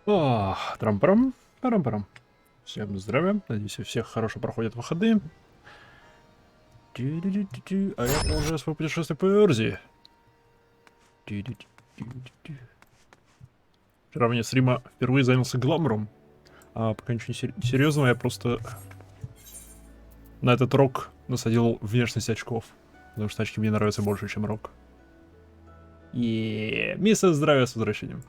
О, трам-парам, парам-парам. Всем здравия, надеюсь, у всех хорошо проходят выходные. А я продолжаю свое путешествие по Эрзии. Вчера мне с Рима впервые занялся гламуром. А пока ничего не серьезного, я просто на этот рок насадил внешность очков. Потому что очки мне нравятся больше, чем рок. Миссис, здравия с возвращением.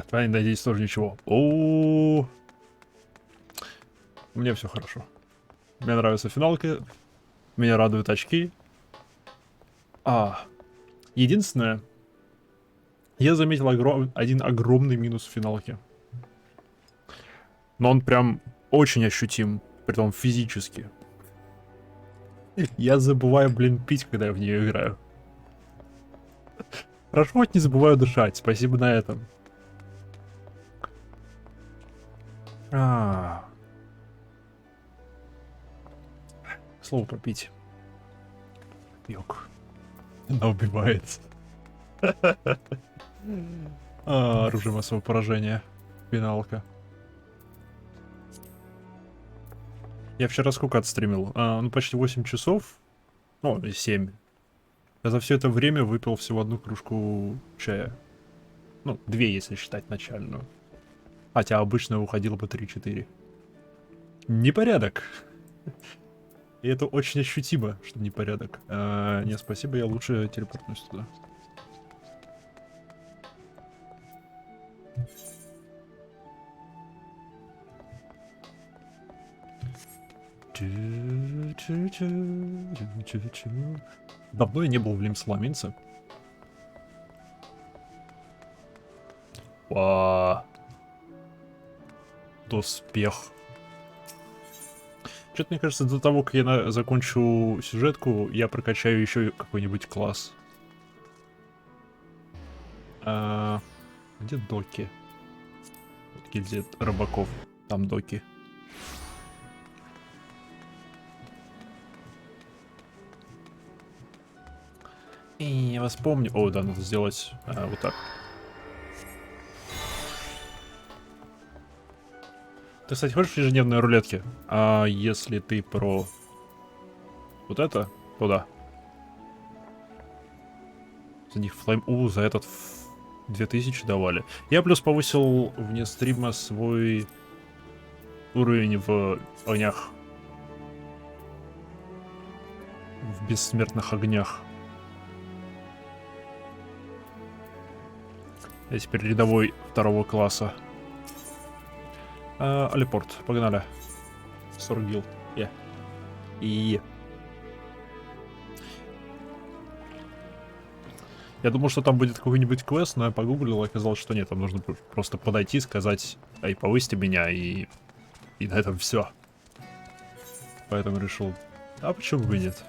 Твои, надеюсь, тоже ничего. У Мне все хорошо. Мне нравится финалка. Меня радуют очки. Единственное, я заметил один огромный минус в финалке. Но он прям очень ощутим, притом физически. Я забываю, пить, когда я в нее играю. Хорошо, хоть не забываю дышать, спасибо на этом. Слово пропить. Йок. Она убивает. Оружие массового поражения. Финалка. Я вчера сколько отстримил? Ну, почти 8 часов. Ну, 7. Я за все это время выпил всего одну кружку чая. Ну, 2, если считать начальную. Хотя обычно уходило бы 3-4. Непорядок. И это очень ощутимо, что непорядок. Не, спасибо, я лучше телепортнусь туда. Давно я не был в Лимсламинце. Доспех. Что-то мне кажется, до того, как я закончу сюжетку, я прокачаю еще какой-нибудь класс. Где доки? Вот гильдия рыбаков. Там доки. И я вас помню. О, да, надо сделать вот так. Ты, кстати, хочешь ежедневные рулетки? А если ты про вот это, то да. За них флейм... за этот 2000 давали. Я плюс повысил вне стрима свой уровень в огнях. В бессмертных огнях. Я теперь рядовой 2 класса. Алипорт, погнали. 40 гил. Я думал, что там будет какой-нибудь квест, но я погуглил, и оказалось, что нет, там нужно просто подойти, сказать: эй, повысьте меня, и на этом все. Поэтому решил, а почему бы и нет?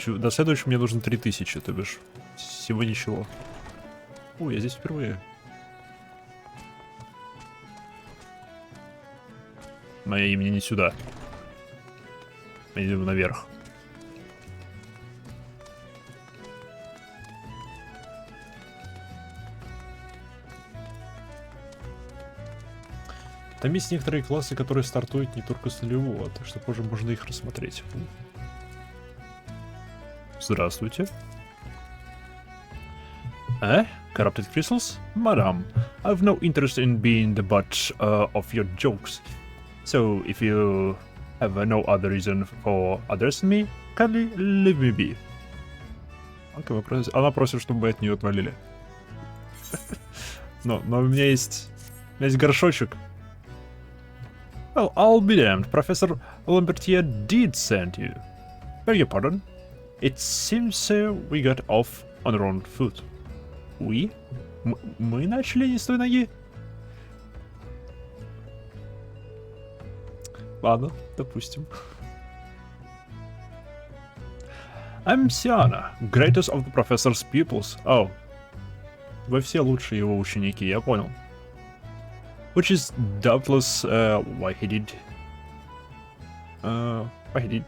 До следующего мне нужно 3000, то бишь всего ничего. Ой, я здесь впервые. Мое имя не сюда. Мы идем наверх. Там есть некоторые классы, которые стартуют не только с нулевого, так что позже можно их рассмотреть. Здравствуйте. Corrupted crystals? Madam, I've no interest in being the butt of your jokes. So, if you have no other reason for addressing me, kindly leave me be. Она просит, чтобы мы от нее отвалили. Но у меня есть горшочек. Well, I'll be damned. Professor Lambertier did send you. Beg your pardon? It seems we got off on the wrong foot. We? Мы начали не с той ноги? Ладно, допустим. I'm Siana, greatest of the professor's pupils. Oh. Вы все лучшие его ученики, я понял. Which is doubtless why he did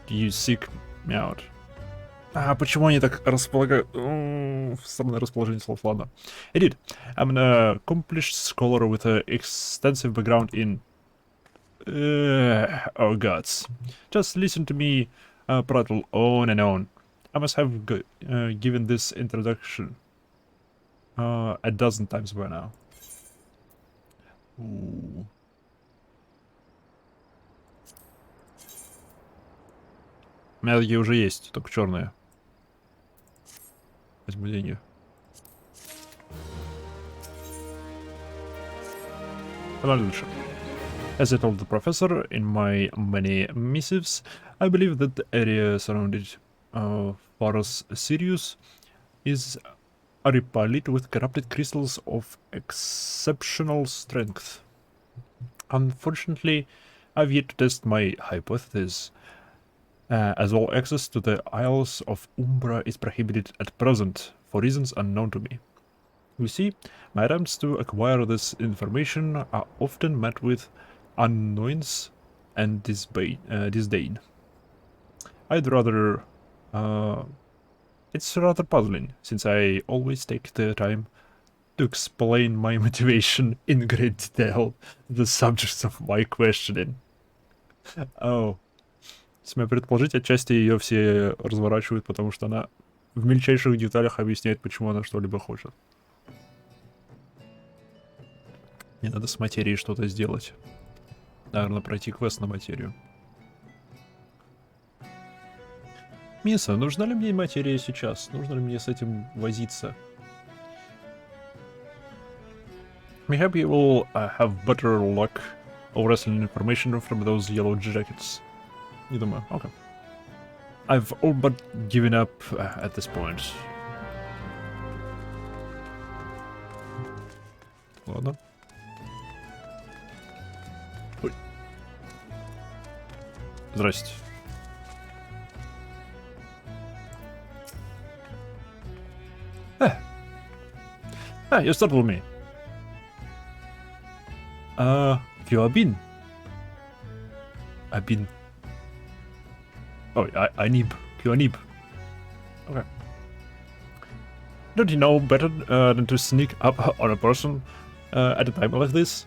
you seek me out? Почему они так располагают? Странное расположение слов, ладно. Indeed, I'm an accomplished scholar with an extensive background in... oh gods. Just listen to me prattle on and on. I must have given this introduction a dozen times by now. Ooh. У меня такие уже есть, только черные. Возьму деньги. Погнали дальше. As I told the professor in my many missives, I believe that the area surrounding Pharos Sirius is replete with corrupted crystals of exceptional strength. Unfortunately, I've yet to test my hypothesis, as all access to the Isles of Umbra is prohibited at present, for reasons unknown to me. You see, my attempts to acquire this information are often met with annoyance and disdain. I'd rather... it's rather puzzling, since I always take the time to explain my motivation in great detail to the subjects of my questioning. Oh. Смею предположить, отчасти ее все разворачивают, потому что она в мельчайших деталях объясняет, почему она что-либо хочет. Мне надо с материей что-то сделать. Наверное, пройти квест на материю. Миса, нужна ли мне материя сейчас? Нужно ли мне с этим возиться? Maybe you will have better luck wrestling information from those yellow jackets. Не думаю. Okay. I've all but given up at this point. Ладно. Ой. Здрасте. You startled me. You have been. I've been. Oh, Anib. Anib. Okay. Don't you know better than to sneak up on a person at a time like this?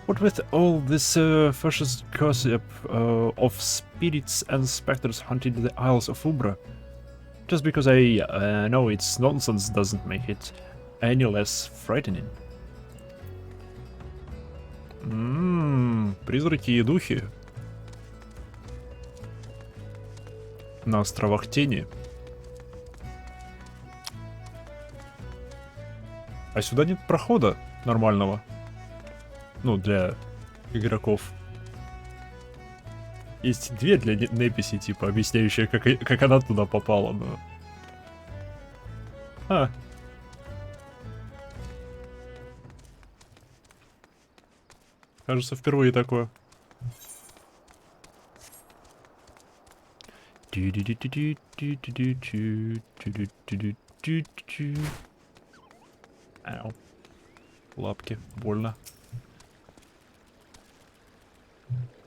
What with all this fascist gossip of spirits and specters hunting the Isles of Umbra? Just because I know it's nonsense doesn't make it any less frightening. Призраки и духи. На островах Тени. А сюда нет прохода нормального. Ну, для игроков. Есть дверь для Неписи, типа, объясняющая, как она туда попала, но... Кажется, впервые такое. Ау. Лапки, больно.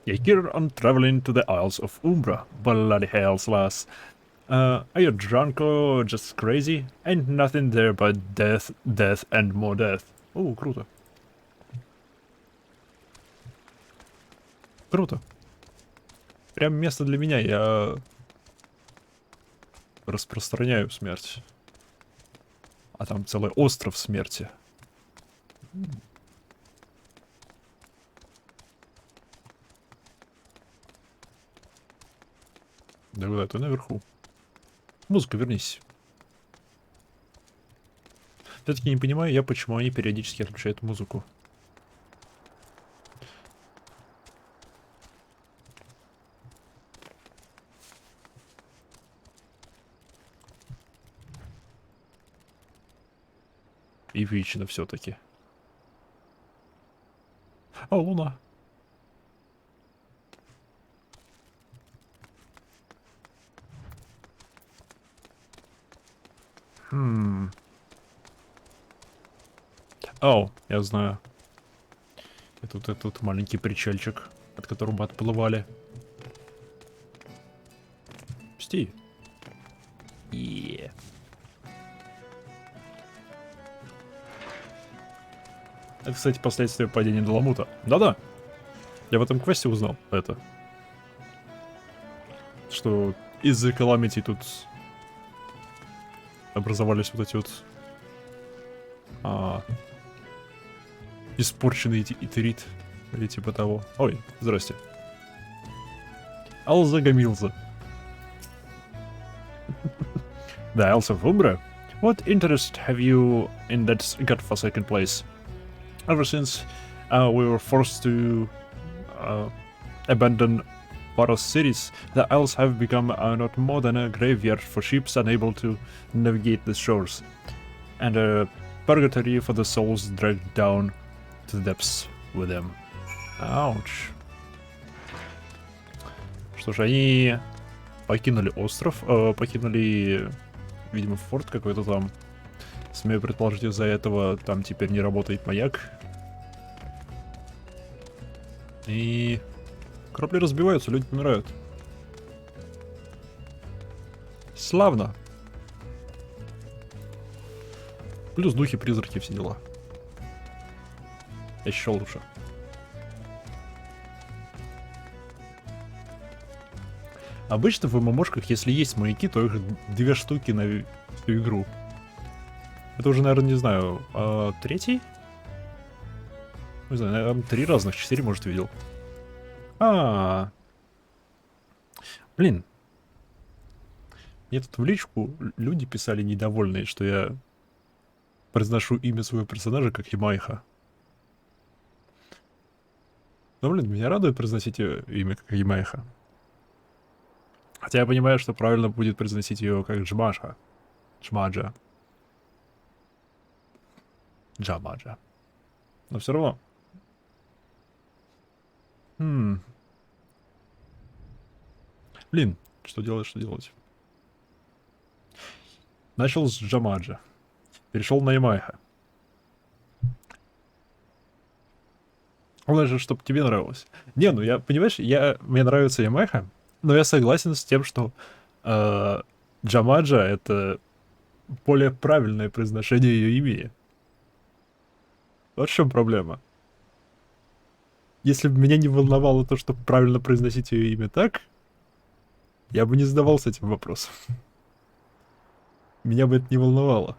You're here on traveling to the Isles of Umbra. Bloody hells, lass. Are you drunk or just crazy? Ain't nothing there but death, death and more death. О, круто. Круто. Прям место для меня, я распространяю смерть. А там целый остров смерти. Да куда ты наверху? Музыка, вернись. Все-таки не понимаю я, почему они периодически отключают музыку. И вечно все-таки. О, луна. О, я знаю. И тут маленький причальчик, от которого мы отплывали. Пусти. Это, кстати, последствия падения Доломута. Да-да. Я в этом квесте узнал это. Что из-за Calamity тут образовались вот эти вот испорченный итерит. Или типа того. Ой, здрасте. Алза Гамилза. The Isles of Umbra? What interest have you in that godforsaken place? Ever since we were forced to abandon Paros cities, the Isles have become not more than a graveyard for ships unable to navigate the shores, and a purgatory for the souls dragged down to the depths with them. Ouch. Что ж, они покинули остров, покинули, видимо, форт какой-то там. Смею предположить, из-за этого там теперь не работает маяк. И корабли разбиваются, люди помирают. Славно. Плюс духи, призраки, все дела. Еще лучше. Обычно в ММОшках, если есть маяки, то их 2 штуки на всю игру. Это уже, наверное, не знаю, третий? Не знаю, наверное, 3 разных, 4, может, видел. Блин. Мне тут в личку люди писали недовольные, что я произношу имя своего персонажа как Ямайха. Но, блин, меня радует произносить ее имя как Ямайха. Хотя я понимаю, что правильно будет произносить ее как Джмаша. Джмаджа. Джамаджа. Но все равно. Блин, что делать? Начал с Джамаджа. Перешел на Ямайха. Главное же, чтобы тебе нравилось. Не, ну я, понимаешь, мне нравится Ямайха, но я согласен с тем, что Джамаджа — это более правильное произношение ее имени. Вот в чем проблема. Если бы меня не волновало то, что правильно произносить ее имя так, я бы не задавался этим вопросом. Меня бы это не волновало.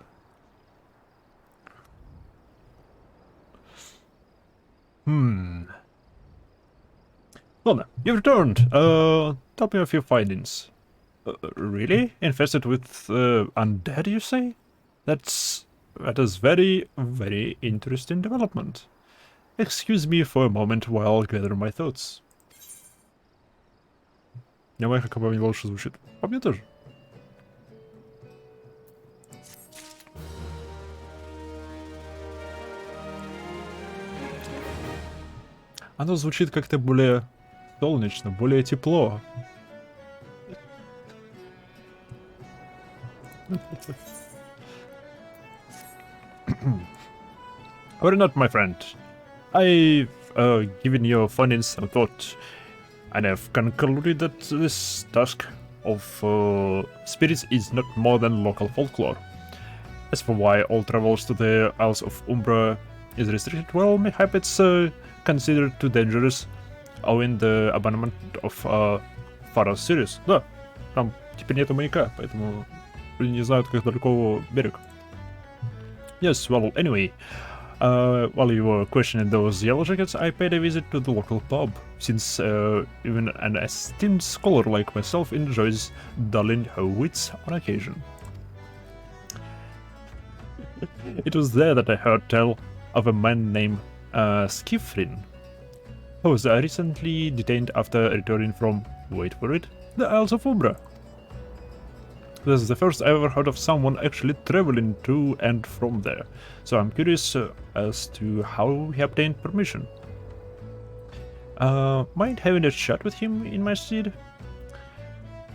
Ладно, you've returned. Tell me of your findings. Really? Infested with undead, you say? That is very, very interesting development. Excuse me for a moment while I gather my thoughts. Ямайха как бы мне лучше звучит. По мне тоже. Оно звучит как-то более солнечно, более тепло. Or not, my friend. I've given your findings some thought, and I've concluded that this task of spirits is not more than local folklore. As for why all travels to the Isles of Umbra is restricted, well, mayhap it's considered too dangerous, owing the abandonment of Faros series. Да, там теперь нету маяка, поэтому люди не знают, как далеко берег. Yes, well, anyway, while you were questioning those yellow jackets, I paid a visit to the local pub, since even an esteemed scholar like myself enjoys dulling her wits on occasion. It was there that I heard tell of a man named Skifrin, who was recently detained after returning from, wait for it, the Isles of Umbra. This is the first I ever heard of someone actually traveling to and from there, so I'm curious as to how he obtained permission. Mind having a chat with him in my stead?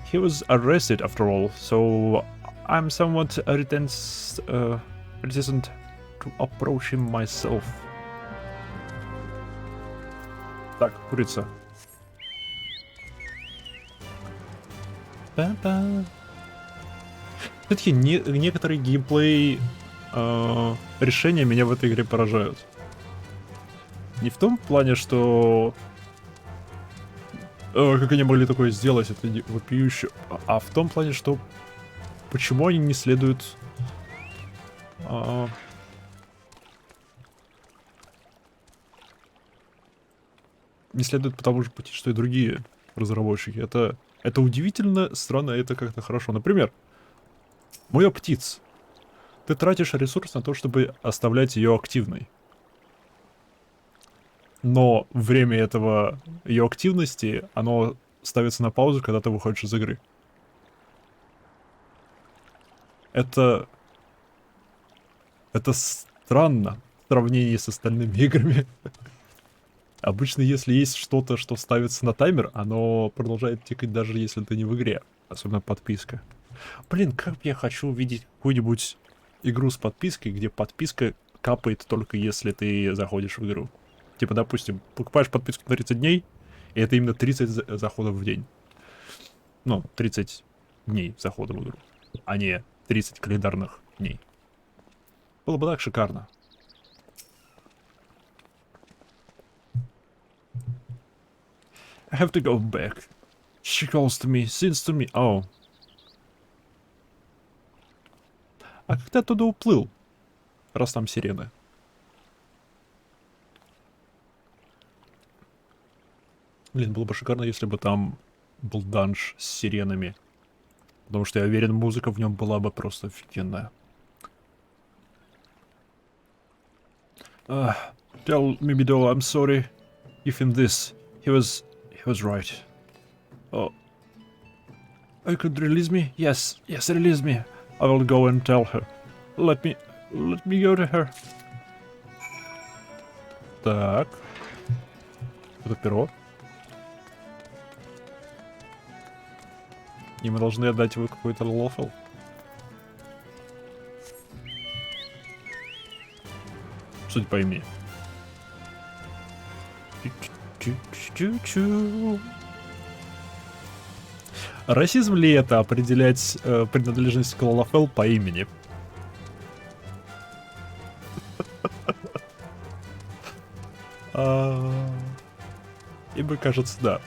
He was arrested after all, so I'm somewhat reticent to approach him myself. Так, курица. Па-па. Все-таки некоторые геймплей решения меня в этой игре поражают. не в том плане, что... как они могли такое сделать, это вопиюще. А в том плане, что... Почему они не следуют... не следуют по тому же пути, что и другие разработчики. Это удивительно, странно, это как-то хорошо. Например, моя птица. Ты тратишь ресурс на то, чтобы оставлять ее активной. Но время этого ее активности, оно ставится на паузу, когда ты выходишь из игры. Это странно в сравнении с остальными играми. Обычно, если есть что-то, что ставится на таймер, оно продолжает тикать, даже если ты не в игре. Особенно подписка. Блин, как я хочу увидеть какую-нибудь игру с подпиской, где подписка капает только если ты заходишь в игру. Типа, допустим, покупаешь подписку на 30 дней, и это именно 30 заходов в день. Ну, 30 дней захода в игру, а не 30 календарных дней. Было бы так шикарно. I have to go back. She calls to me, sings to me. Oh. А как ты оттуда уплыл? Раз там сирены. Блин, было бы шикарно, если бы там был данж с сиренами. Потому что я уверен, музыка в нем была бы просто офигенная. Tell Mibido I'm sorry. Give him this. He was right. Oh. You could release me? Yes, release me. I will go and tell her. Let me go to her. Так. Это перо. И мы должны отдать его какой-то лофл. Судя по имени. Расизм ли это определять принадлежность к лофл по имени? Ибо кажется, да.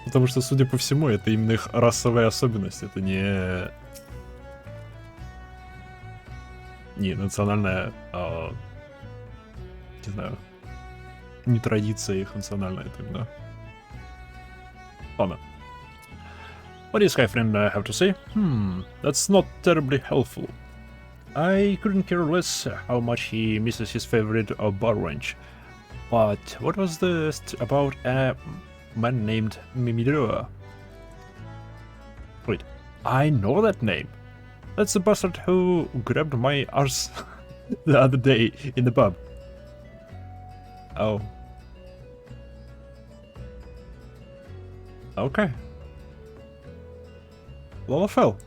Потому что, судя по всему, это именно их расовая особенность. Это не национальная, не знаю, не традиция их национальная, это именно. Ладно. What does Skyfriend have to say? That's not terribly helpful. I couldn't care less how much he misses his favorite bar ranch. But what was this about a man named Mimiroa? Wait, I know that name. That's the bastard who grabbed my arse the other day in the pub. Oh. Okay. Lolafel.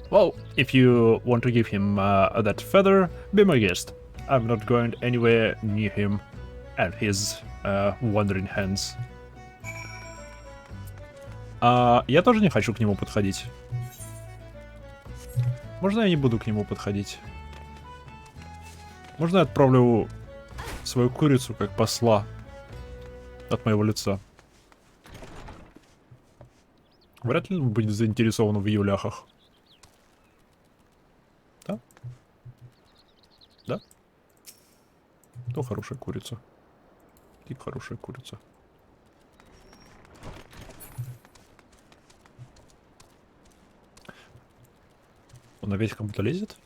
Well, if you want to give him that feather, be my guest. I'm not going anywhere near him and his wandering hands. Я тоже не хочу к нему подходить. Можно я не буду к нему подходить? Можно я отправлю свою курицу как посла от моего лица? Вряд ли он будет заинтересован в юляхах. Да? Да? То хорошая курица. Тип хорошая курица. Он опять кому-то лезет?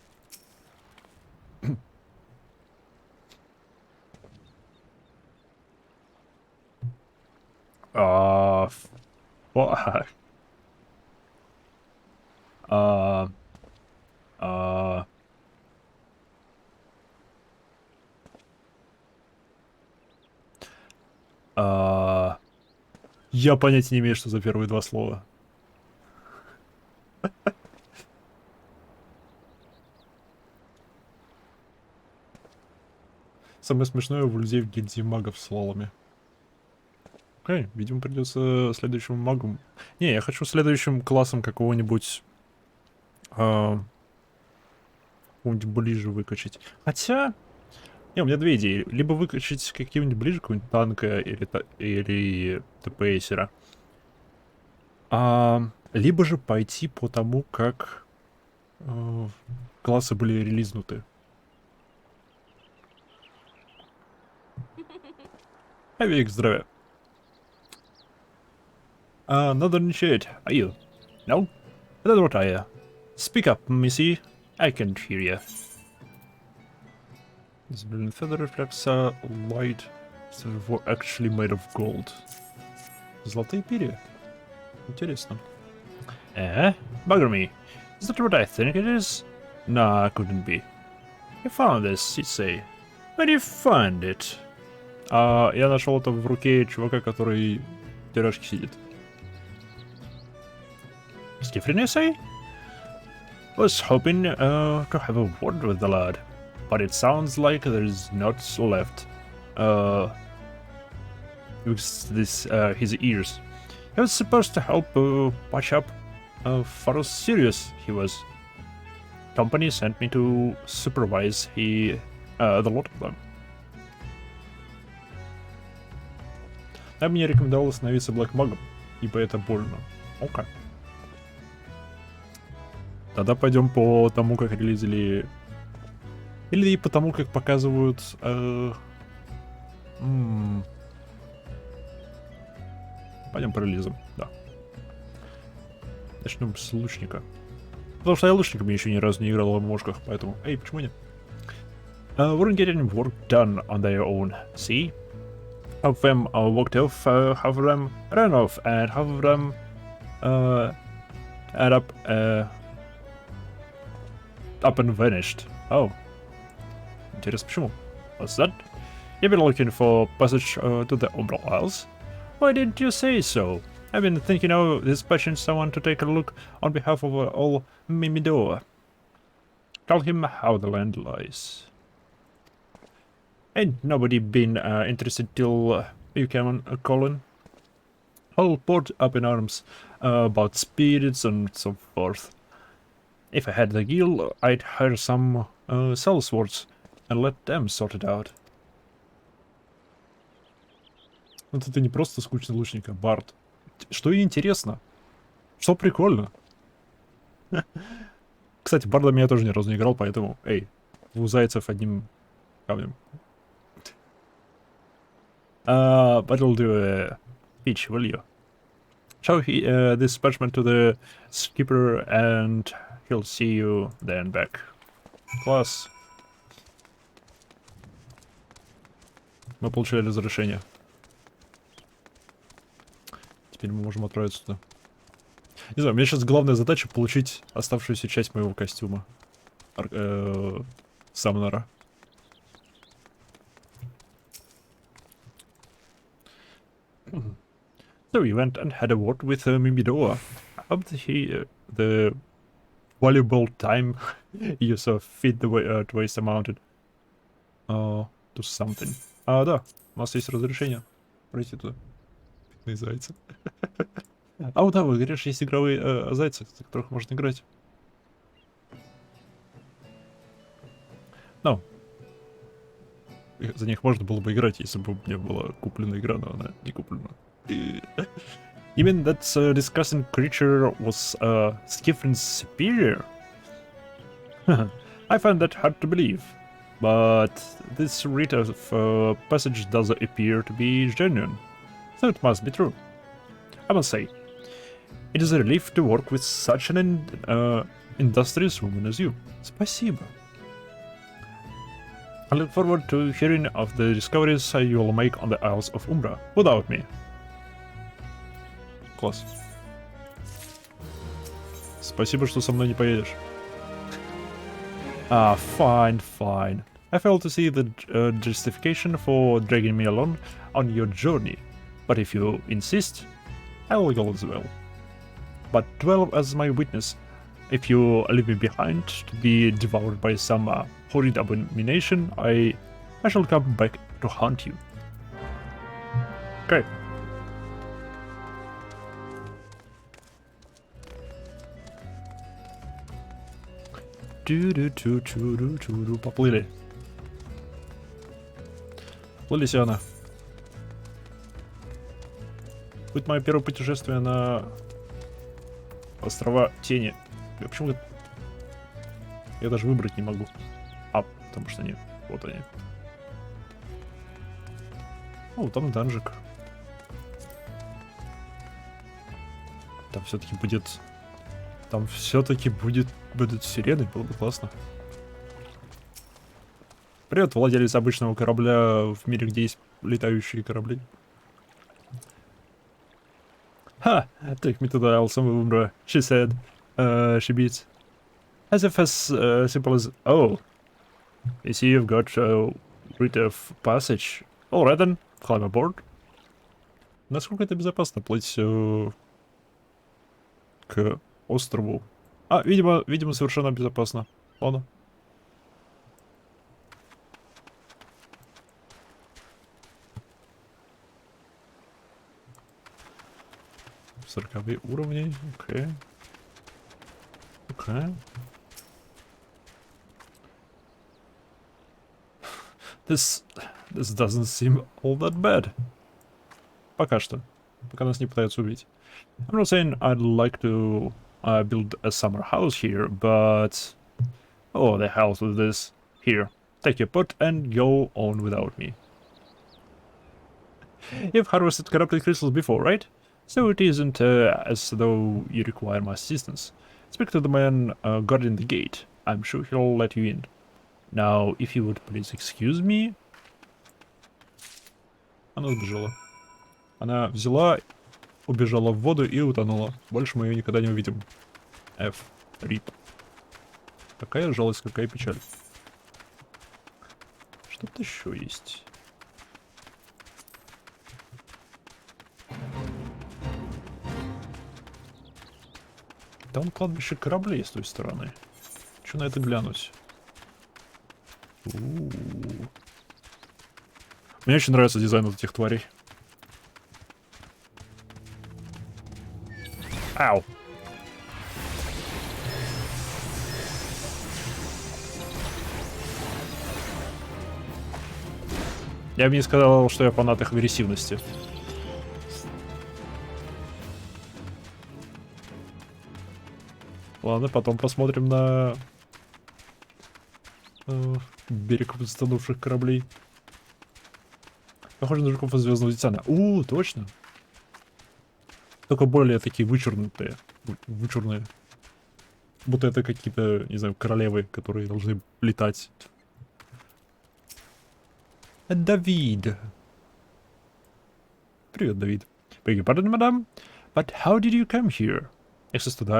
Fuck. Я понятия не имею, что за первые два слова. Самое смешное у людей в гильдии магов с лолами. Окей, видимо, придется следующему магу. Не, я хочу следующим классом какого-нибудь какого-нибудь ближе выкачать. Хотя... Не, у меня две идеи. Либо выкачать какие-нибудь ближе, какого-нибудь танка или ТПСера. Либо же пойти по тому, как классы были релизнуты. Авик, здравия. Надо начать. Are you? No? That's what I Speak up, missy. I can't hear you. This brilliant feather reflects light were actually made of gold. Золотые перья? Интересно. Bugger me. Is that what I think it is? Nah, couldn't be. You found this, you say. Where did you find it? Я нашел это в руке чувака, который в тяжке сидит. Skifrin, you say? Was hoping to have a word with the lad, but it sounds like there's not left. His ears. He was supposed to help patch up. Far serious he was. Company sent me to supervise the lot of them. А мне рекомендовал становиться блэкмагом, ибо это больно. Окей. Тогда пойдем по тому, как релизили... Или по тому, как показывают... Пойдем по релизам, да. Начнем с лучника. Потому что я лучниками еще ни разу не играл в мошках, поэтому... Эй, почему нет? Wouldn't get any work done on their own, see? Half of them walked off, half of them ran off, and half of them add up and vanished. Oh. Интересно, почему? What's that? You've been looking for passage to the Umbral Isles? Why didn't you say so? I've been thinking of dispatching someone to take a look on behalf of all Mimidoa. Tell him how the land lies. Ain't nobody been interested till you came on, Colin? Whole port up in arms about spirits and so forth. If I had the guild, I'd hire some sellswords and let them sort it out. Вот это не просто скучный лучник, а бард. Что и интересно. Что прикольно. Кстати, бардами я тоже ни разу не играл, поэтому, эй, у зайцев одним камнем. But I'll do a pitch, will you? Show this parchment to the skipper and he'll see you then back. Класс. Мы получили разрешение. Теперь мы можем отправиться туда. Не знаю, у меня сейчас главная задача получить оставшуюся часть моего костюма. Самнера. So we went and had a word with Mimidoa. Hoped the valuable time you saw fit the way to waste amounted to something. Да, у нас есть разрешение пройти туда. Бедные зайцы. Вот да, вы говоришь, есть игровые зайцы, за которых можно играть. Ну, за них можно было бы играть, если бы у меня была куплена игра, но она не куплена. You mean that discussing creature was Skifrin's superior? I find that hard to believe, but this rite of passage does appear to be genuine, so it must be true. I must say, it is a relief to work with such an industrious woman as you. Спасибо. I look forward to hearing of the discoveries you will make on the Isles of Umbra without me. Класс. Спасибо, что со мной не поедешь. Fine, fine. I fail to see the justification for dragging me along on your journey, but if you insist, I will go as well. But dwell as my witness. If you leave me behind to be devoured by some horrid abomination, I shall come back to haunt you. Okay. Поплыли. Плыли, Сиана. Будет мое первое путешествие на острова Тени. Почему я даже выбрать не могу? Потому что они... Вот они. О, там данжик. Там все-таки будет... Там все-таки будут сирены, было бы классно. Привет, владелец обычного корабля в мире, где есть летающие корабли. Ha! Take me to the isle, somewhere, she said. She beats. As if as simple as... Oh. You see you've got rid of passage. Alright then, climb aboard. Насколько это безопасно плыть к острову? Видимо, совершенно безопасно. Ладно. Сороковые уровни, окей. Окей. This doesn't seem all that bad. Пока что. Пока нас не пытаются убить. I'm not saying I'd like to build a summer house here, but... Oh, the hell with this. Here, take your pot and go on without me. You've harvested corrupted crystals before, right? So it isn't as though you require my assistance. Speak to the man guarding the gate. I'm sure he'll let you in. Now, if you would please excuse me... Она сбежала. Она взяла, убежала в воду и утонула. Больше мы ее никогда не увидим. F. RIP. Какая жалость, какая печаль. Что-то еще есть. Там кладбище кораблей с той стороны. Че на это глянуть? Мне очень нравится дизайн вот этих тварей. Ау. Я бы не сказал, что я фанат их агрессивности. Ладно, потом посмотрим на берег затонувших кораблей. Похоже на жуков из Звездного Десанта. Точно. Только более такие вычурные. Будто это какие-то, не знаю, королевы, которые должны летать. Давид. Привет, Давид. Beg your pardon, madam, but how did you come here? Access to the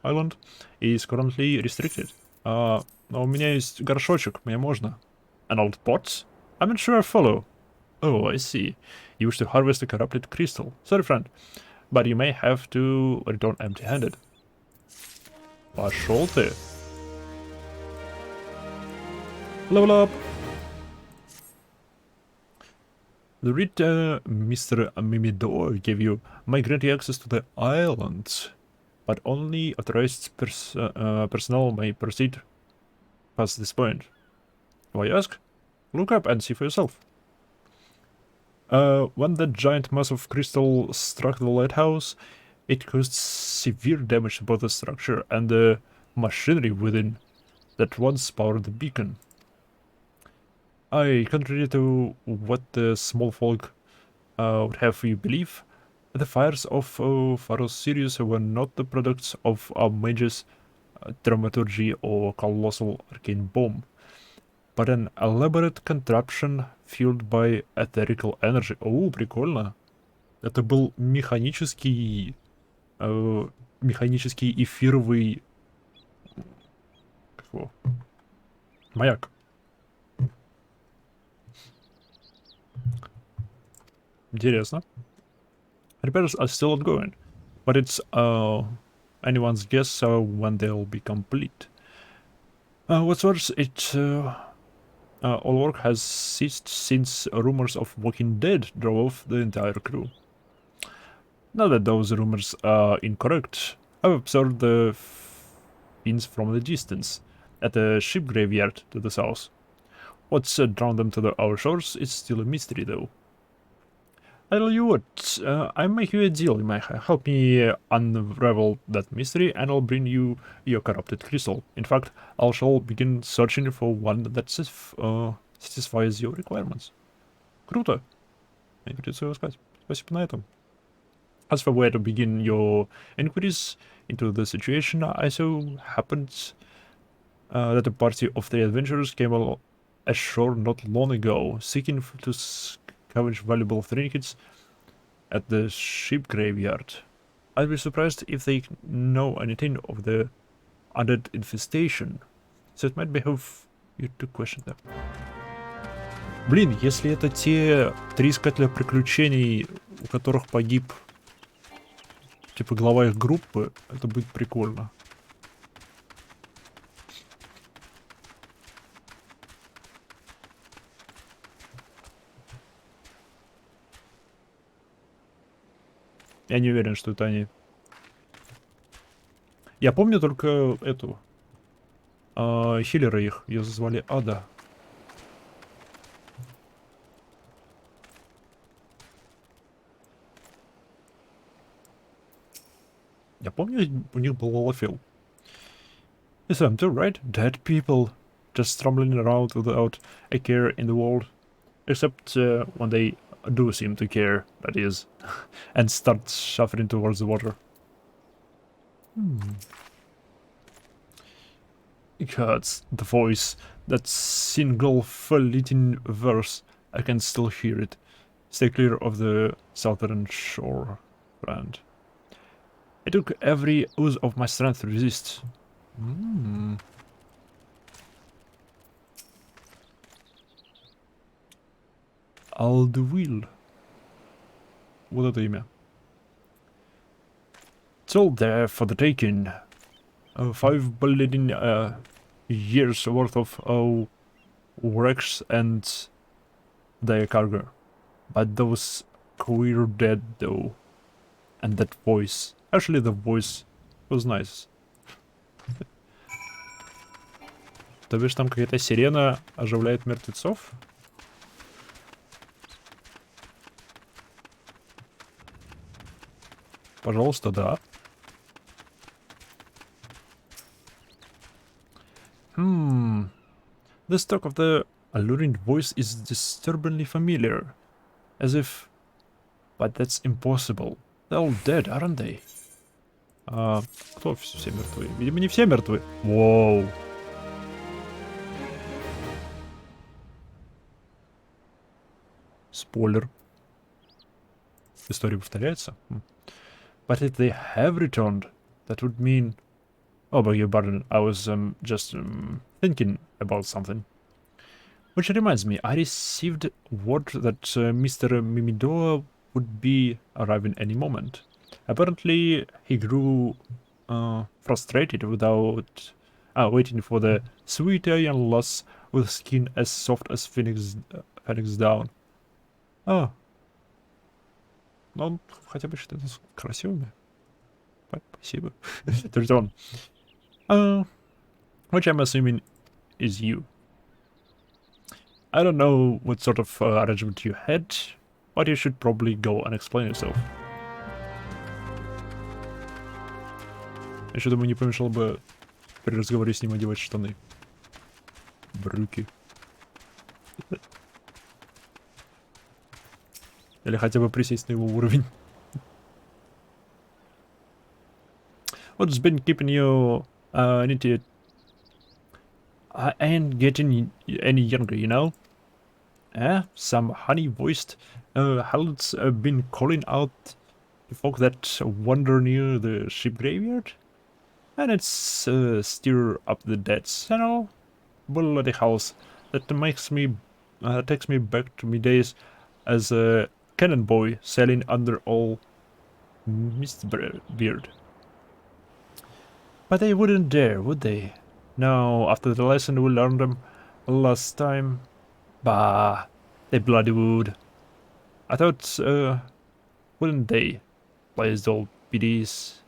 island is currently restricted. Но у меня есть горшочек, мне можно. An old pot? I'm not sure I follow. Oh, I see. You wish to harvest a corrupted crystal. Sorry, friend, but you may have to return empty-handed. Пошел ты. Level up. The read Mr. Mimido gave you may grant you access to the island, but only authorized personnel may proceed past this point. Why ask? Look up and see for yourself. When the giant mass of crystal struck the lighthouse, it caused severe damage to both the structure and the machinery within that once powered the beacon. Contrary to what the small folk would have you believe, the fires of Pharaoh's Sirius were not the products of a mage's dramaturgy or colossal arcane bomb, but an elaborate contraption fueled by etherical energy. Прикольно. Это был механический эфировый маяк. Интересно. Repairs are still ongoing, but it's anyone's guess when they'll be complete. What's worse, all work has ceased since rumors of Walking Dead drove off the entire crew. Now that those rumors are incorrect, I've observed the pins from the distance, at a ship graveyard to the south. What's drawn them to our shores is still a mystery, though. I tell you what, I make you a deal. You might help me unravel that mystery, and I'll bring you your corrupted crystal. In fact, I shall begin searching for one that satisfies your requirements. Круто. Не придется его сказать. Спасибо на этом. As for where to begin your inquiries into the situation, I so happened that a party of the adventurers came ashore not long ago, seeking to scavenge valuable trinkets at the ship graveyard. I'd be surprised if they know anything of the undead infestation, so it might behove you to question them. Блин, если это те 3 искателя приключений, у которых погиб типа глава их группы, это будет прикольно. Я не уверен, что это они. Я помню только эту. Хиллера их. Ее звали Ада. Я помню, у них был Лолофил. Yes, I'm too, right? Dead people. Just stumbling around without a care in the world. Except when they do seem to care, that is. And start shuffling towards the water. It hurts, the voice. That single fleeting verse. I can still hear it. Stay clear of the southern shore, friend. It took every ounce of my strength to resist. Алдуил. Вот это имя. It's all there for the taking. 5 billion years worth of wrecks and their cargo. But those queer dead though. And that voice. Actually, the voice was nice. То бишь там какая-то сирена оживляет мертвецов? Пожалуйста, да. This talk of the alluring voice is disturbingly familiar. As if... But that's impossible. They're all dead, aren't they? Кто все мертвы? Видимо, не все мертвы. Воу. Спойлер. История повторяется. But if they have returned, that would mean... Oh, beg your pardon, I was just thinking about something. Which reminds me, I received word that Mr. Mimidoa would be arriving any moment. Apparently, he grew frustrated without waiting for the sweet young lass with skin as soft as phoenix down. Ну, он хотя бы что-то красивыми. Спасибо. To return. Which I'm assuming is you. I don't know what sort of arrangement you had, but you should probably go and explain yourself. Еще думаю, не помешало бы при разговоре с ним одевать штаны. Брюки. Или хотя бы присесть на его уровень. What's been keeping you knitted? I ain't getting any younger, you know? Some honey-voiced harlots have been calling out the folk that wander near the ship graveyard? And it's stir up the deads and all? Bloody house. That takes me back to me days as a cannon boy sailing under all Mistbeard. But they wouldn't dare, would they? No, after the lesson we learned them last time. Bah, they bloody would. I thought, wouldn't they? Blazed old biddies.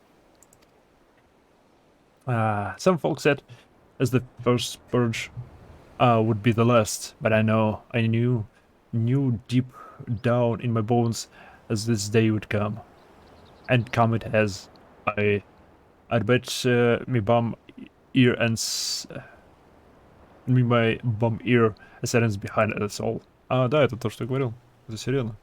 Some folks said as the first purge would be the last, but I knew deep down in my bones as this day would come. And come it has. I'd bet me bum ear and me my bum ear silence behind us all. Да, это то, что я говорил. За сирена.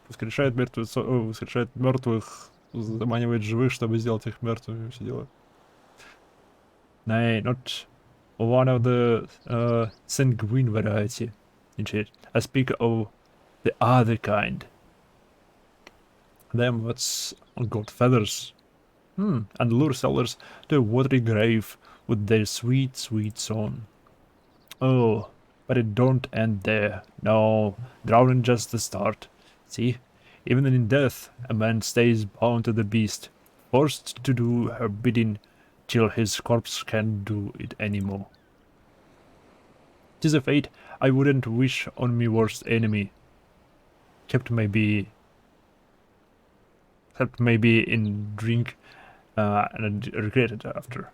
Воскрешает мертвых, заманивает живых, чтобы сделать их мертвыми, все дела. Nay, not one of the sanguine variety. Indeed, I speak of the other kind. Them what's got feathers. And lure sellers to a watery grave with their sweet, sweet song. Oh, but it don't end there. No, drowning just the start. See, even in death, a man stays bound to the beast, forced to do her bidding till his corpse can't do it anymore. 'Tis a fate I wouldn't wish on me worst enemy. Kept maybe in drink and regretted after.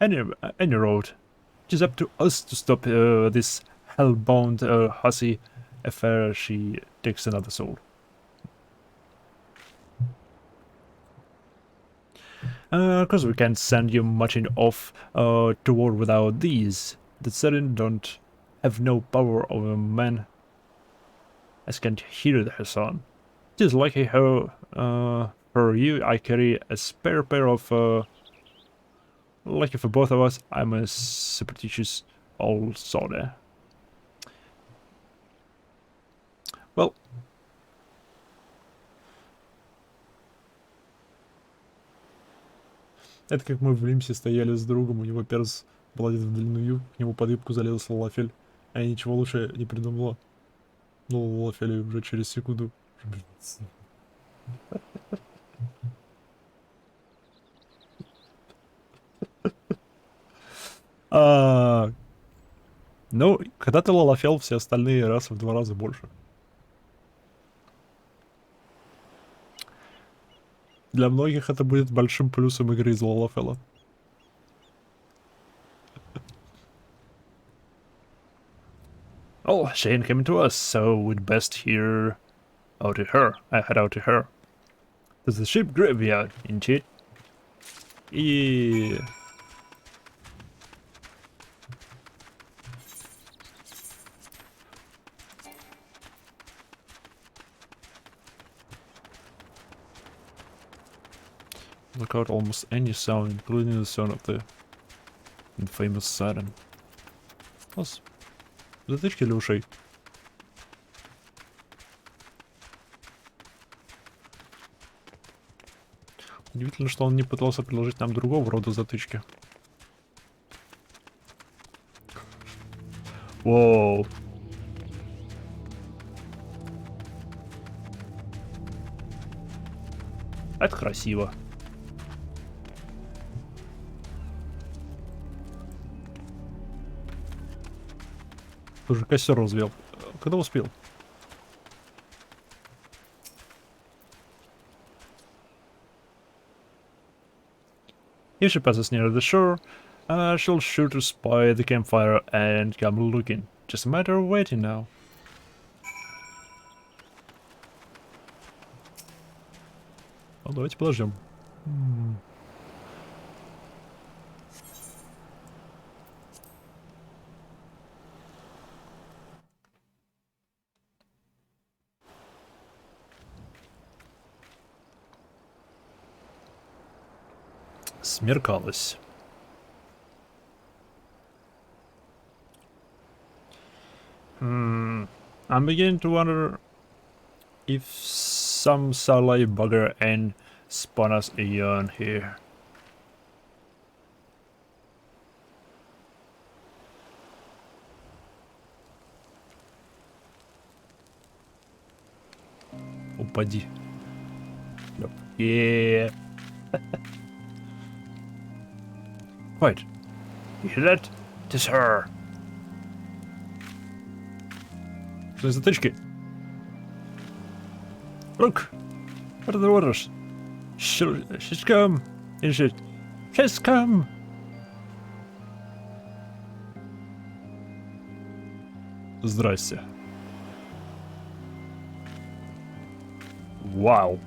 Any road. 'Tis up to us to stop this hell-bound hussy affair she takes another soul. Cause we can't send you marching off to war without these. The Seren don't have no power over man as can't hear their son. 'Tis lucky for you I carry a spare pair of lucky for both of us, I'm a superstitious old soda. Well, это как мы в Лимсе стояли с другом, у него перс был одет в длинную, к нему под юбку залез Лалафель, а я ничего лучше не придумала. Ну, Лалафель уже через секунду. Ну, когда ты Лалафел, все остальные раз в 2 раза больше. Для многих это будет большим плюсом игры из Лалафела. Oh, Shane came to us, so we'd best head out to her. There's the ship graveyard, isn't it? И... Look out almost any sound, including the sound of the infamous siren. Класс. Затычки для ушей. Удивительно, что он не пытался предложить нам другого рода затычки. Воу. Это красиво. Уже костер развел. Когда успел? If she passes near the shore, she'll sure to spy the campfire and come looking. Just a matter of waiting now. Ну, давайте подождем. Смеркалось. I'm beginning to wonder if some Salai bugger and spawn us a yarn here. Упади. Yeah. Wait, you hear that? 'Tis her. Что за затычки? Look, what are the orders? She's come, isn't it? She's come! Здрасте. Wow.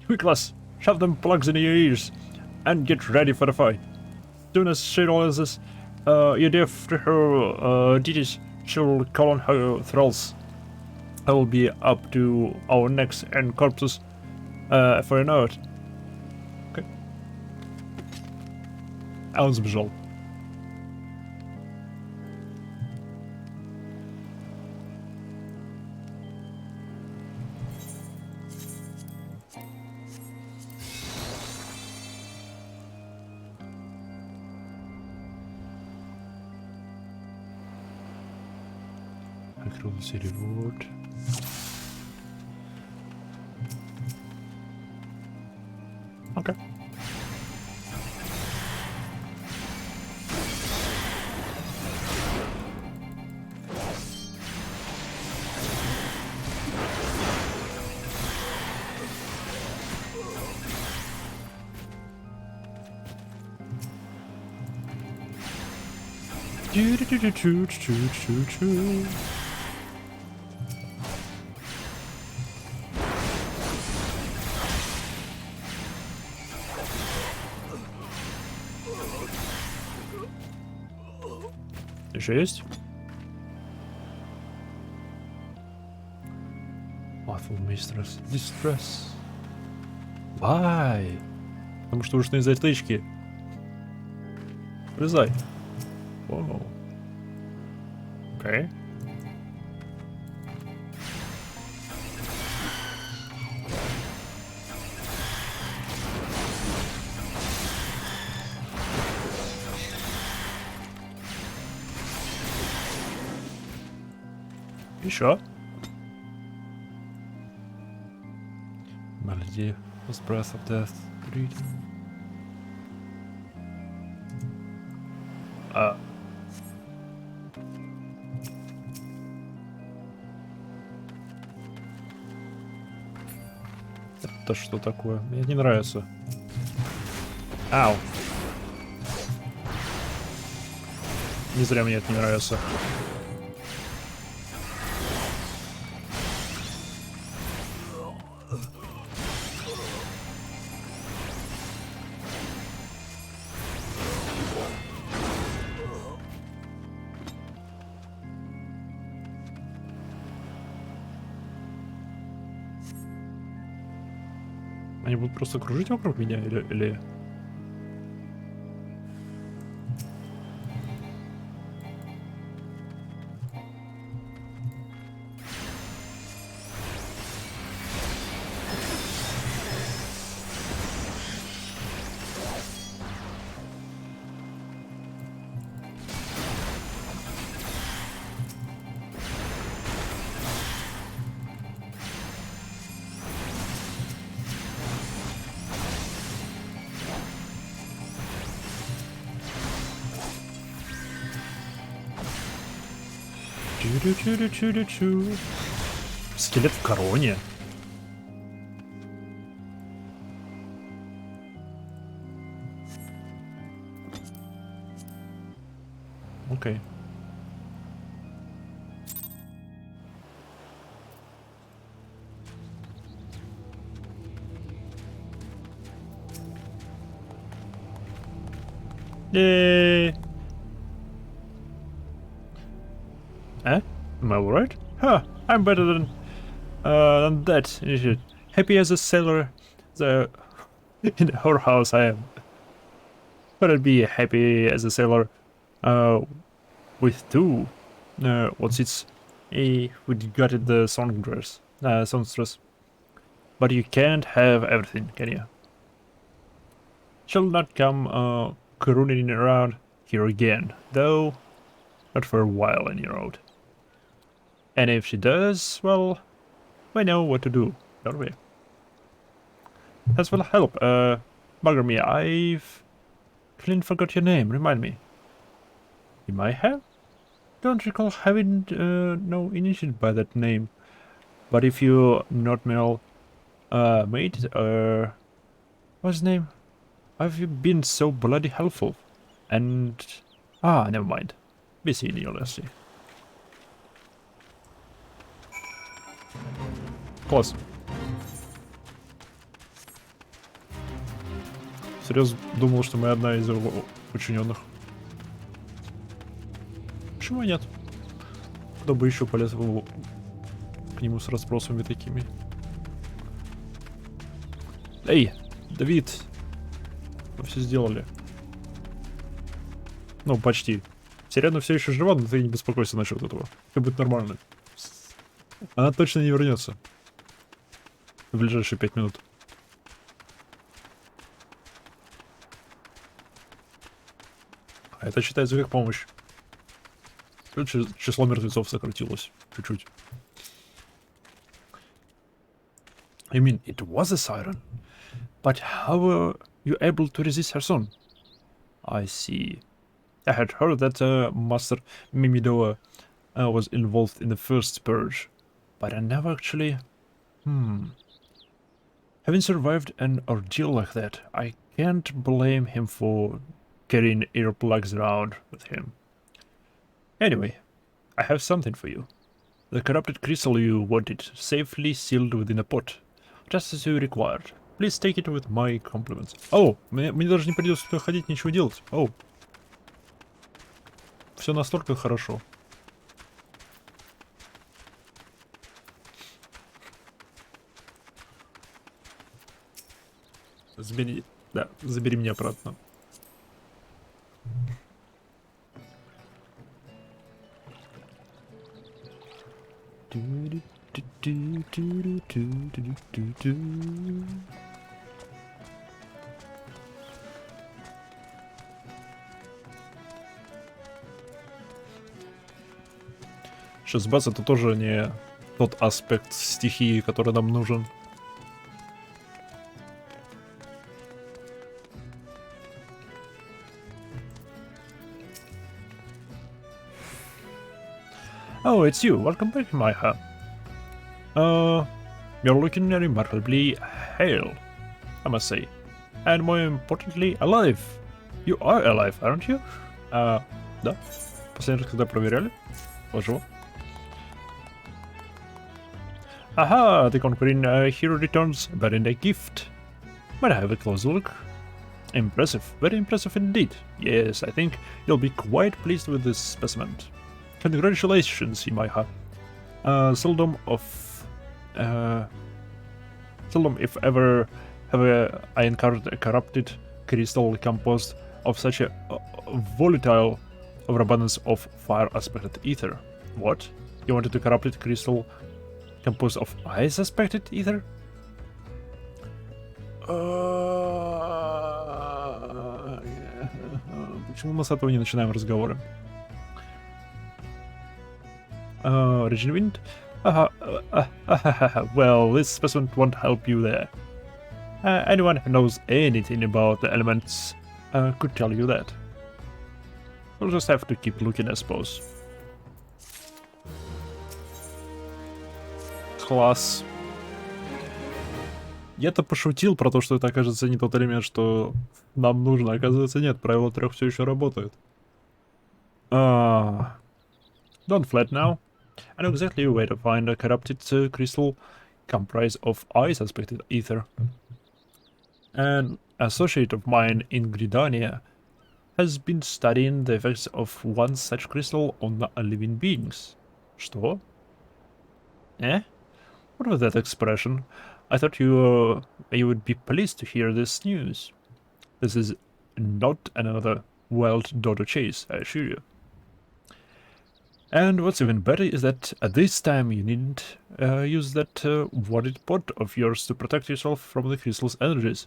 Quick, lass, shove them plugs into your ears and get ready for the fight. As soon as she realizes you're deaf to her duties, she'll call on her thralls. I will be up to our necks and corpses for an hour. Okay. А он сбежал. Accuracy reward. Okay. Еще есть? Awful mistress. Distress. Why? Потому что ушные затычки. Врезай. Воу. Окей. Еще. Melody was breath of death. Это что такое? Мне не нравится. Ау. Не зря мне это не нравится. Они будут просто кружить вокруг меня или... Чу-чу-чу-чу-чу-чу. Скелет в короне. Окей. Am I alright? Huh, I'm better than that. Happy as a sailor. The in our house I am. But I'd be happy as a sailor with two. What's its we got it the songstress. But you can't have everything, can you? Shall not come crooning around here again, though not for a while any road. And if she does, well, we know what to do, don't we? That will help. Bugger me, I've clean forgot your name, remind me. You might have? Don't recall having no initiated by that name. But if you not male mate, what's his name? have you been so bloody helpful? And... Ah, never mind. Be seeing you, Leslie. Класс. Серьезно думал, что мы одна из его подчиненных. Почему нет? Кто бы еще полез к нему с расспросами такими? Эй, Давид! Мы все сделали. Ну, почти. Сирена все еще жива, но ты не беспокойся насчет этого. Все будет нормально. Она точно не вернется. В ближайшие 5 минут. А это считается как помощь. Тут число мертвецов сократилось. Чуть-чуть. I mean, it was a siren. But how were you able to resist her son? I see. I had heard that Master Mimidoa was involved in the first purge. But I never actually... Having survived an ordeal like that, I can't blame him for carrying earplugs around with him. Anyway, I have something for you. The corrupted crystal you wanted, safely sealed within a pot, just as you required. Please take it with my compliments. Oh, мне даже не придется туда ходить, ничего делать. Oh. Все настолько хорошо. Забери... Да, забери меня обратно. Сейчас бац, это тоже не тот аспект стихии, который нам нужен. Oh, it's you. Welcome back, Maiha. You're looking remarkably hale, I must say. And more importantly, alive. You are alive, aren't you? Да. Последний раз, когда проверяли. Пожалуй. Aha, the conquering hero returns bearing a gift. Might I have a closer look? Impressive, very impressive indeed. Yes, I think you'll be quite pleased with this specimen. Congratulations, Imaiha. Seldom if ever have I encountered a corrupted crystal composed of such a volatile overabundance of fire aspected ether. What? You wanted a corrupted crystal composed of ice aspected ether? Почему мы с этого не начинаем разговоры? Region Wind? Well, this specimen won't help you there. Anyone who knows anything about the elements could tell you that. We'll just have to keep looking, I suppose. Класс. Я-то пошутил про то, что это окажется не тот элемент, что нам нужно. Оказывается, нет, правило 3 все еще работает. Don't fret now. I know exactly where to find a corrupted crystal comprised of ice aspected ether. An associate of mine in Gridania has been studying the effects of one such crystal on living beings. Что? Eh? What was that expression? I thought you would be pleased to hear this news. This is not another wild dodo chase, I assure you. And what's even better is that at this time you needn't use that warded pot of yours to protect yourself from the crystal's energies.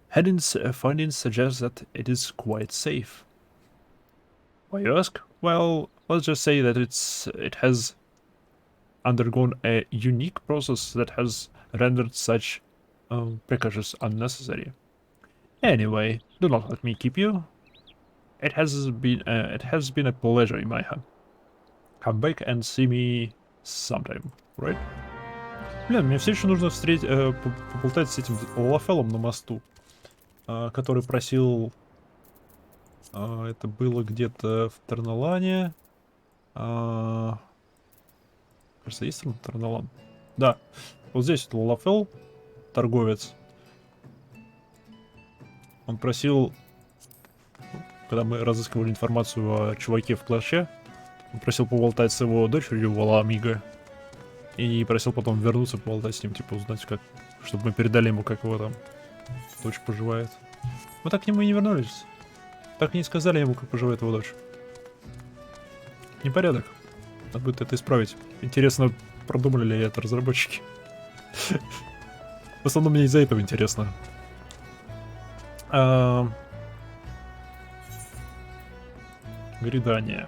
Haddon's findings suggest that it is quite safe. Why, you ask? Well, let's just say that it has undergone a unique process that has rendered such precautions unnecessary. Anyway, do not let me keep you. It has been a pleasure in my hand. Come back and see me sometime, right? Блин, мне все еще нужно поболтать с этим Лафелом на мосту. который просил... это было где-то в Терналане. Кажется, есть там Терналан? Да. Вот здесь вот Лалафел, торговец. Он просил... Когда мы разыскивали информацию о чуваке в плаще, он просил поболтать с его дочерью Валамиго. И просил потом вернуться, поболтать с ним, типа узнать, как... Чтобы мы передали ему, как его там дочь поживает. Мы так к нему и не вернулись. Так и не сказали ему, как поживает его дочь. Непорядок. Надо будет это исправить. Интересно, продумали ли это разработчики. В основном мне из-за этого интересно. Гридание.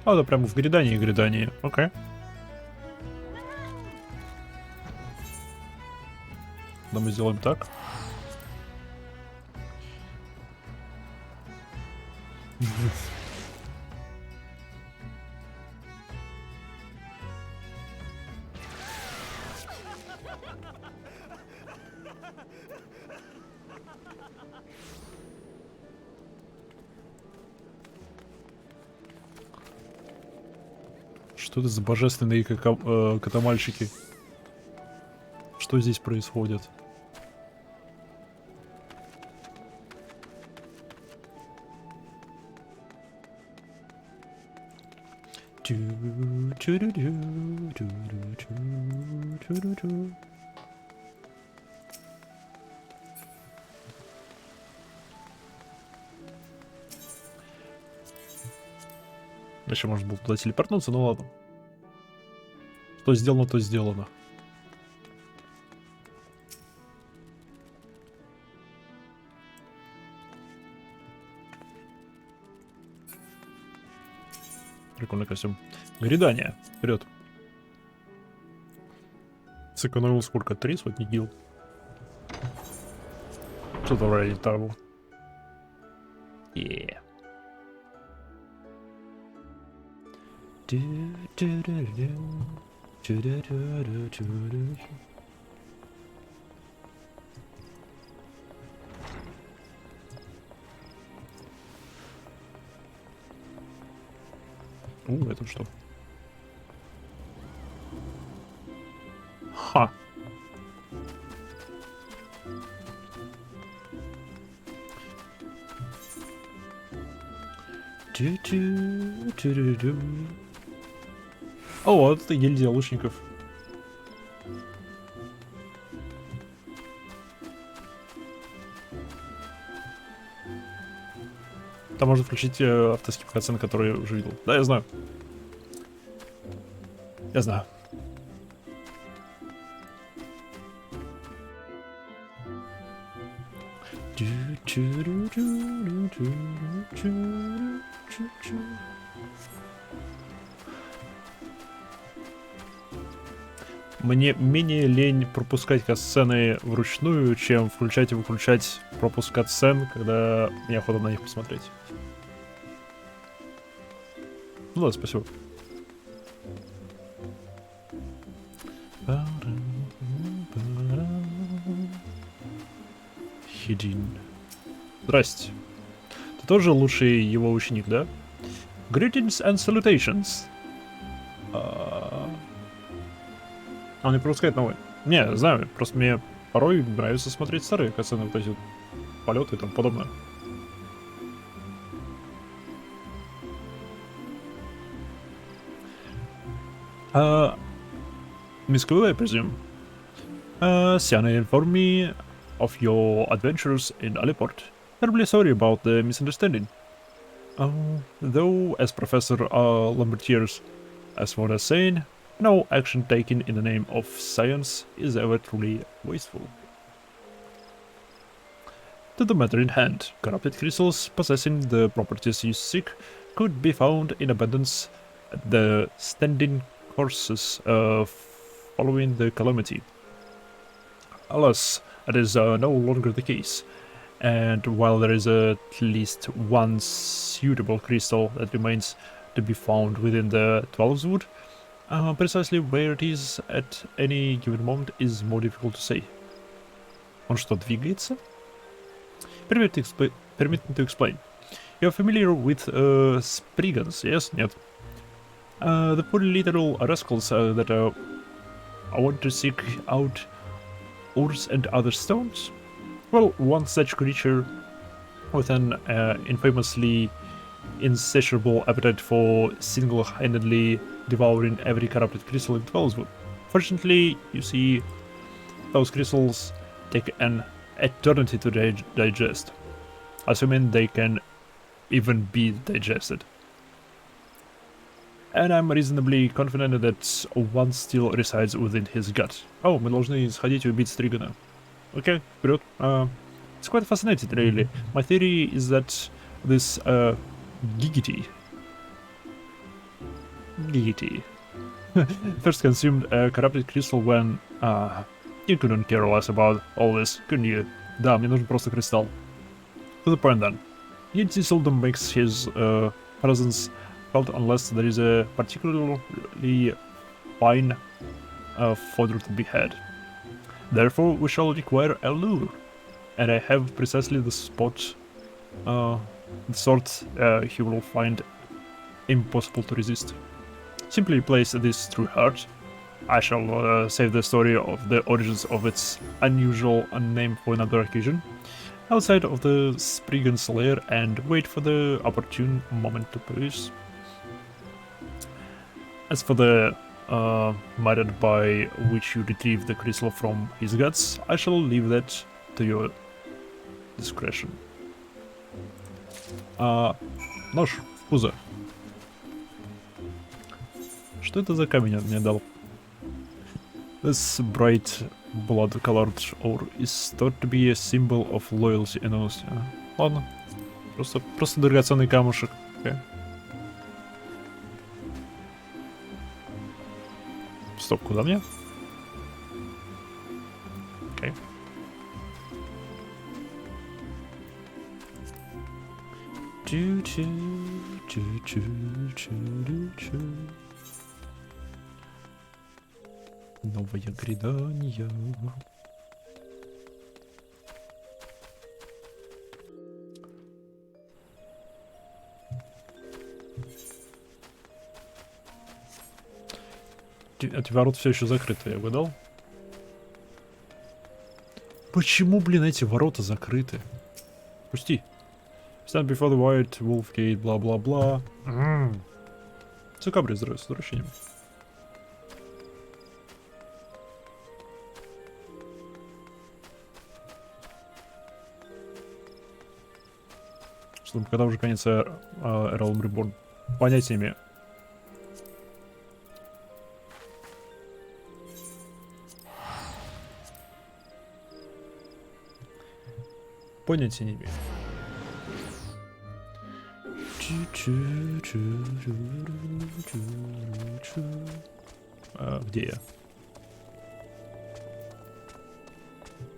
А, да, прямо в гридании. Окей. Да, мы сделаем так. Что это за божественные котомальщики? Что здесь происходит? Еще можно было туда телепортнуться, ну ладно. Что сделано, то сделано. Прикольный костюм. Гридание. Вперед. Сэкономил сколько? 3 сотни гил. Что-то вроде того. Yeah. Это что? Ха! О, вот это гильдия лучников. Там можно включить автоскип катсцен, который я уже видел. Да, я знаю. Я знаю. Мне менее лень пропускать катсцены вручную, чем включать и выключать пропуск катсцен, когда мне охота на них посмотреть. Ну да, спасибо. Хидин. Здрасте. Ты тоже лучший его ученик, да? Greetings and salutations. Он не пропускает новые. Не, знаю, просто мне порой нравится смотреть старые катсцены, вот эти вот полеты и тому подобное. MSQ, I presume. Siana informed me of your adventures in Aliport. Terribly sorry about the misunderstanding. Though, as Professor Lambertiers as one as saying, no action taken in the name of science is ever truly wasteful. To the matter in hand, corrupted crystals possessing the properties you seek could be found in abundance at the standing courses following the calamity. Alas, that is no longer the case, and while there is at least one suitable crystal that remains to be found within the 12's Wood, precisely where it is at any given moment is more difficult to say. Он что, двигается? Permit me to explain. You're familiar with Spriggans, yes? Нет. The poor little rascals that I want to seek out ores and other stones? Well, one such creature with an infamously insatiable appetite for single-handedly devouring every corrupted crystal it dwells with. Fortunately, you see, those crystals take an eternity to digest, assuming they can even be digested. And I'm reasonably confident that one still resides within his gut. Oh, мы должны сходить и убить Стригана. Okay, вперед. It's quite fascinating, really. My theory is that this Giggity first consumed a corrupted crystal when you couldn't care less about all this, couldn't you? Да, мне нужен просто кристалл. To the point then. Giggity seldom makes his presence felt unless there is a particularly fine fodder to be had. Therefore, we shall require a lure, and I have precisely the spot, the sort he will find impossible to resist. Simply place this through heart. I shall save the story of the origins of its unusual name for another occasion, outside of the Spriggan's lair, and wait for the opportune moment to pose. As for the method by which you retrieve the crystal from his guts, I shall leave that to your discretion. Нож в пузо. Что это за камень он мне дал? This bright blood-colored ore is thought to be a symbol of loyalty and honesty. Ладно. Просто драгоценный камушек. Okay. Стоп, куда мне? Окей. Новая грядания. Эти ворота все еще закрыты, я угадал? Почему, блин, эти ворота закрыты? Пусти. Stand before the white wolf gate, бла-бла-бла. Цукабри, с возвращением. Что, когда уже конец Realm Reborn? Понятия не имею. Понятия не имею. Где я?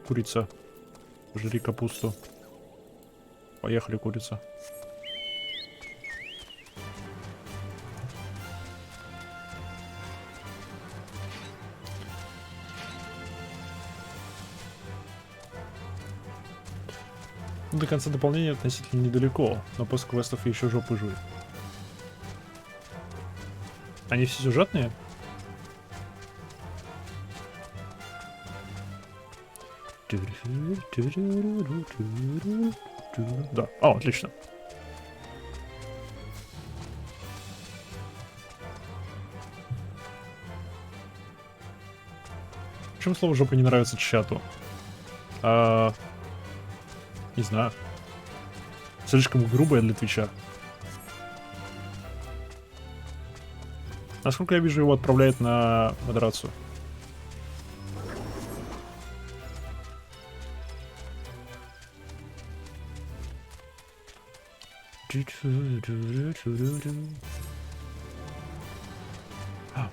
Курица. Жри капусту. Поехали, курица. До конца дополнения относительно недалеко, но после квестов еще жопы жует. Они все сюжетные? Да, отлично. Почему слово жопа не нравится чату? Не знаю. Слишком грубое для Твича. Насколько я вижу, его отправляет на модерацию.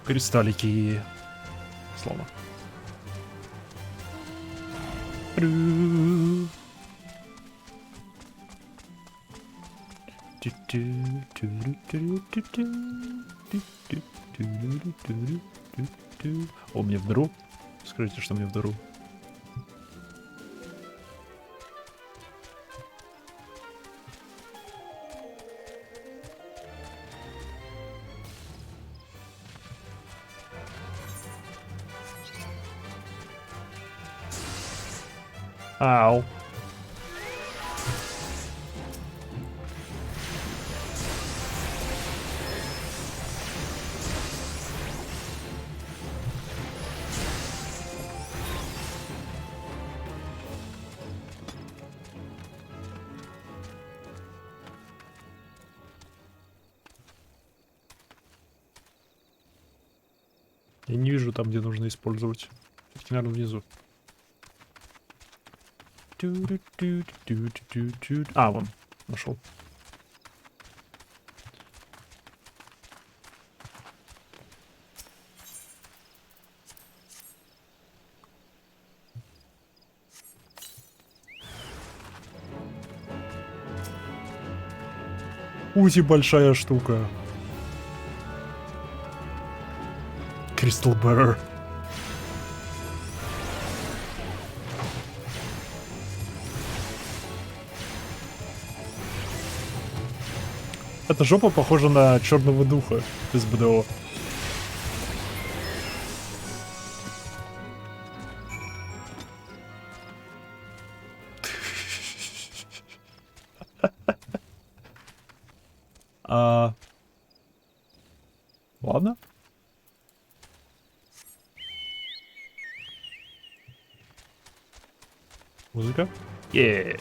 Кристаллики. Словно. О, мне в дыру. Скажите, что мне в дыру. Ау. Я не вижу там, где нужно использовать. Все-таки, наверное, внизу. А, вон, нашел. Ути большая штука. Crystal Bearer. Эта жопа похожа на черного духа из БДО. Ладно. Музыка. Yeah.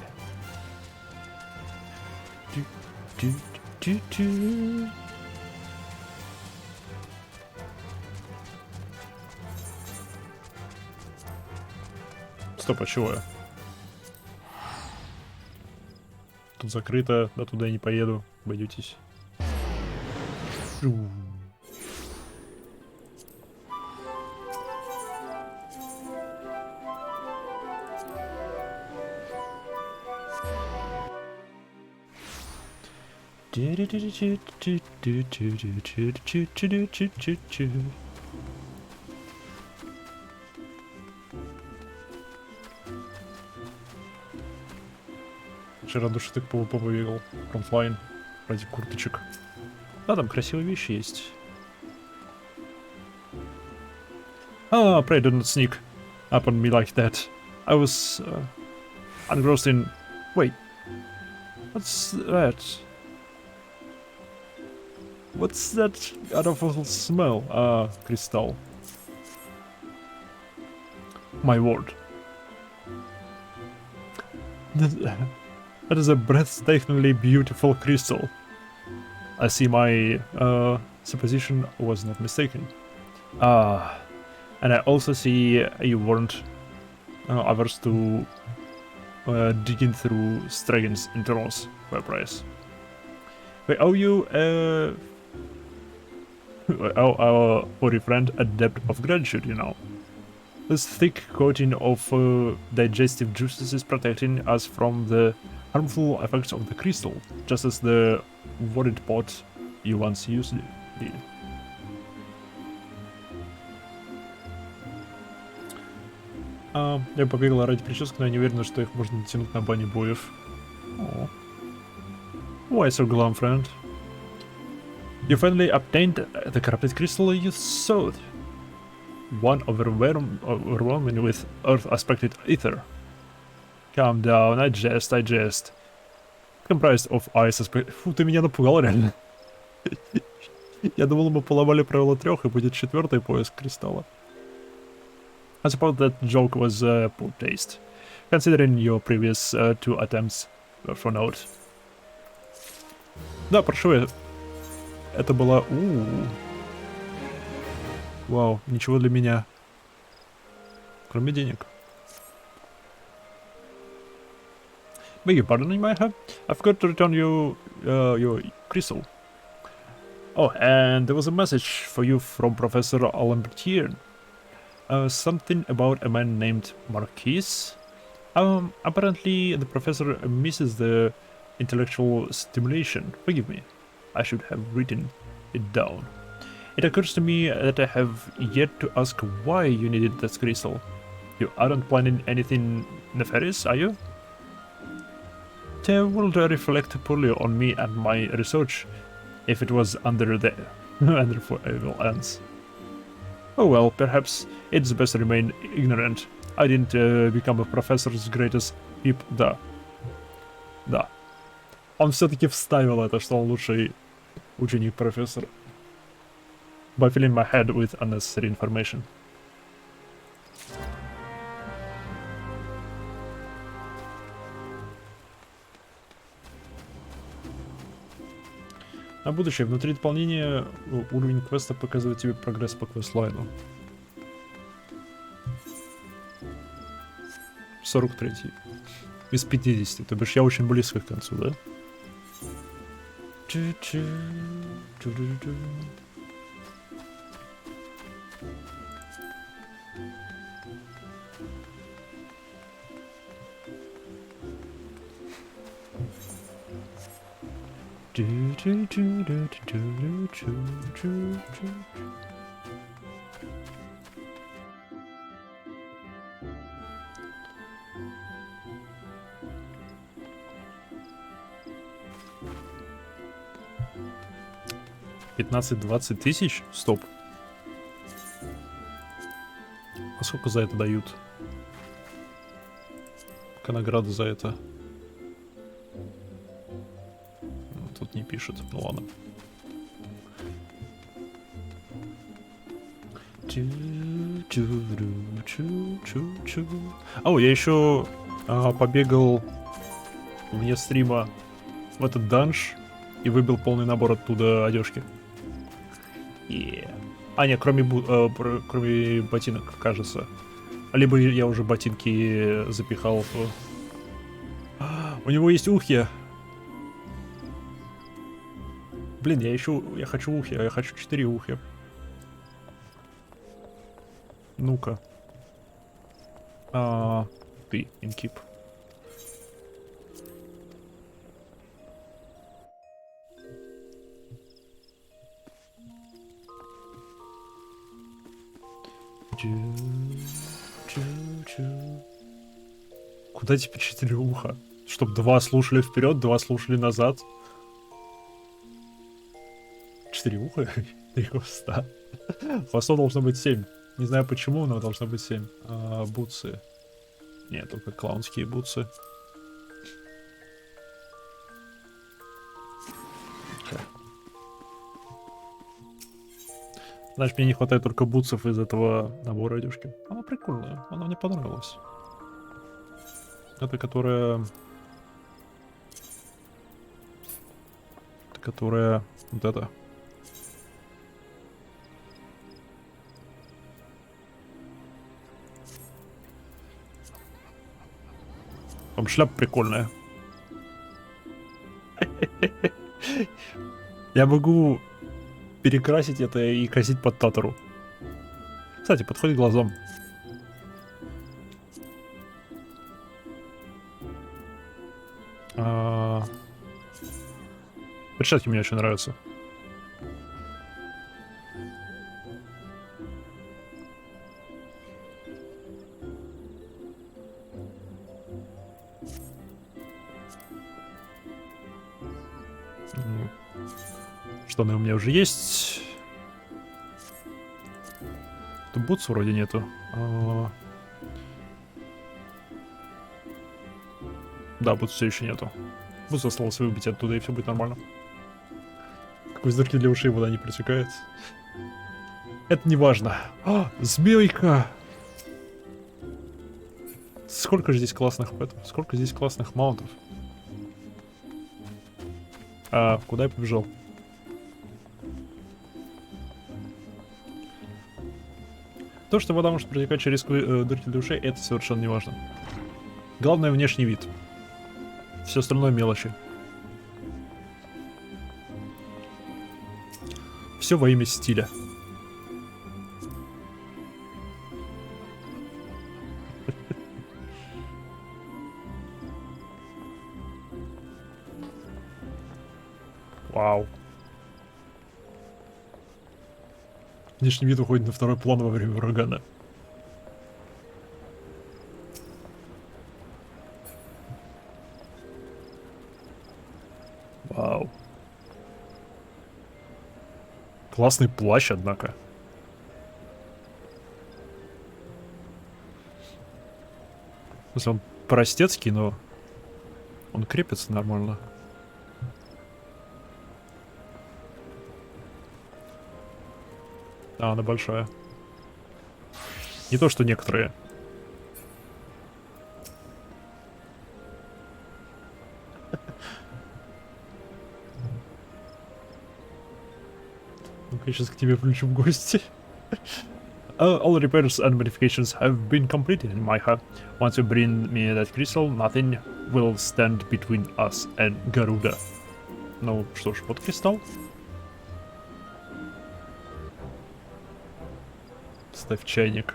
Стоп, а чего я? Тут закрыто, да туда я не поеду. Боитесь. Вчера душиток по побегал. Фронтлайн. Ради курточек. Да, там красивые вещи есть. Ah, pray do not sneak up on me like that. I was engrossed in... Wait. What's that? What's that awful smell? Crystal. My word. That is a breathtakingly beautiful crystal. I see my supposition was not mistaken. And I also see you weren't averse to digging through Stragan's internals for a price. We owe you our hoary friend a debt of gratitude, you know. This thick coating of digestive juices is protecting us from the harmful effects of the crystal, just as the worried pot you once used did. Я побегала ради прически, но я не уверена, что их можно натянуть на бане боев. Why so glum, friend? You finally obtained the corrupted crystal you sought. One overwhelming with earth-aspected ether. Calm down, I jest. Comprised of ice aspect... Фу, ты меня напугал, реально. Я думал, мы поломали правило 3, и будет 4-й поиск кристалла. I suppose that joke was poor taste, considering your previous 2 attempts were for note. Да, прошу, это была... Вау, ничего для меня. Кроме денег. Beg your pardon, Mayha? I forgot to return you your crystal. Oh, and there was a message for you from Professor Alambertier. Something about a man named Marquis. Apparently the professor misses the intellectual stimulation. Forgive me. I should have written it down. It occurs to me that I have yet to ask why you needed that crystal. You aren't planning anything nefarious, are you? They would reflect poorly on me and my research if it was under for evil ends. Oh well, perhaps it's best to remain ignorant I didn't become a professor's greatest pip. Да. Да. Он все-таки вставил это, что он лучший ученик профессора. By filling my head with unnecessary information. На будущее, внутри дополнения уровень квеста показывает тебе прогресс по квестлайну. 43 из 50, то бишь я очень близко к концу, да? $15-20 тысяч? Стоп. А сколько за это дают? Какая награда за это? Тут не пишет. Ну ладно. О, я еще побегал вне стрима в этот данж и выбил полный набор оттуда одежки. А, нет, кроме ботинок, кажется. Либо я уже ботинки запихал. У него есть ухи. Блин, я хочу ухи, а я хочу 4 ухи. Ну-ка. Ты, инкип. Куда теперь 4 уха? Чтоб 2 слушали вперед, 2 слушали назад. 4 уха? 3 хвоста. Хвостов должно быть 7. Не знаю почему, но должно быть 7. Бутсы. Нет, только клаунские бутсы. Значит, мне не хватает только бутсов из этого набора одежки. Она прикольная, она мне понравилась. Это которая... Вот это. Там шляпа прикольная. Я могу перекрасить это и красить под татару. Кстати, подходит глазом. Перчатки мне очень нравятся. Штаны у меня уже есть. Тут бутс вроде нету. Да, бутс все еще нету. Бутс осталось выбить оттуда, и все будет нормально. Сквозь дырки для ушей вода не протекает. Это не важно. Змейка! Сколько же здесь классных сколько здесь классных маунтов. Куда я побежал? То, что вода может протекать через дырки для ушей, это совершенно не важно. Главное внешний вид. Все остальное мелочи. Все во имя стиля. Вау. Внешний вид уходит на второй план во время урагана. Вау. Классный плащ, однако. смысле, он простецкий, но он крепится нормально. А, она большая. Не то, что некоторые. Ну-ка, сейчас к тебе включу в гости. All repairs and modifications have been completed in my hub. Once you bring me that crystal, nothing will stand between us and Гаруда. Ну что ж, вот кристалл. Ставь чайник.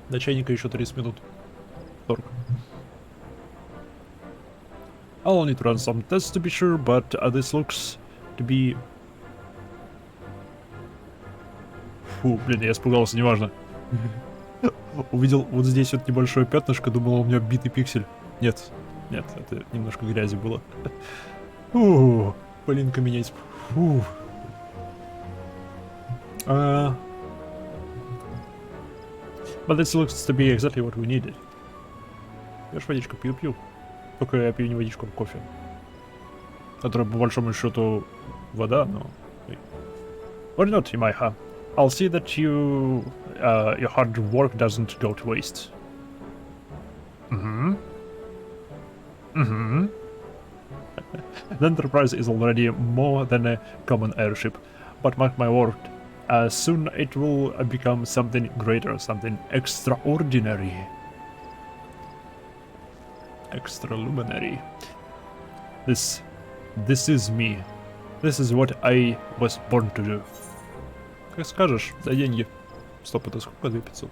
До чайника еще 30 минут. Торг. I'll need to run some tests to be sure, but this looks to be... Фу, блин, я испугался, неважно. Увидел вот здесь вот небольшое пятнышко, думал, у меня битый пиксель. Нет, нет, это немножко грязи было. Фу, пылинка менять. Фу. But this looks to be exactly what we needed. Я ж водичку пью. Только я пью не водичку, а кофе. Которая по большому счету вода, но... Or not, Imaiha. I'll see that your hard work doesn't go to waste. The Enterprise is already more than a common airship, but mark my word, soon it will become something greater, something extraordinary. Extraluminary. This is me. This is what I was born to do. Как скажешь, за деньги. Стоп, это сколько? 2500.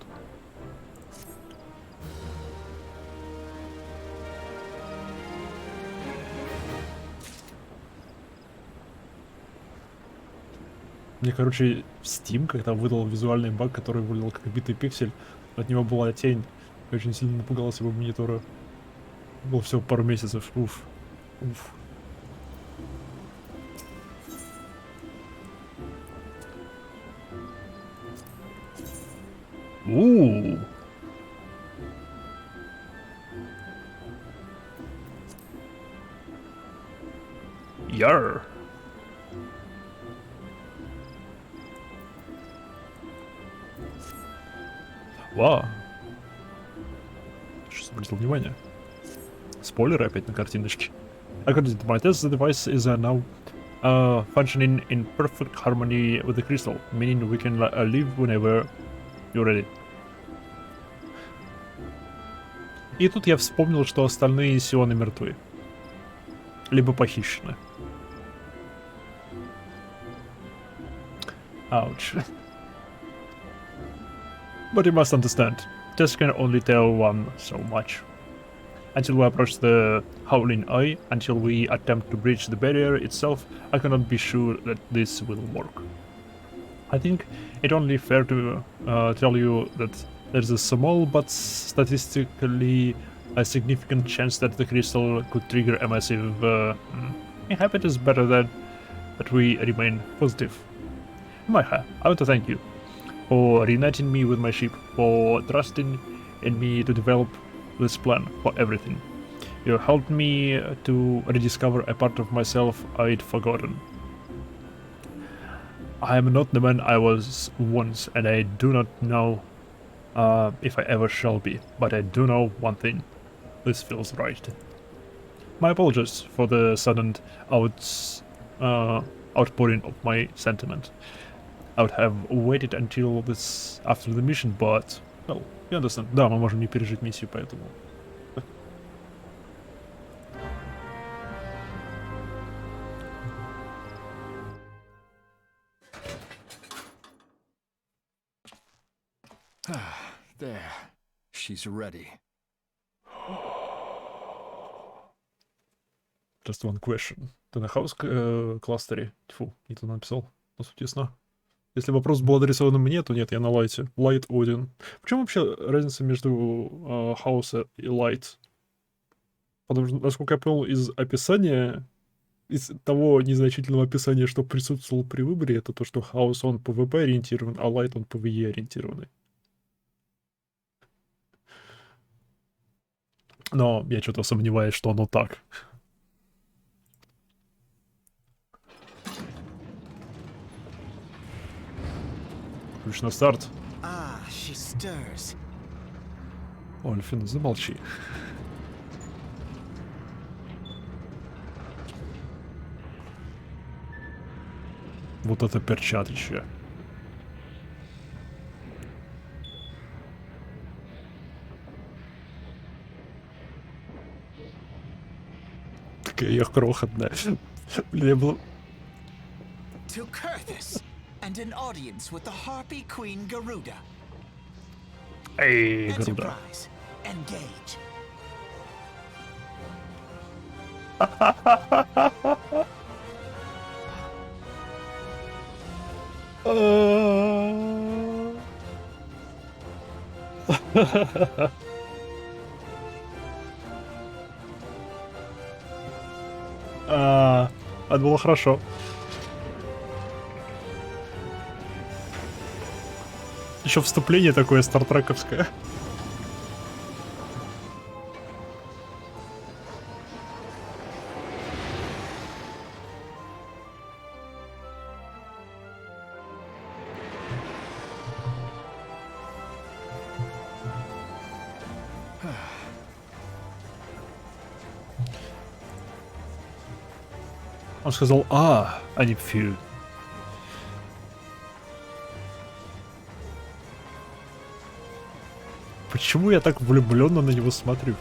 Мне, короче, Steam когда выдал визуальный баг, который выглядел как битый пиксель, от него была тень. Я очень сильно напугался его монитора. Было всего пару месяцев. Уф. Яр. Вау. Сейчас обратил внимание. Спойлеры опять на картиночке. According to my test, the device is now functioning in perfect harmony with the crystal, meaning we can leave whenever you're ready. И тут я вспомнил, что остальные сионы мертвы. Либо похищены. Ouch. But you must understand, tests can only tell one so much. Until we approach the Howling Eye, until we attempt to breach the barrier itself, I cannot be sure that this will work. I think it only fair to tell you that there's a small but statistically a significant chance that the crystal could trigger a massive... I hope it is better that we remain positive. Maiha, I want to thank you for reuniting me with my ship, for trusting in me to develop this plan, for everything. You helped me to rediscover a part of myself I'd forgotten. I am not the man I was once, and I do not know if I ever shall be, but I do know one thing. This feels right. My apologies for the sudden outpouring of my sentiment. I would have waited until this after the mission, but well, you understand. Да, мы можем не пережить миссию, поэтому. There. She's ready. Just one question. Ты на хаус кластере? Тьфу, не то написал. На сути ясно. Если вопрос был адресован мне, то нет, я на лайте. Light Один. В чем вообще разница между хауса и light? Потому что, насколько я понял, из описания, из того незначительного описания, что присутствовало при выборе, это то, что хаус он PvP ориентирован, а light он PvE ориентированный. Но я что-то сомневаюсь, что оно так. Ключ на старт. Ah, she stirs. Ольфин, замолчи. Вот это перчаточка. Такая я крохотная. Блин, я был... To Kurthus, and an audience with the Harpy Queen Garuda. Эй, Гаруда. Enterprise, engage. Это было хорошо. Еще вступление такое стартрековское. Он сказал а не фью. Почему я так влюбленно на него смотрю?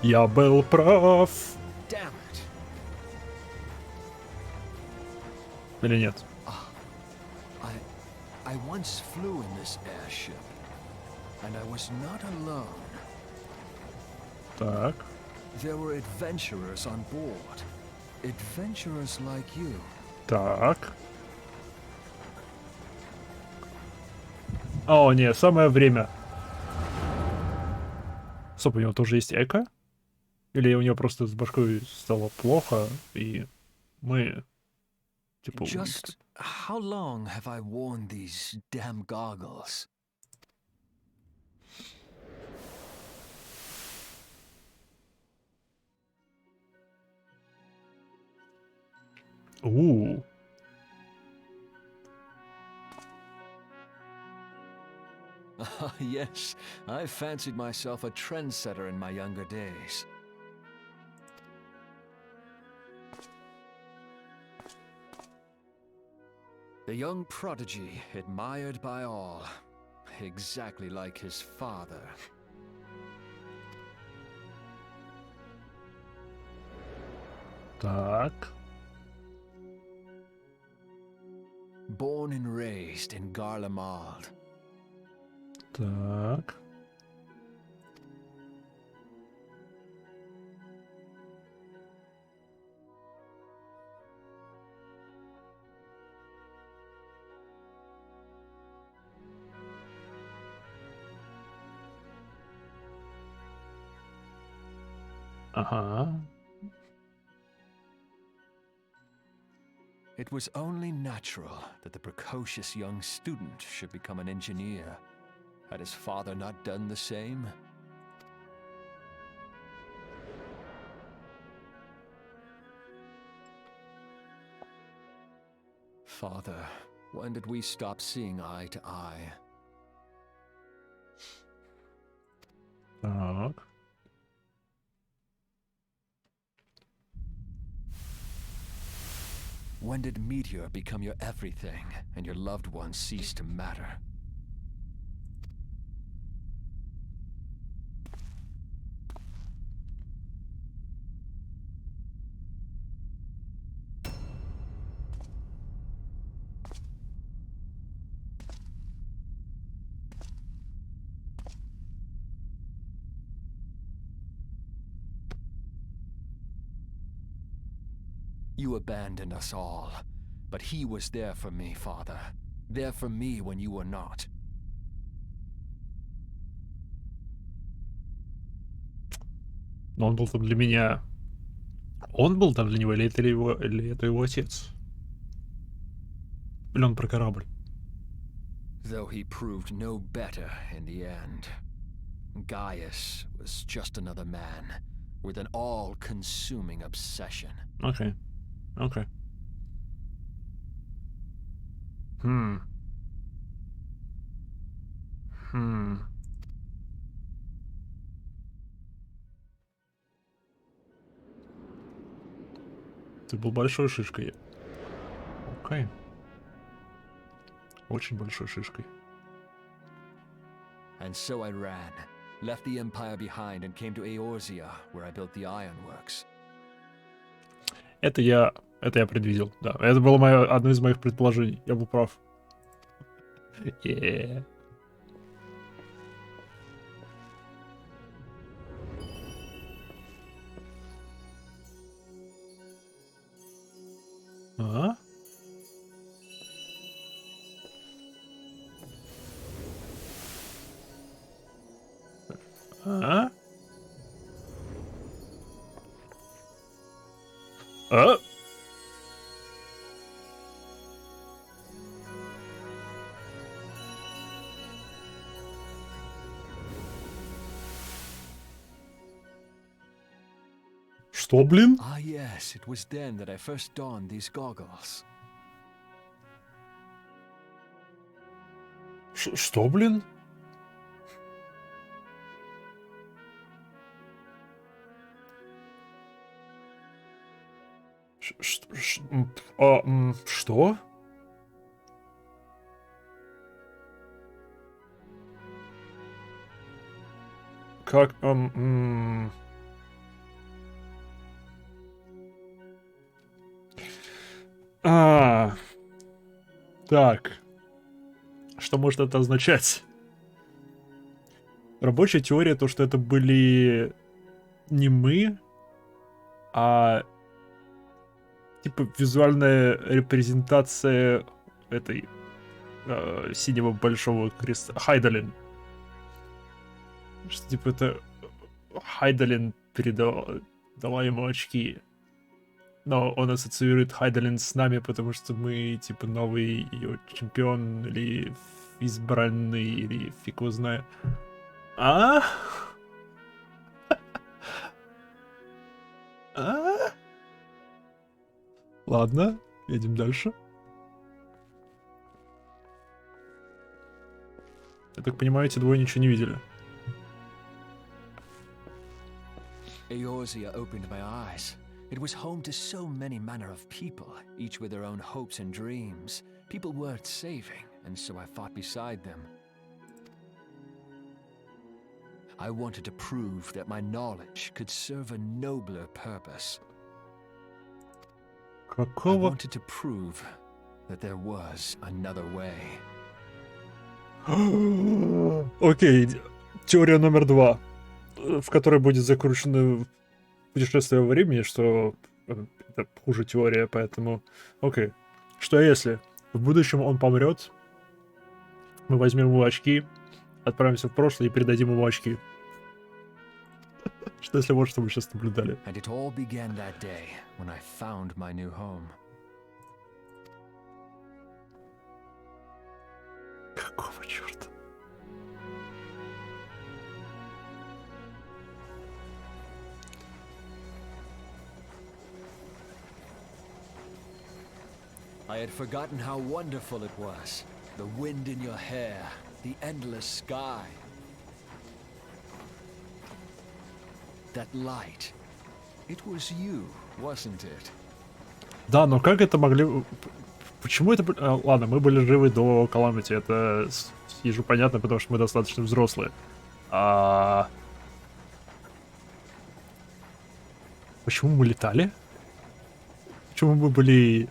Я был прав. Damn it. Или нет? I once flew in this airship, and I was not alone. Так. There were adventurers on board. Adventurers like you. Так. О, не, самое время. Стоп, у него тоже есть эко? Или у него просто с башкой стало плохо, и мы... Типа... Just how long have I worn these damn goggles? У. Ah, yes, I fancied myself a trendsetter in my younger days. The young prodigy, admired by all, exactly like his father. Так. Born and raised in Garlemald. Так. Ага. It was only natural that the precocious young student should become an engineer. Had his father not done the same? Father, when did we stop seeing eye to eye? Так. When did Meteor become your everything and your loved ones cease to matter? You abandoned us all, but he was there for me, Father. There for me when you were not. Но он был там для меня. Он был там для него, или это или это его отец? Или он про корабль? though he proved no better in the end. Gaius was just another man with an all-consuming obsession. Окей. Окей. Хм. Хм. Ты был большой шишкой. Окей. Очень большой шишкой. And so I ran, left the Empire behind and came to Eorzea, where I built the ironworks. Это я предвидел, да. Это было одно из моих предположений. Я был прав. Yeah. А? А? А? Что, блин? Ah yes, it was then that I first donned these goggles. Что, блин? Что? Как? Так. Что может это означать? Рабочая теория, то, что это были не мы, а типа визуальная репрезентация этой синего большого креста. Хайдалин. Что типа это Хайдалин дала ему очки. Но он ассоциирует Хайдалин с нами, потому что мы типа новый ее чемпион или избранный, или фиг его знает. А? А? Ладно, едем дальше. Я так понимаю, эти двое ничего не видели. Eorzea opened my eyes. It was home to so many manner of people, each with their own hopes and dreams. People worth saving, and so I fought beside them. I wanted to prove that my knowledge could serve a nobler purpose. I Какого? wanted to prove that there was another way. Окей, теория номер 2, в которой будет закручено путешествие во времени, что это хуже теория, поэтому... Окей. Что если в будущем он помрет, мы возьмем его очки, отправимся в прошлое и передадим ему очки? Что если вот что мы сейчас наблюдали? And it all began that day when I found my new home. Какого черта? I had forgotten how wonderful it was. The wind in your hair, the endless sky. That light. It was you, wasn't it? Да, но как это могли... Почему это... Ладно, мы были живы до Calamity, это ежу понятно, потому что мы достаточно взрослые. Почему мы летали? Почему мы были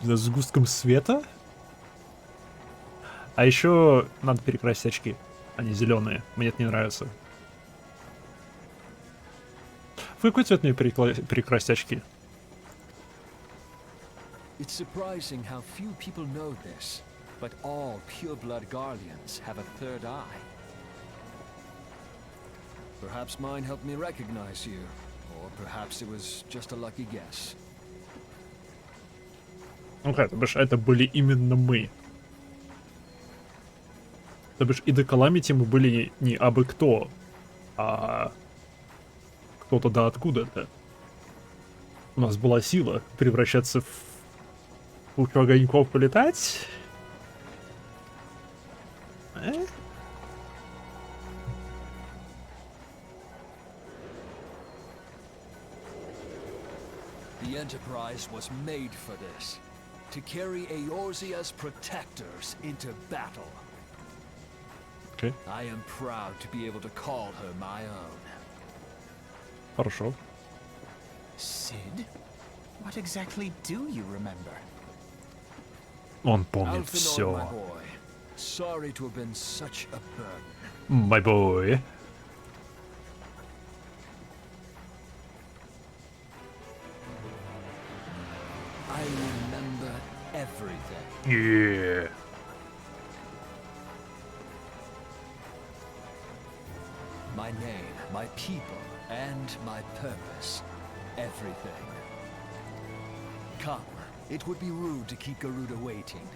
сгустком света? А еще надо перекрасить очки. Они зеленые. Мне это не нравится. В какой цвет мне перекрасить очки? It's surprising how few people know this, but all pure-blood Garleans have a third eye. Perhaps mine helped me recognize you, or perhaps it was just a lucky guess. Ну, это были именно мы. То бишь и до Каламити мы были не абы кто, а кто-то да откуда-то. У нас была сила превращаться в кучу огоньков, полетать. The Enterprise was made for this. To carry Eorzea's protectors into battle. Окей, I am proud to be able to call her my own. хорошо. Sid? What exactly do you remember? Он помнит Alphenor, my все. boy. Sorry to have been such a burden. My boy. I remember everything. Yeah. My name, my people, and my purpose. Everything. Come. It would be rude to keep Garuda waiting.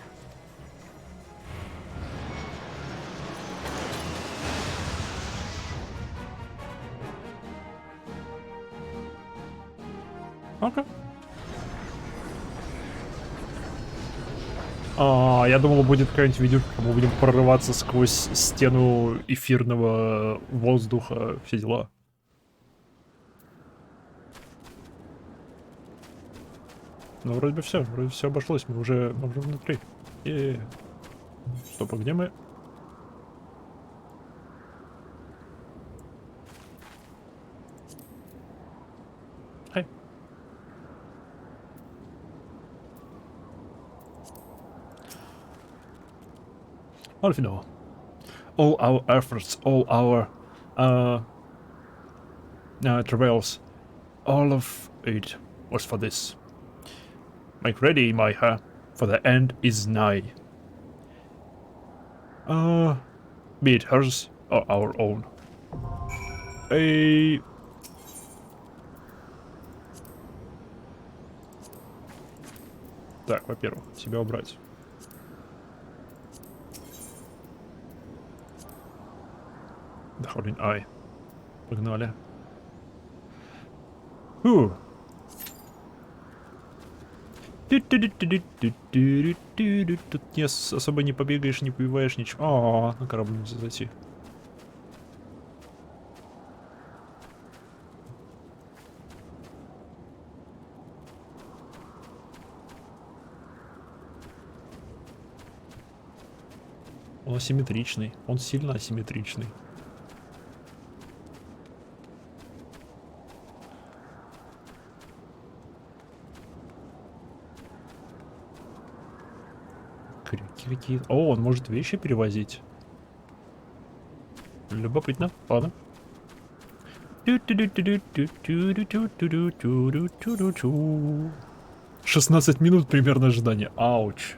Окей. Я думал, будет какая-нибудь видео, как мы будем прорываться сквозь стену эфирного воздуха, все дела. Ну, вроде бы все обошлось, мы уже внутри. Стоп, а где мы? Ай. What if you know? All our efforts, all our travails, all of it was for this. Make ready, Maiha, for the end is nigh. Be it hers or our own. Так, во-первых, себя убрать. The Holding Eye. Погнали. Фу. Тут особо не побегаешь, не побиваешь ничего. На корабль нельзя зайти. Он асимметричный. Он сильно асимметричный. Какие... О, он может вещи перевозить. Любопытно. Ладно. 16 минут примерно ожидания. Ауч.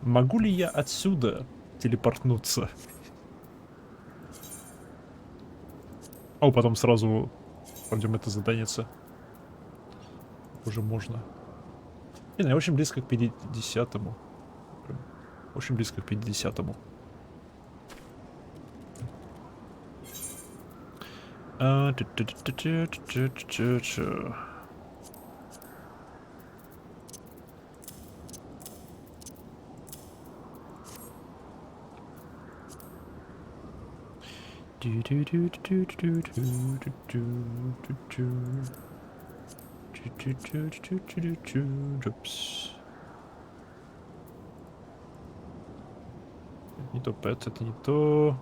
Могу ли я отсюда телепортнуться? О, потом сразу пойдем это заданица. Уже можно. Не, я очень близко к 50-му. Очень близко к 50-му. Не то пэт, это не то.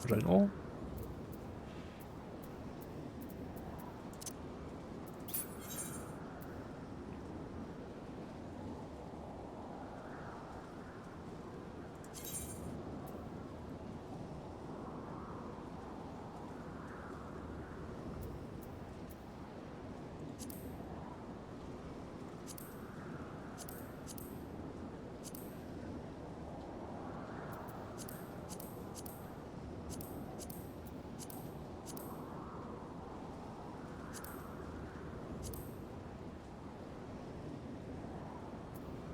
Жаль. О.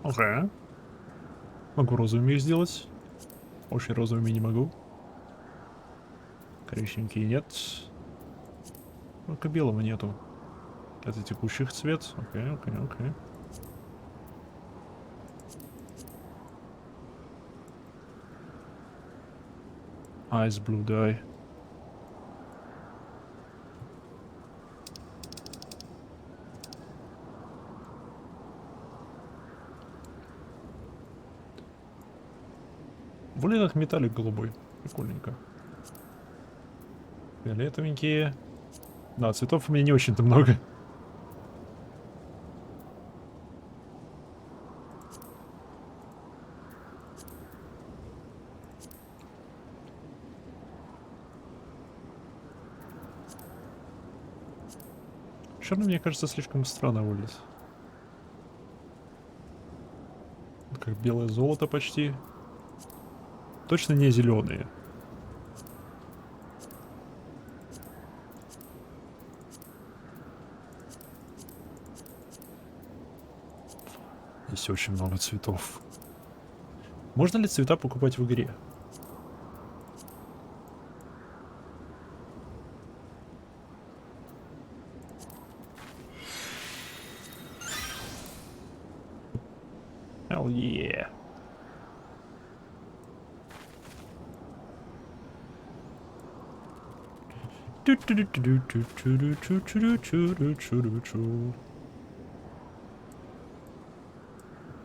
Окей. Могу розовыми их сделать. Очень розовыми не могу. Коричневенькие нет. Только белого нету. Это текущих цвет. Окей, окей, окей. Ice blue dye. Более как металлик голубой. Прикольненько. Фиолетовенькие. Да, цветов у меня не очень-то много. Черный, мне кажется, слишком странно выглядит. Как белое золото почти. Точно не зеленые. Здесь очень много цветов. Можно ли цвета покупать в игре? Hell yeah.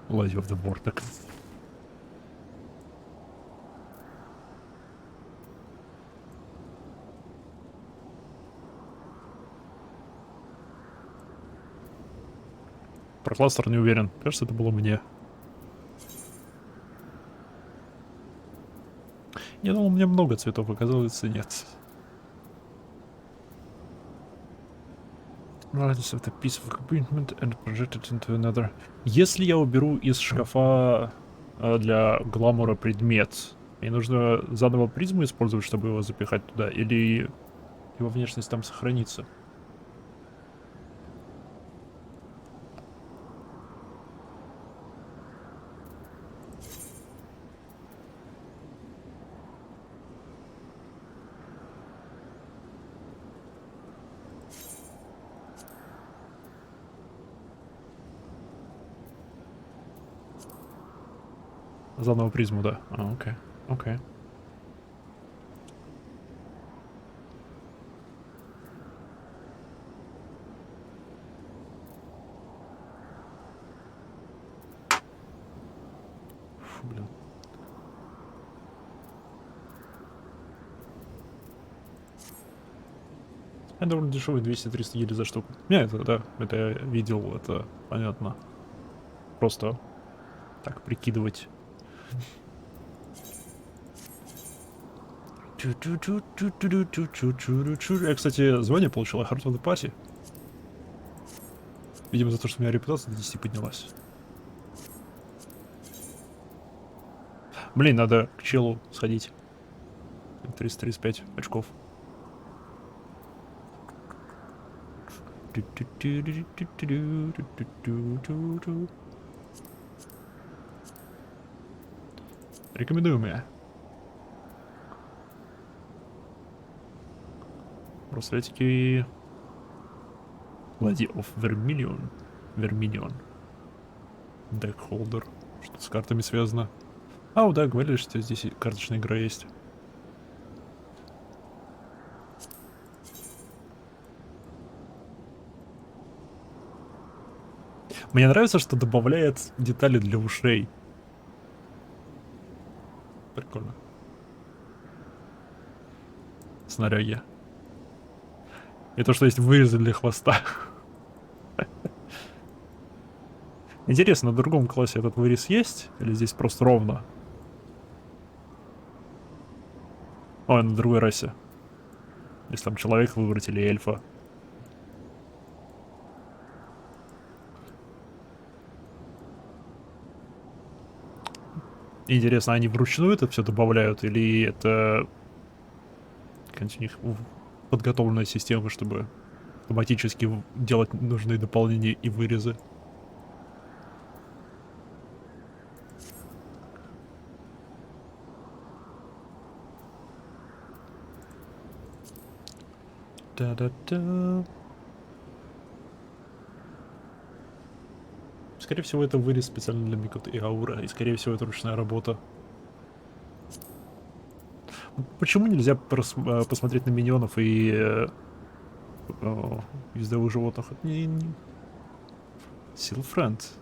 Light of the Vortex. Про кластер не уверен. Кажется, это было мне. Я думал, у меня много цветов, оказывается, нет. Radius of the piece of equipment and projected into another. Если я уберу из шкафа для гламура предмет, мне нужно заново призму использовать, чтобы его запихать туда, или его внешность там сохранится? Заново призму, да. А, окей. Окей. Фу, блин. Это довольно дешевый, 200-300 гелей за штуку. Не, это, да, это я видел, это понятно. Просто так прикидывать. Я, кстати, звание получил, Heart of the Party. Видимо, за то, что у меня репутация до 10 поднялась. Блин, надо к челу сходить. 335 очков. Рекомендуемые. Браслетики. Lady of Vermilion. Vermilion. Deckholder. Что с картами связано. А, да, говорили, что здесь и карточная игра есть. Мне нравится, что добавляет детали для ушей. Прикольно. Снаряги. И то, что есть вырезы для хвоста. Интересно, на другом классе этот вырез есть? Или здесь просто ровно? Ой, на другой расе. Если там человек выбрать или эльфа. Интересно, они вручную это все добавляют? Или это какая-нибудь у них подготовленная система, чтобы автоматически делать нужные дополнения и вырезы? Да-да-да. Скорее всего, это вырез специально для Микот и Аура, и скорее всего, это ручная работа. Почему нельзя посмотреть на миньонов и ездовых животных? Силфренд.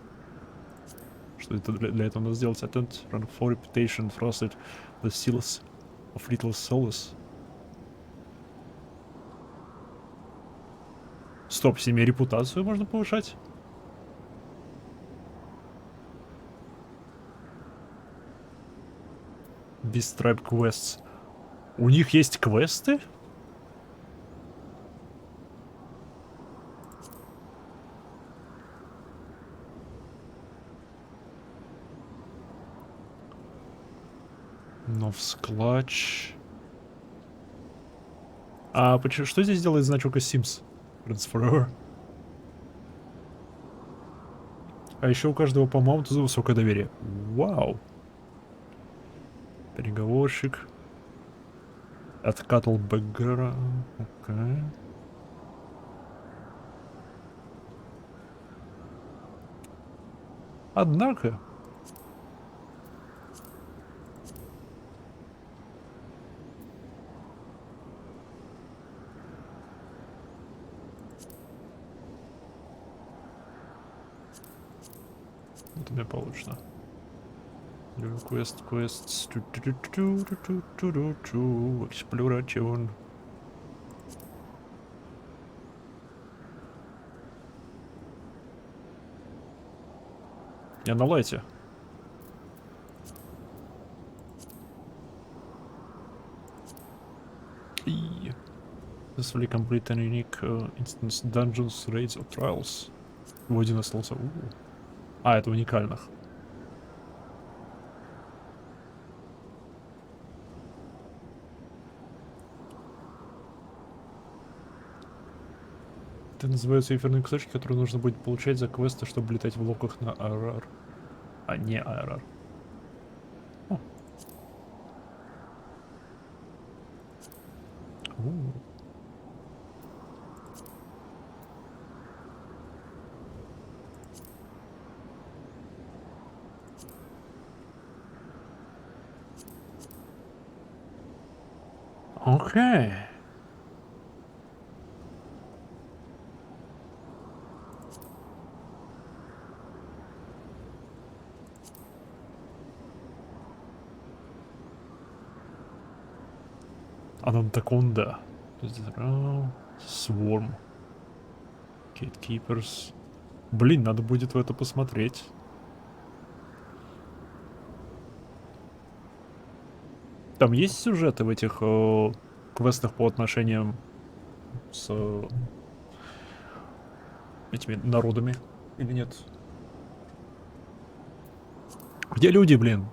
Что это для этого надо сделать? Attempt, run for reputation, frosted, the seals of little solace. Стоп, себе репутацию можно повышать? Без Tribe Quests. У них есть квесты? Но в склач. А почему, что здесь делает значок из Sims? Friends Forever. А еще у каждого по маунту за высокое доверие. Вау. Переговорщик. От Каттлбэггера. Окей. Однако. Это мне получится. Квест. Эксплорацион. Я на лайте. И successfully complete an unique instance dungeons, raids or trials. В один остался. А, это уникальных. Это называются эфирные кусочки, которые нужно будет получать за квесты, чтобы летать в локах на ARR. А не ARR. О. Окей. Анантаконда. Swarm. Gatekeepers. Блин, надо будет в это посмотреть. Там есть сюжеты в этих квестах по отношениям с этими народами или нет? Где люди, блин?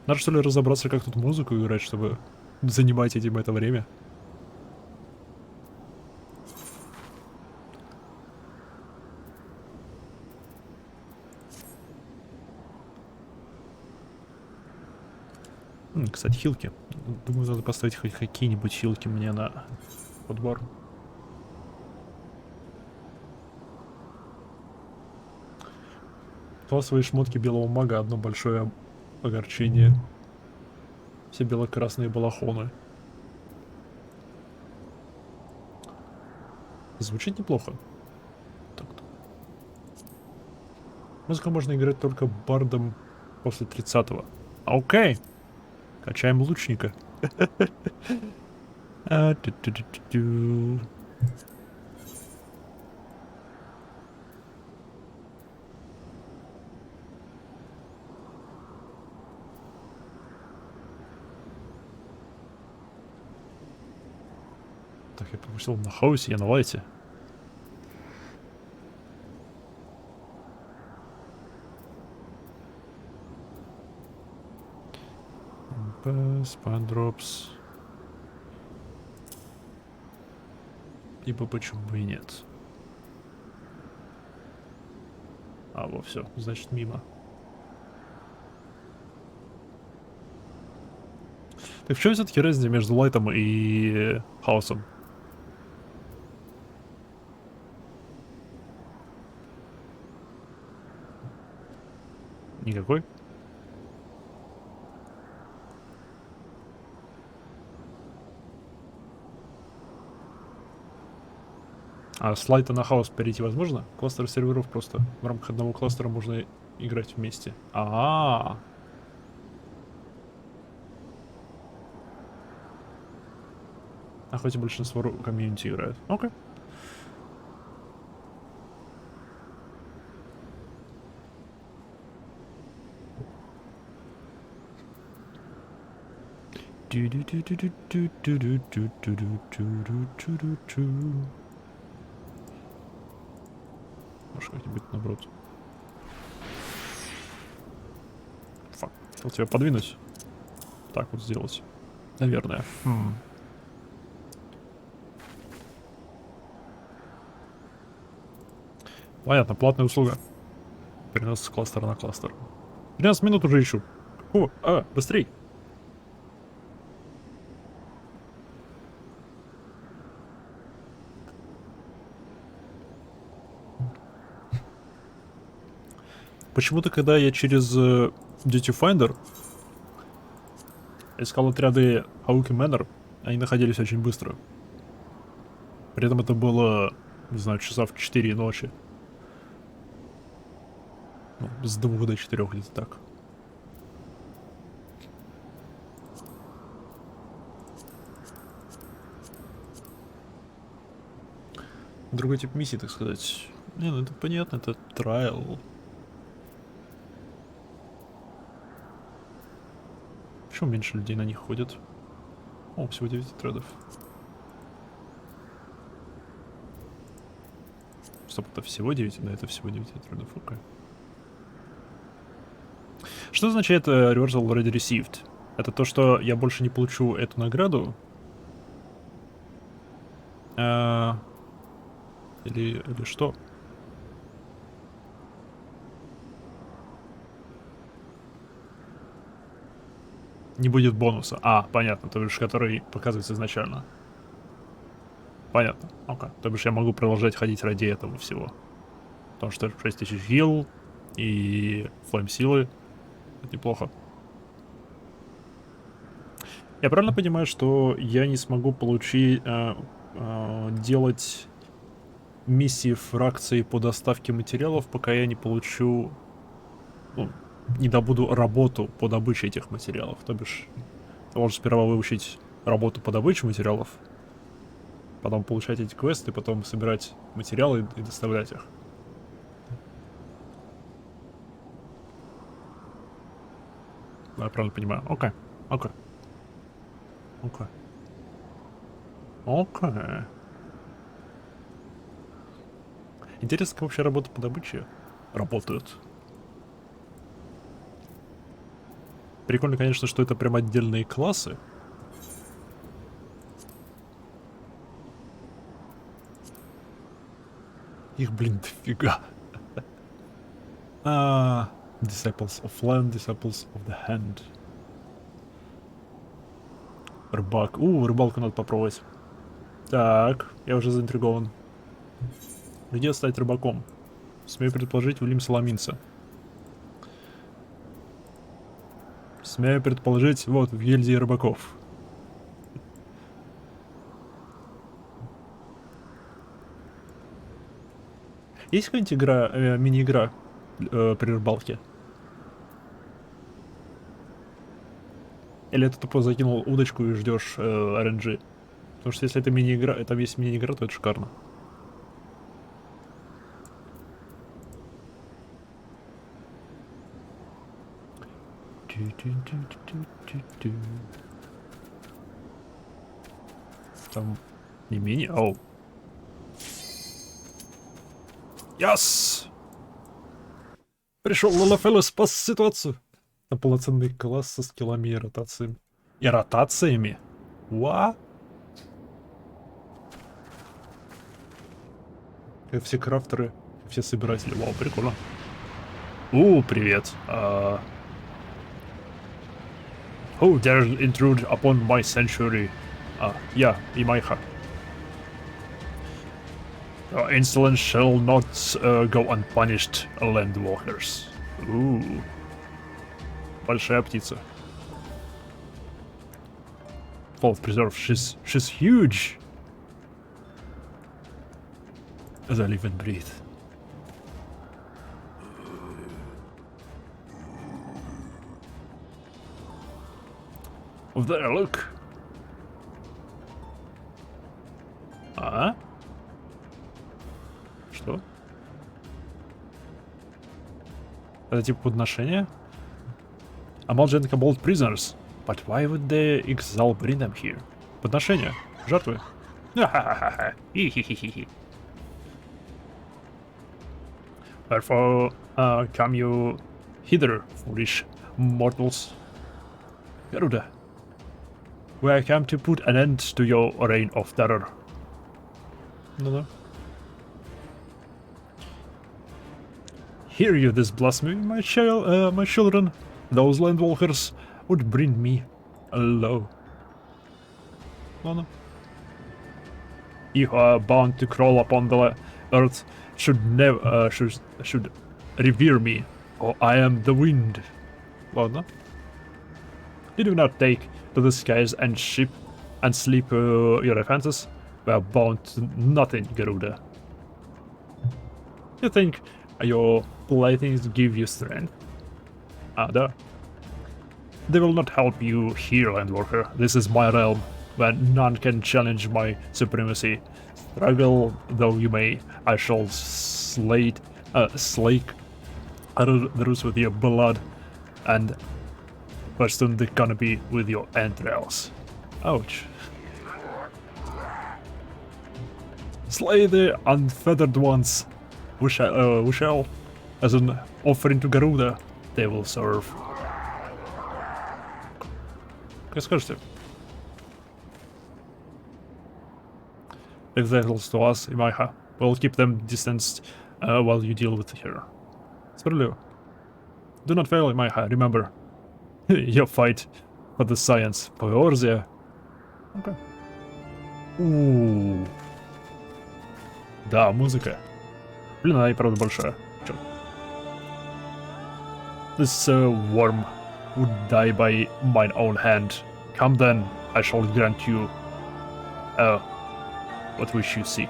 Надо что ли разобраться, как тут музыку играть, чтобы занимать этим это время? Кстати, хилки. Думаю, надо поставить хоть какие-нибудь хилки мне на подбор. Классовые шмотки белого мага, одно большое огорчение. Все бело-красные балахоны. Звучит неплохо. Так-то. Музыку можно играть только бардом после 30-го. Окей. Качаем лучника. Так, я пропустил на хаусе, я на лайте. Спандропс. Ибо почему бы и нет. А, во, все, значит, мимо. Так в чем все-таки разница между лайтом и хаосом? Никакой? А с лайта на хаос перейти возможно? Кластер серверов просто в рамках одного кластера можно играть вместе. А хоть и большинство комьюнити играет. Окей. Может как-нибудь наоборот. Фак. Хотел тебя подвинуть. Так вот сделать. Наверное. Понятно, платная услуга. Перенос с кластера на кластер. 13 минут уже ищу. Быстрей. Почему-то, когда я через Duty Finder искал отряды Hawk Manor, они находились очень быстро. При этом это было, не знаю, часа в 4 ночи. Ну, с 2 до 4 где-то так. Другой тип миссии, так сказать. Не, ну это понятно, это трайл. Почему меньше людей на них ходят? О, всего 9 тредов. Стоп, это всего 9? Да, это всего 9 тредов, окей. Что означает Reversal Already Received? Это то, что я больше не получу эту награду? Или что? Не будет бонуса. Понятно, то бишь, который показывается изначально. Понятно. Окей. То бишь я могу продолжать ходить ради этого всего. Потому что 6000 хил и флейм силы. Это неплохо. Я правильно понимаю, что я не смогу получить... делать миссии фракции по доставке материалов, пока я не получу... Ну, не добуду работу по добыче этих материалов. То бишь, ты можешь сперва выучить работу по добыче материалов, потом получать эти квесты, потом собирать материалы и доставлять их. Да, я правильно понимаю. Окей. Интересно, как вообще работа по добыче работают. Прикольно, конечно, что это прям отдельные классы. Их, блин, дофига. Disciples of Land, Disciples of the Hand. Рыбак. Рыбалку надо попробовать. Так, я уже заинтригован. Где стать рыбаком? Смею предположить, Вильям Соломинца. Смею предположить, вот, в гильдии рыбаков. Есть какая-нибудь игра, мини-игра при рыбалке? Или ты тупо закинул удочку и ждешь RNG? Потому что если это мини-игра, там есть мини-игра, то это шикарно. Там не мини, Яс! Пришел Лалафелло, спас ситуацию. На полноценный класс со скиллами и ротациями. И ротациями? Как все крафтеры, все собиратели. Вау, прикольно. Привет. Who dare intrude upon my sanctuary? Yeah, Imaiha. Insolence shall not go unpunished, landwalkers. Ooh. Большая птица. Fault preserve, she's huge. As I live and breathe. Over there, look. А? Что? Это типа подношение? Amalgenic bold prisoners. But why would the Exile bring them here? Подношение. Жертвы. Ха-ха-ха-ха. Хи-хи-хи-хи. Therefore, come you hither, foolish mortals. Garuda, we I come to put an end to your reign of terror. No. Hear you this blasphemy, my children. Those landwalkers would bring me low. No. You who are bound to crawl upon the earth should never should revere me, or I am the wind. Ладно. You do not take to the skies and ship and sleep your offenses. We are bound to nothing, Garuda. You think your playthings give you strength? Duh. They will not help you here, Landwalker. This is my realm, where none can challenge my supremacy. Struggle though you may, I shall slake the roots with your blood, and bursten the canopy with your entrails. Ouch. Slay the unfeathered ones. We shall, as an offering to Garuda, they will serve. Как скажете? If they close to us, Imaiha, we'll keep them distanced while you deal with her. Справедливо. Do not fail, Imaiha, remember. Your fight for the science, for Eorzea. Okay. Ooh. Да, музыка. Блин, она и правда большая. Чёрт. This worm would die by mine own hand. Come then, I shall grant you what wish you seek.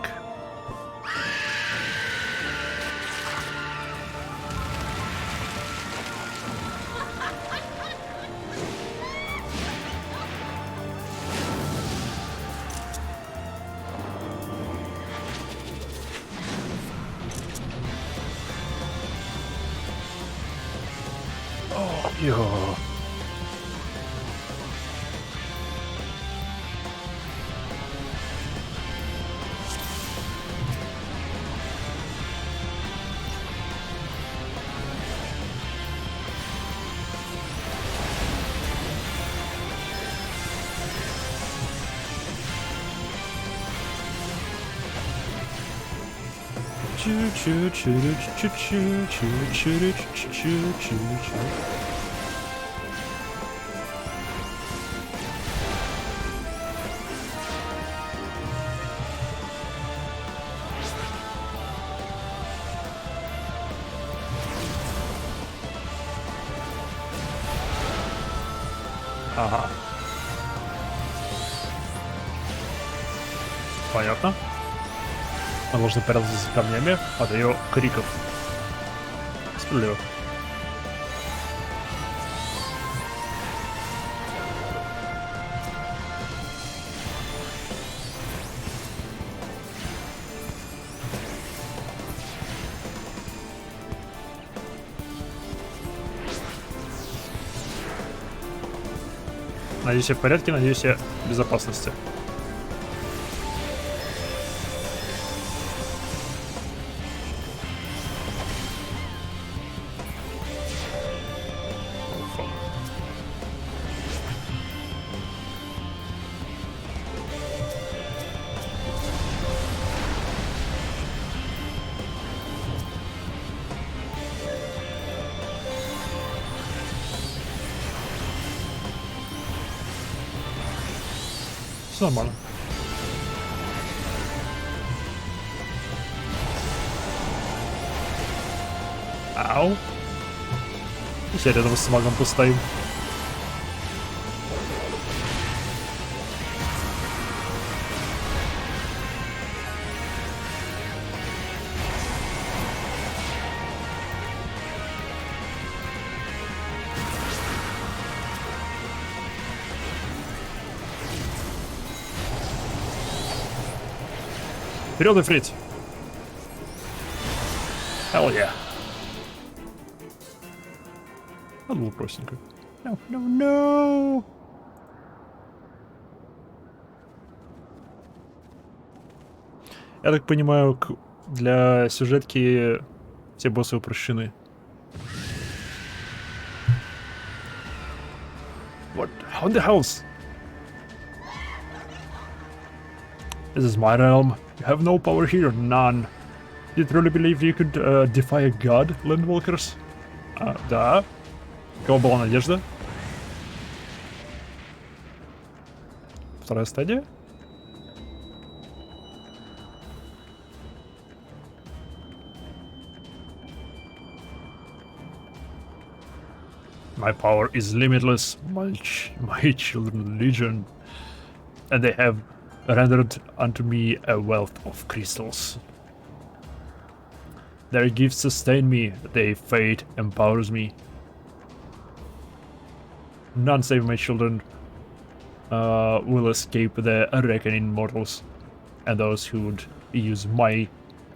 Oh, yo. Ага. Понятно. Она должна прятаться за камнями от ее криков. Справедливо. Надеюсь, я в порядке, надеюсь, я в безопасности. Все нормально. Ау. Все рядом с магом постоим. Вперед, Эфрит! Hell yeah! Надо было простенько. No, no, no! Я так понимаю, для сюжетки все боссы упрощены. What? How in the house? This is my realm. You have no power here, none. You truly believe you could defy a god, Landwalkers? Да. У кого была надежда? Вторая стадия? My power is limitless, my children legion, and they have rendered unto me a wealth of crystals. Their gifts sustain me, their fate empowers me. None save my children will escape the reckoning mortals, and those who would use my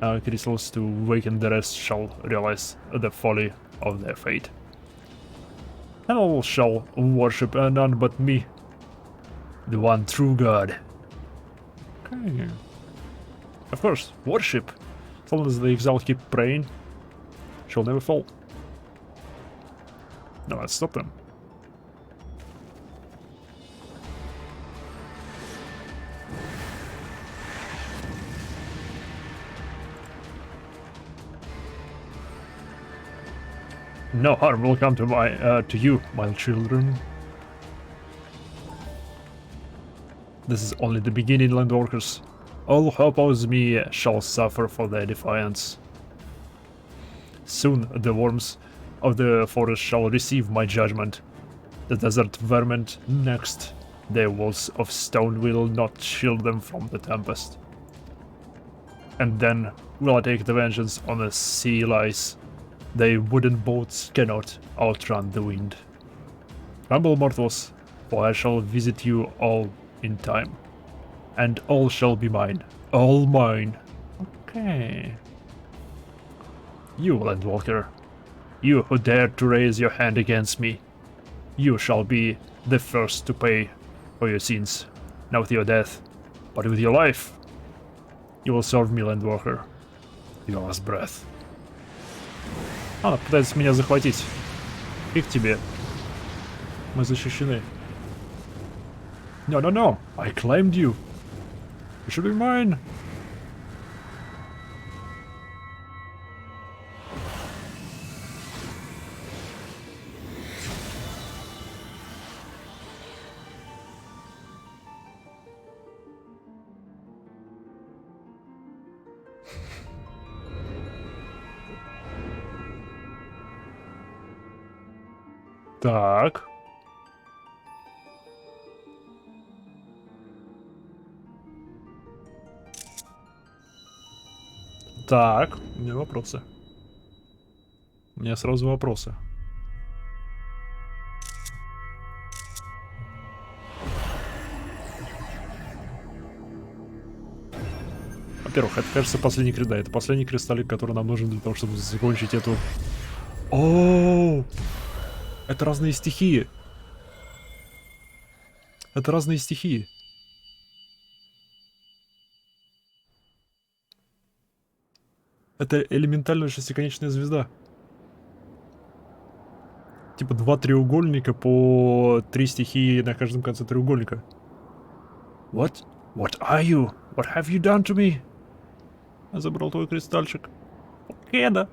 crystals to waken the rest shall realize the folly of their fate. And all shall worship none but me, the one true God. Okay. Of course, worship. As long as the exile keep praying, she'll never fall. No, let's stop them. No harm will come to you, my children. This is only the beginning, Landwalkers. All who oppose me shall suffer for their defiance. Soon the worms of the forest shall receive my judgment. The desert vermin next. Their walls of stone will not shield them from the tempest. And then will I take the vengeance on the sea lice. Their wooden boats cannot outrun the wind. Rumble, mortals, for I shall visit you all in time. And all shall be mine. All mine. Okay. You, Landwalker. You who dared to raise your hand against me. You shall be the first to pay for your sins. Not with your death, but with your life. You will serve me, Landwalker. Your last breath. Она пытается меня захватить. И к тебе. Мы защищены. No, no, no. I claimed you. You should be mine. Так. Так, у меня вопросы. У меня сразу вопросы. Во-первых, это, кажется, последний крест. Да, это последний кристаллик, который нам нужен для того, чтобы закончить эту... О, это разные стихии. Это разные стихии. Это элементальная шестиконечная звезда. Типа 2 треугольника по 3 стихии на каждом конце треугольника. What? What are you? What have you done to me? Я забрал твой кристальчик. Покеда.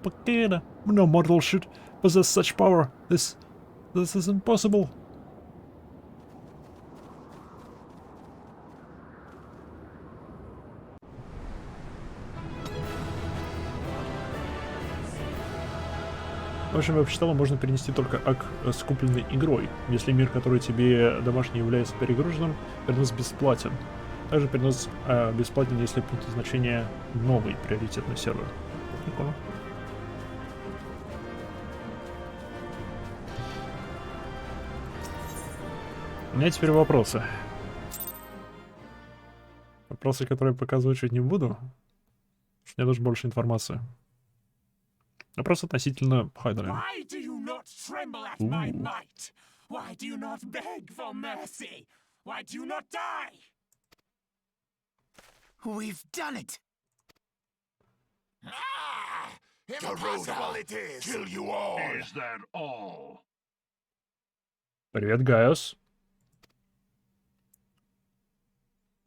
Покеда. No mortal should possess such power. This is impossible. В общем, я почитал, можно перенести только ак с купленной игрой. Если мир, который тебе домашний, является перегруженным, перенос бесплатен. Также перенос бесплатен, если пункт значения новый приоритетный сервер. Прикольно. У меня теперь вопросы. Вопросы, которые показывать чуть не буду. Потому что мне нужно больше информации. Вопрос относительно Хайдера. Why do you not tremble at my might? Why do you not beg for mercy? Why do you not die? We've done it! Ah! Impossible it is! Kill you all! Is that all? Привет, Гaius.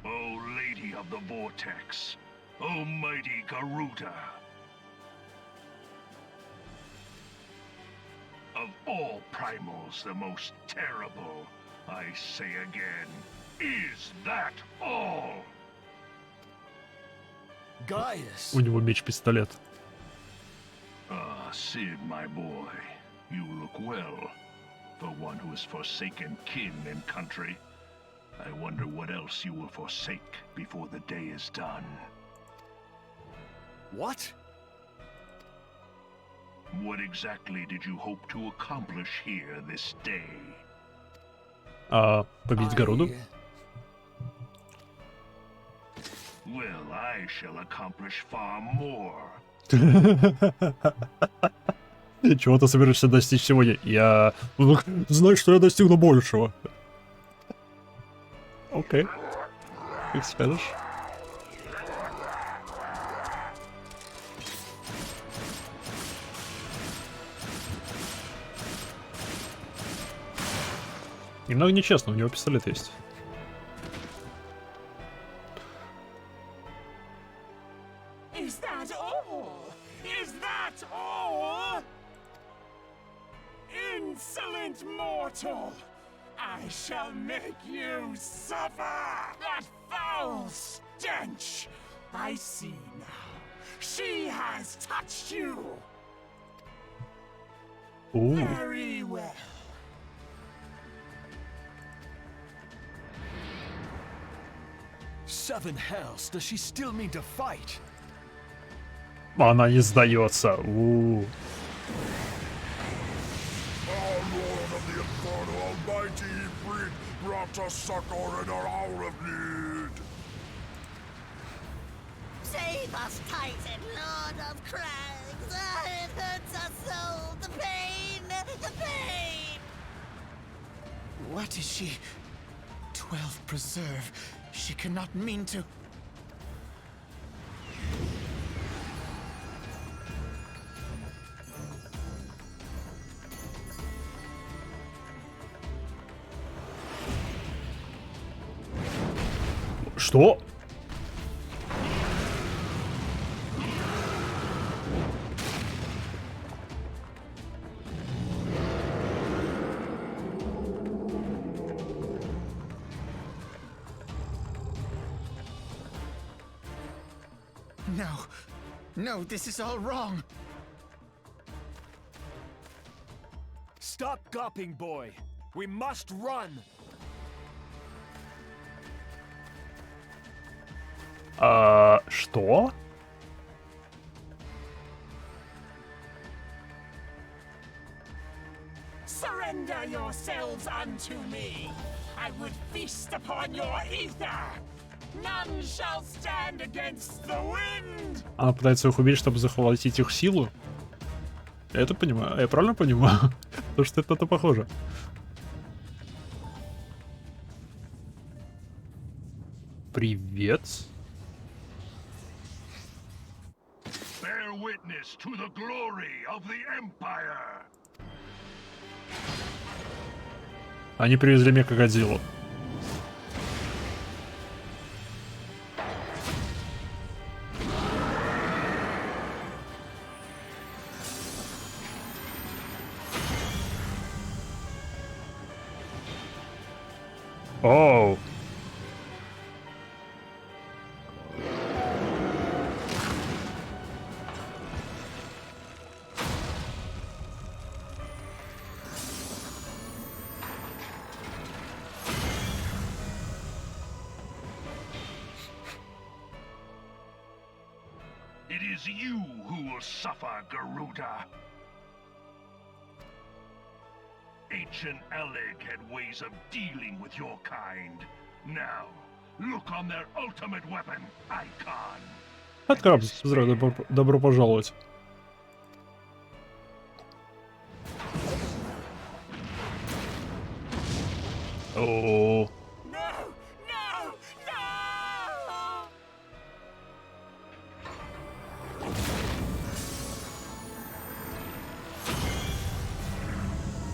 O Lady of the Vortex, O mighty Garuda. Of all primals, the most terrible, I say again, is that all? Gaius! У него меч-пистолет. Ah, Sid, my boy, you look well. For one who has forsaken kin and country, I wonder what else you will forsake before the day is done. What? What exactly did you hope to accomplish here this day? Победить Гаруду? Well, I shall accomplish far more. Чего ты собираешься достичь сегодня? Я... Знаю, что я достигну большего. Окей. Как скажешь. Немного нечестно, у него пистолет есть. Is that all? Is that all? Insolent mortal! I shall make you suffer! That foul stench! I see now. She has touched you! Ooh. Very well. Seven hells, does she still mean to fight? Она не сдается. Our Lord of the Inferno Almighty Freed brought us succor in our hour of need. Save us, Titan, Lord of Crags! It hurts us so! The pain! The pain! What is she? 12 preserve. She cannot mean to. Что? No. No, this is all wrong. Stop gawping, boy. We must run. Что? Surrender yourselves unto me. I would feast upon your ether. None shall stand against the wind. Она пытается их убить, чтобы захватить их силу? Я это понимаю. Я правильно понимаю? Потому что это похоже. Привет. Bear witness to the glory of the Empire. Они привезли мне крокодилу. Оу. is you who will suffer, Garuda. Ancient Alec had ways of dealing with your kind. Now, look on their ultimate weapon, Icon. Открабс, здравия, добро пожаловать. О, No! No! No!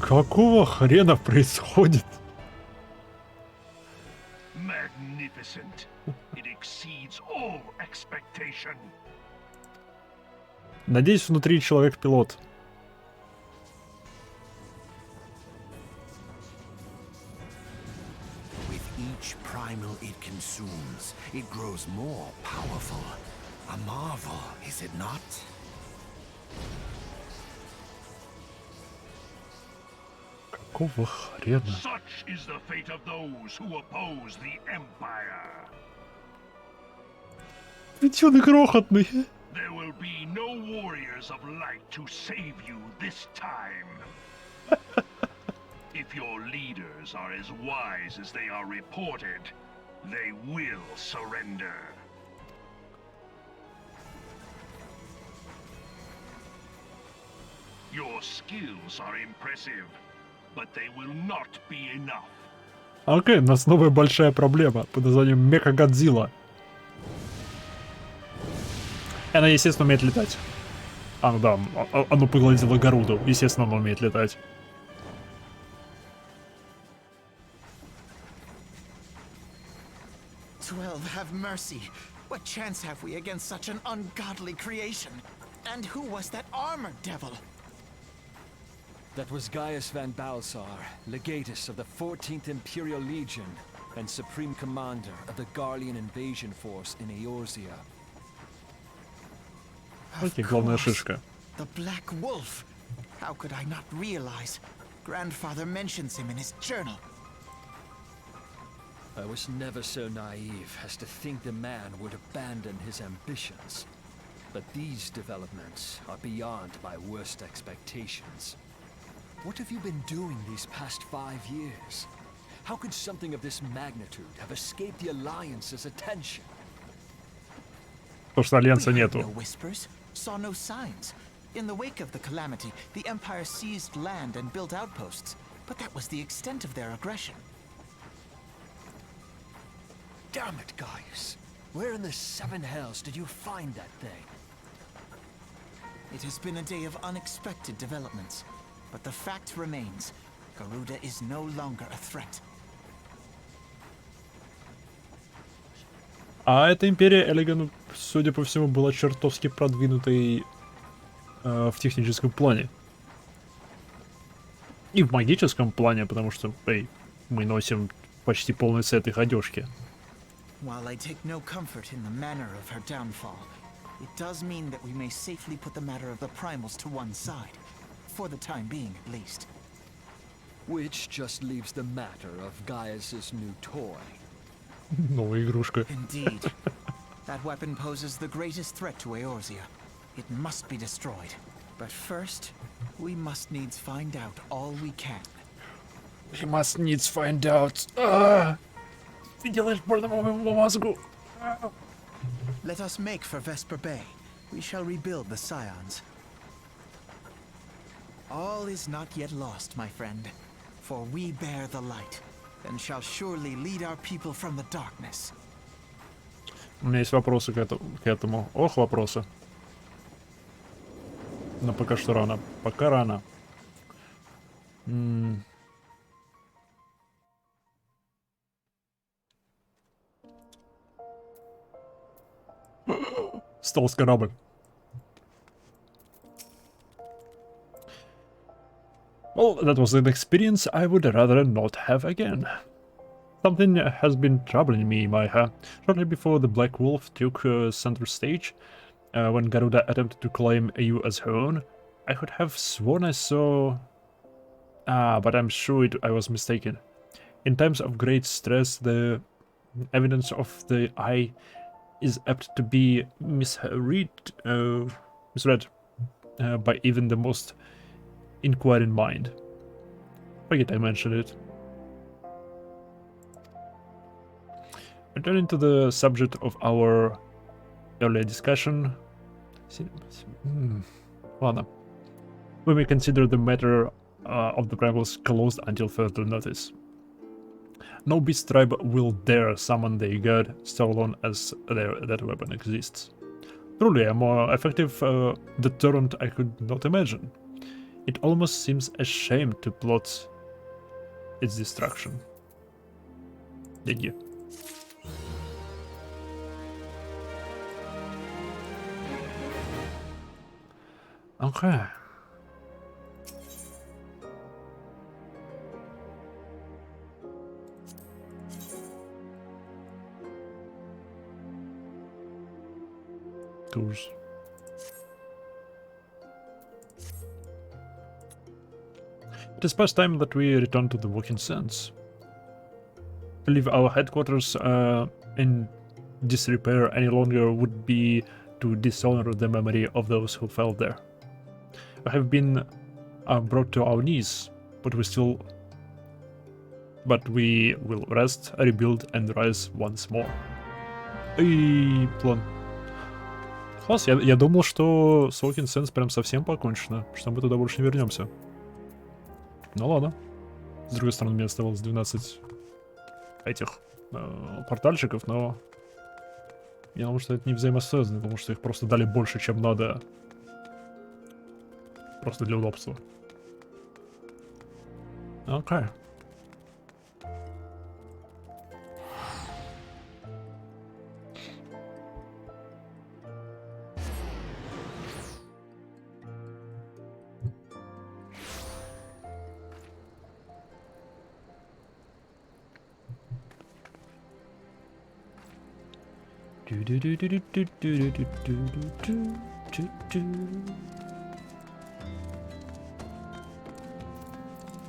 какого хрена происходит? Magnificent. It exceeds all expectation. Надеюсь, внутри человек-пилот. With each primal it consumes, it grows more powerful. A marvel, is it not? Какого хрена? Such is the fate of those who oppose the Empire. Ведь он и крохотный. There will be no warriors of light to save you this time. If your leaders are as wise as they are reported, they will surrender. Your skills are impressive, but they will not be enough. Окей, у нас новая большая проблема под названием Меха-Годзилла. И она, естественно, умеет летать. А, ну да, оно погладило Гаруду. Естественно, оно умеет летать. Have mercy. What chance have we against such an ungodly creation? And who was that armored devil? That was Gaius van Balsar, legatus of the 14th Imperial Legion and Supreme Commander of the Garlean invasion force in Eorzea. Окей, главная шишка. The Black Wolf. How could I not realize? Grandfather mentions him in his journal. I was never so naive as to think the man would abandon his ambitions. But these developments are beyond my worst expectations. What have you been doing these past 5 years? How could something of this magnitude have escaped the Alliance's attention? Потому что Альянса We heard нету. no whispers, saw no signs. In the wake of the calamity, the Empire seized land and built outposts, but that was the extent of their aggression. Damn it, Gaius! Where in the seven hells did you find that thing? It has been a day of unexpected developments, but the fact remains, Garuda is no longer a threat. А эта империя Эллиган, судя по всему, была чертовски продвинутой в техническом плане. И в магическом плане, потому что, мы носим почти полный сет их одежки. While I take no comfort in the manner of her downfall, it does mean that we may safely put the matter of the primals to one side. For the time being, at least. Which just leaves the matter of Gaius's new toy. Новая игрушка. Indeed. That weapon poses the greatest threat to Eorzea. It must be destroyed. But first, we must needs find out all we can. We must needs find out. Ты делаешь больно моему мозгу. Let us make for Vesper Bay. We shall rebuild the Scions. All is not yet lost, my friend. For we bear the light, and shall surely lead our people from the darkness. У меня есть вопросы к этому. Ох, вопросы. Но пока что рано. Пока рано. Стал с корабль. Well, that was an experience I would rather not have again. Something has been troubling me, Maiha. Shortly before the Black Wolf took center stage, when Garuda attempted to claim you as her own, I could have sworn I saw... but I'm sure I was mistaken. In times of great stress, the evidence of the eye is apt to be misread by even the most inquiring mind. Forget I mentioned it. Returning to the subject of our earlier discussion, ладно. We may consider the matter of the primals closed until further notice. No beast tribe will dare summon their god so long as that weapon exists. Truly a more effective deterrent I could not imagine. It almost seems a shame to plot its destruction. Thank you. Okay. Tours. It is past time that we return to the Walking Sands. To leave our headquarters in disrepair any longer would be to dishonor the memory of those who fell there. We have been brought to our knees, but we will rest, rebuild, and rise once more. И план. Класс, я думал, что с Walking Sands прям совсем покончено, что мы туда больше не вернемся. Ну ладно. С другой стороны, мне оставалось 12 этих портальчиков, но я думал, что это не взаимосвязано, потому что их просто дали больше, чем надо. Просто для удобства. Окей.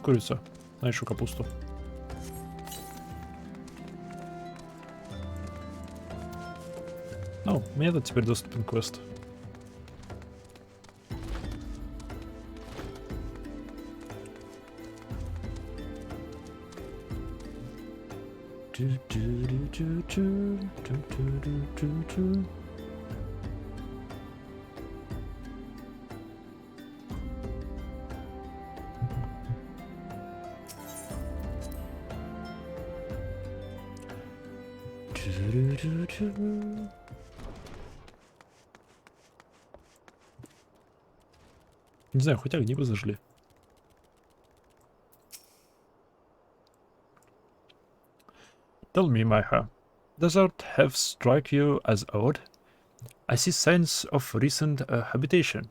Курица. На еще капусту. Ну, мне тут теперь доступен квест. Не знаю, хоть огни бы зажгли. Tell me, Maiha, does that have struck you as odd? I see signs of recent habitation.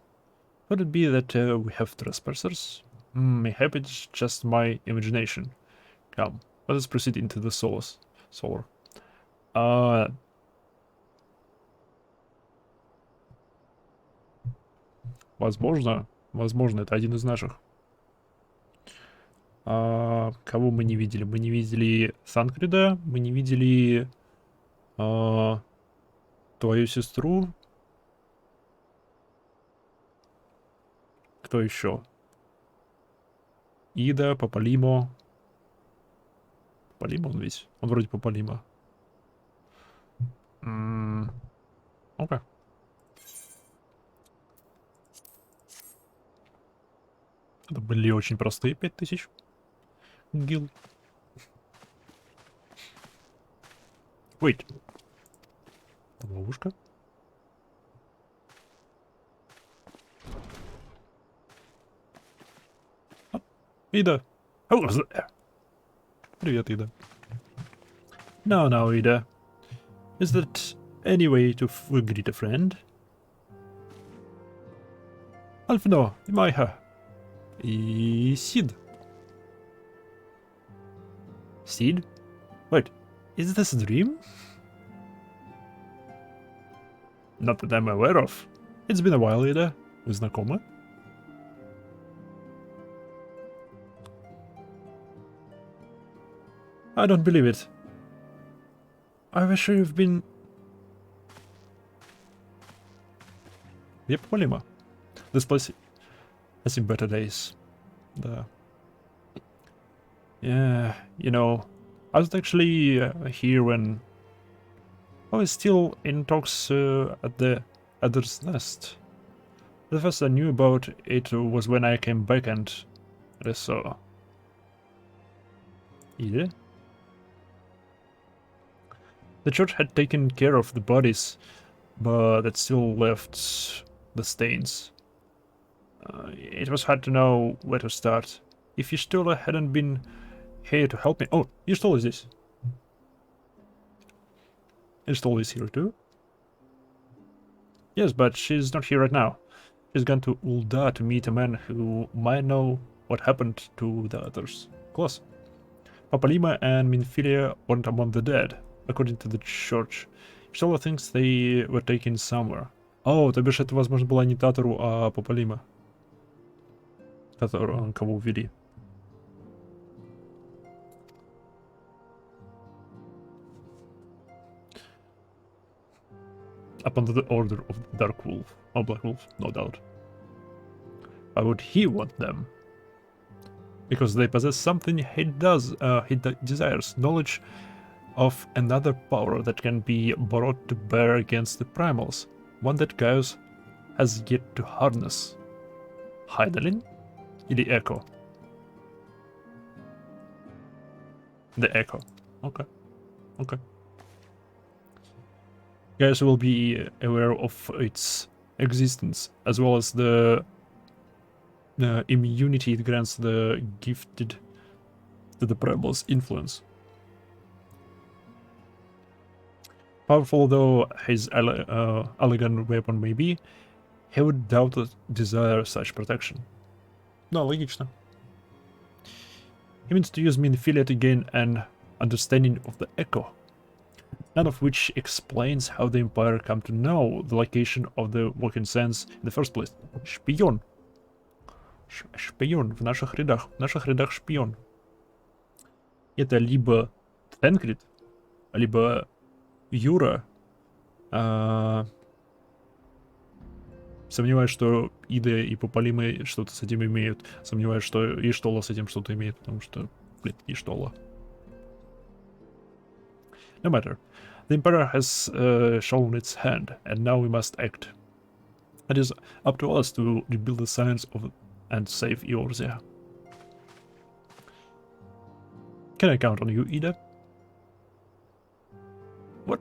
Could it be that we have trespassers? Maybe it's just my imagination. Come, let us proceed into the solar. Возможно, это один из наших. Кого мы не видели? Мы не видели Санкрида, мы не видели твою сестру. Кто еще? Ида, Папалимо. Папалимо он весь? Он вроде Папалимо. Окей. Это были очень простые 5000 гил. Wait. Там ловушка. Ида. Привет, Ида. No, Ida. Is that any way to greet a friend? Alfino, Maiha. И Сид. Sid? Wait, is this a dream? Not that I'm aware of. It's been a while, Ida. Вы знакомы? I don't believe it. I wish you've been Где Пополима? This place has seen better days. Да. Yeah, you know, I was actually here when I was still in talks at the Adder's Nest. The first I knew about it was when I came back and I saw. Yeah. The church had taken care of the bodies, but it still left the stains. It was hard to know where to start. If Y'shtola hadn't been here to help me... Oh, Y'shtola is this. Y'shtola is here too? Yes, but she's not here right now. She's gone to Ul'dah to meet a man who might know what happened to the others. Close. Papalyma and Minfilia weren't among the dead, according to the church. Y'shtola thinks they were taken somewhere. О, то бишь это, возможно, была не Татару, а Papalyma, кого увели. Upon the order of the Dark Wolf, or Black Wolf, no doubt. Why would he want them? Because they possess something he desires, knowledge of another power that can be brought to bear against the primals, one that Gaius has yet to harness. Hydaelyn? Или Echo? The Echo. Okay. Okay. Gaius will be aware of its existence, as well as the immunity it grants the gifted to the primal's influence. Powerful though his elegant weapon may be, he would doubtless desire such protection. No, логично. He means to use Minfilia to gain an understanding of the Echo, none of which explains how the Empire come to know the location of the Walking Sands in the first place. Шпион. Шпион в наших рядах шпион. Это либо Тенкрит, либо Юра. Сомневаюсь, что Ида и Papalyma что-то с этим имеют. Сомневаюсь, что Y'shtola с этим что-то имеет, потому что, блин, Y'shtola. No matter. The Emperor has shown its hand, and now we must act. It is up to us to rebuild the science of and save Eorzea. Can I count on you, Ida? What?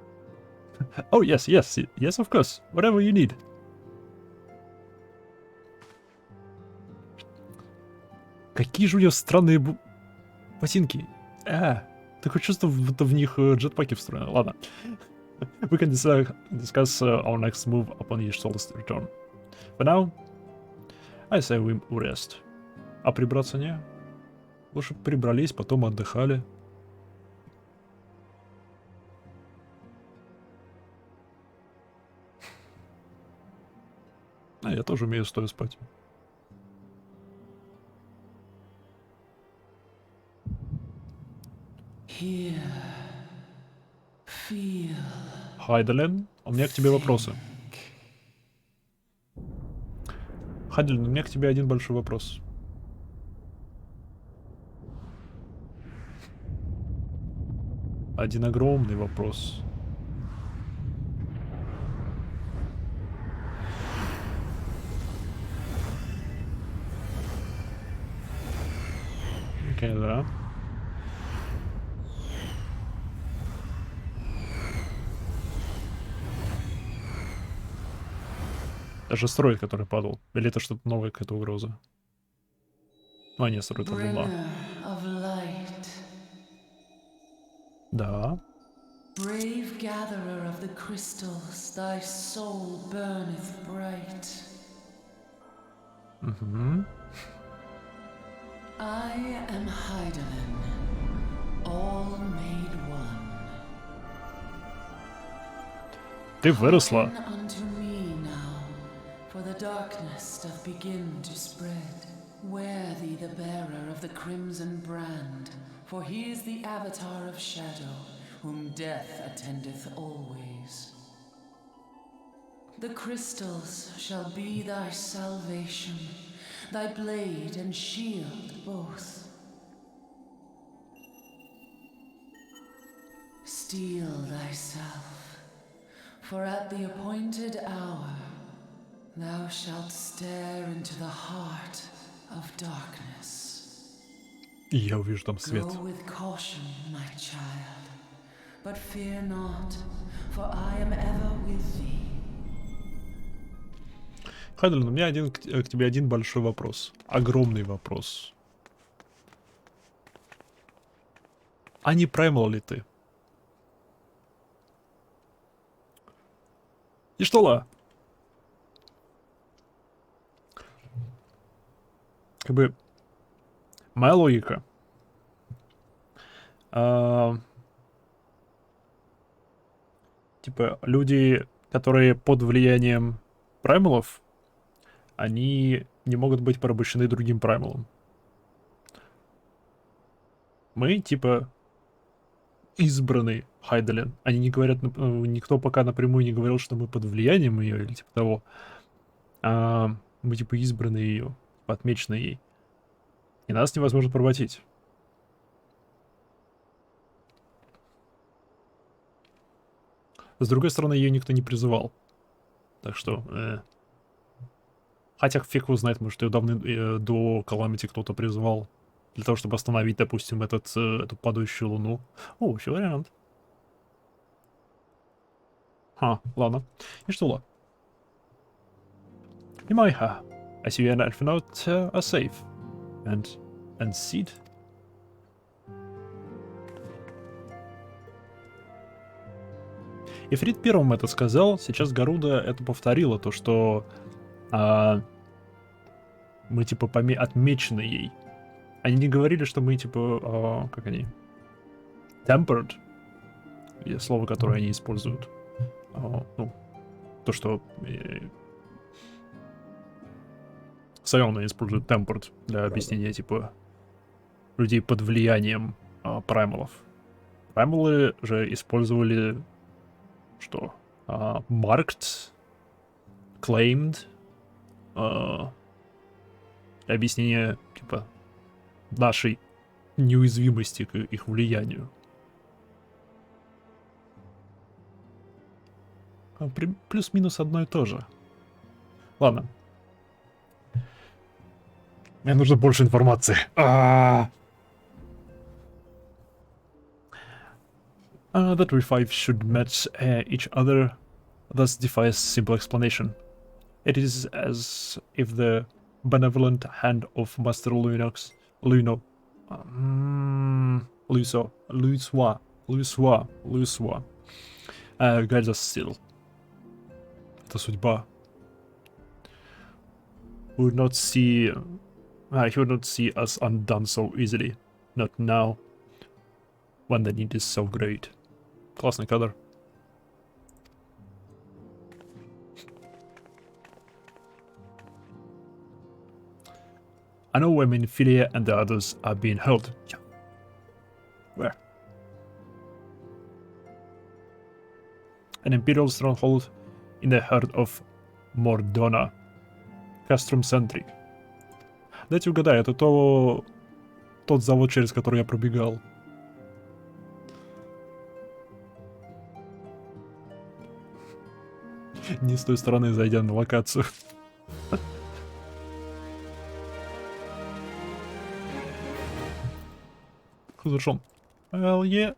Oh, yes, of course. Whatever you need. Какие же у нее странные ботинки. Такое чувство, будто в них джетпаки встроены. Ладно. We can discuss our next move upon Y'shtola's return. For now, I say we rest. А прибраться не? Лучше прибрались, потом отдыхали. Я тоже умею стоя спать. Hydaelyn, у меня к тебе вопросы. Hydaelyn, у меня к тебе один большой вопрос. Один огромный вопрос. Окей, да. Даже астероид, который падал. Или это что-то новое, какая-то угроза? А, нет, астероид это Луна. Да. Brave gatherer of the crystals, thy soul burneth bright. I am Hydaelyn, all made one. Ты выросла. Unto me now, for the darkness doth begin to spread. Wear thee the bearer of the crimson brand, for he is the avatar of shadow, whom death attendeth always. The crystals shall be thy salvation, thy blade and shield both. Steel thyself, for at the appointed hour thou shalt stare into the heart of darkness. И я увижу там свет. Go with caution, my child, but fear not, for I am ever with thee. Хайден, у меня к тебе один большой вопрос. Огромный вопрос. А не праймал ли ты? И что ла? Как бы... Моя логика. Типа, люди, которые под влиянием праймалов, они не могут быть порабощены другим праймалом. Мы, типа, избранный Хайдалин. Они не говорят, никто пока напрямую не говорил, что мы под влиянием ее или типа того. Мы, типа, избранные ее, отмечены ей. И нас невозможно поработить. С другой стороны, ее никто не призывал. Так что... Хотя фиг его знает, может, ее давно до Каламити кто-то призывал. Для того, чтобы остановить, допустим, эту падающую луну. О, еще вариант. Ладно. И что, ла? Имайха. I see an elf out a safe. And seed. Ифрит первым это сказал, сейчас Гаруда это повторила, то что мы типа отмечены ей. Они не говорили, что мы типа, как они? Tempered. Слово, которое они используют. Ну, то, что Сайона использует tempered для объяснения типа людей под влиянием праймалов. Праймалы же использовали что? Marked, claimed, объяснение типа нашей неуязвимости к их влиянию. Плюс-минус одно и то же. Ладно. Мне нужно больше информации. That we five should match each other, thus defies simple explanation. It is as if the benevolent hand of Master Lunox, Luiswa, guides us still. Это судьба. He would not see us undone so easily. Not now, when the need is so great. Классный кадр. I know where Minfilia and the others are being held. Yeah. Where? An imperial stronghold in the heart of Mordona. Castrum Centric. Дайте угадаю, это тот завод, через который я пробегал. Не с той стороны, зайдя на локацию. Завершен. Hell yeah.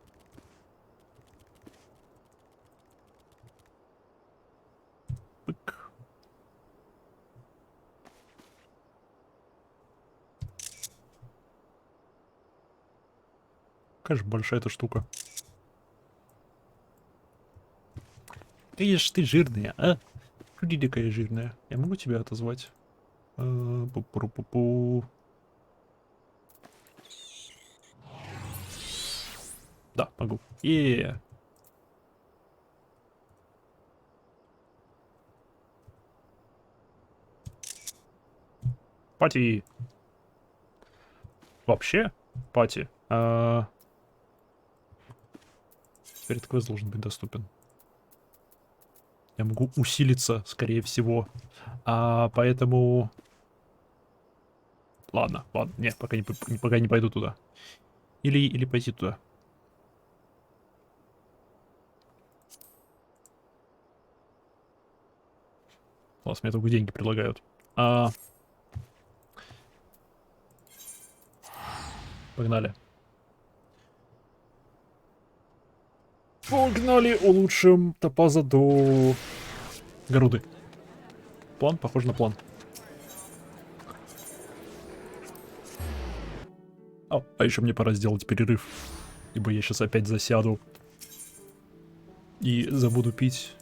Пык. Какая же большая эта штука. Какая же ты жирная, а? Люди такая жирная. Я могу тебя отозвать? Пу-пу-пу-пу. Да, могу. Пати. Вообще? Пати. Теперь квест должен быть доступен. Я могу усилиться, скорее всего. Поэтому... Ладно, ладно. Нет, пока не пойду туда. Или пойти туда. Класс, мне только деньги предлагают. Погнали. Погнали, улучшим топаза до Гаруды. План похож на план. А еще мне пора сделать перерыв. Ибо я сейчас опять засяду. И забуду пить.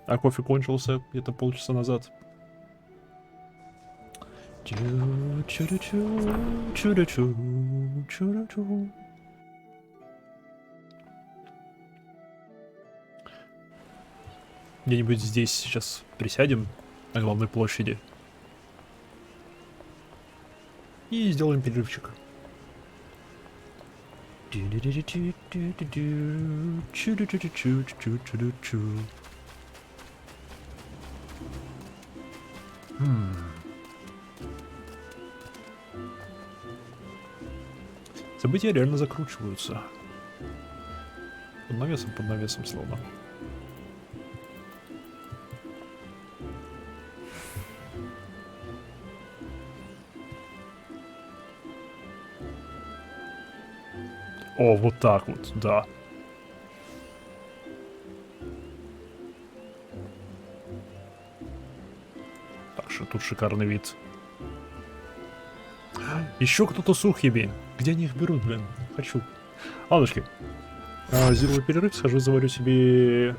А кофе кончился где-то полчаса назад. Где-нибудь здесь сейчас присядем на главной площади. И сделаем перерывчик. События реально закручиваются. Под навесом словно. О, вот так вот, да. Так что тут шикарный вид. Еще кто-то сухими. Где они их берут, блин? Хочу. Ладушки. Сделаю перерыв, схожу, заварю себе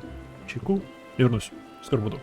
чайку. Вернусь. Скоро буду.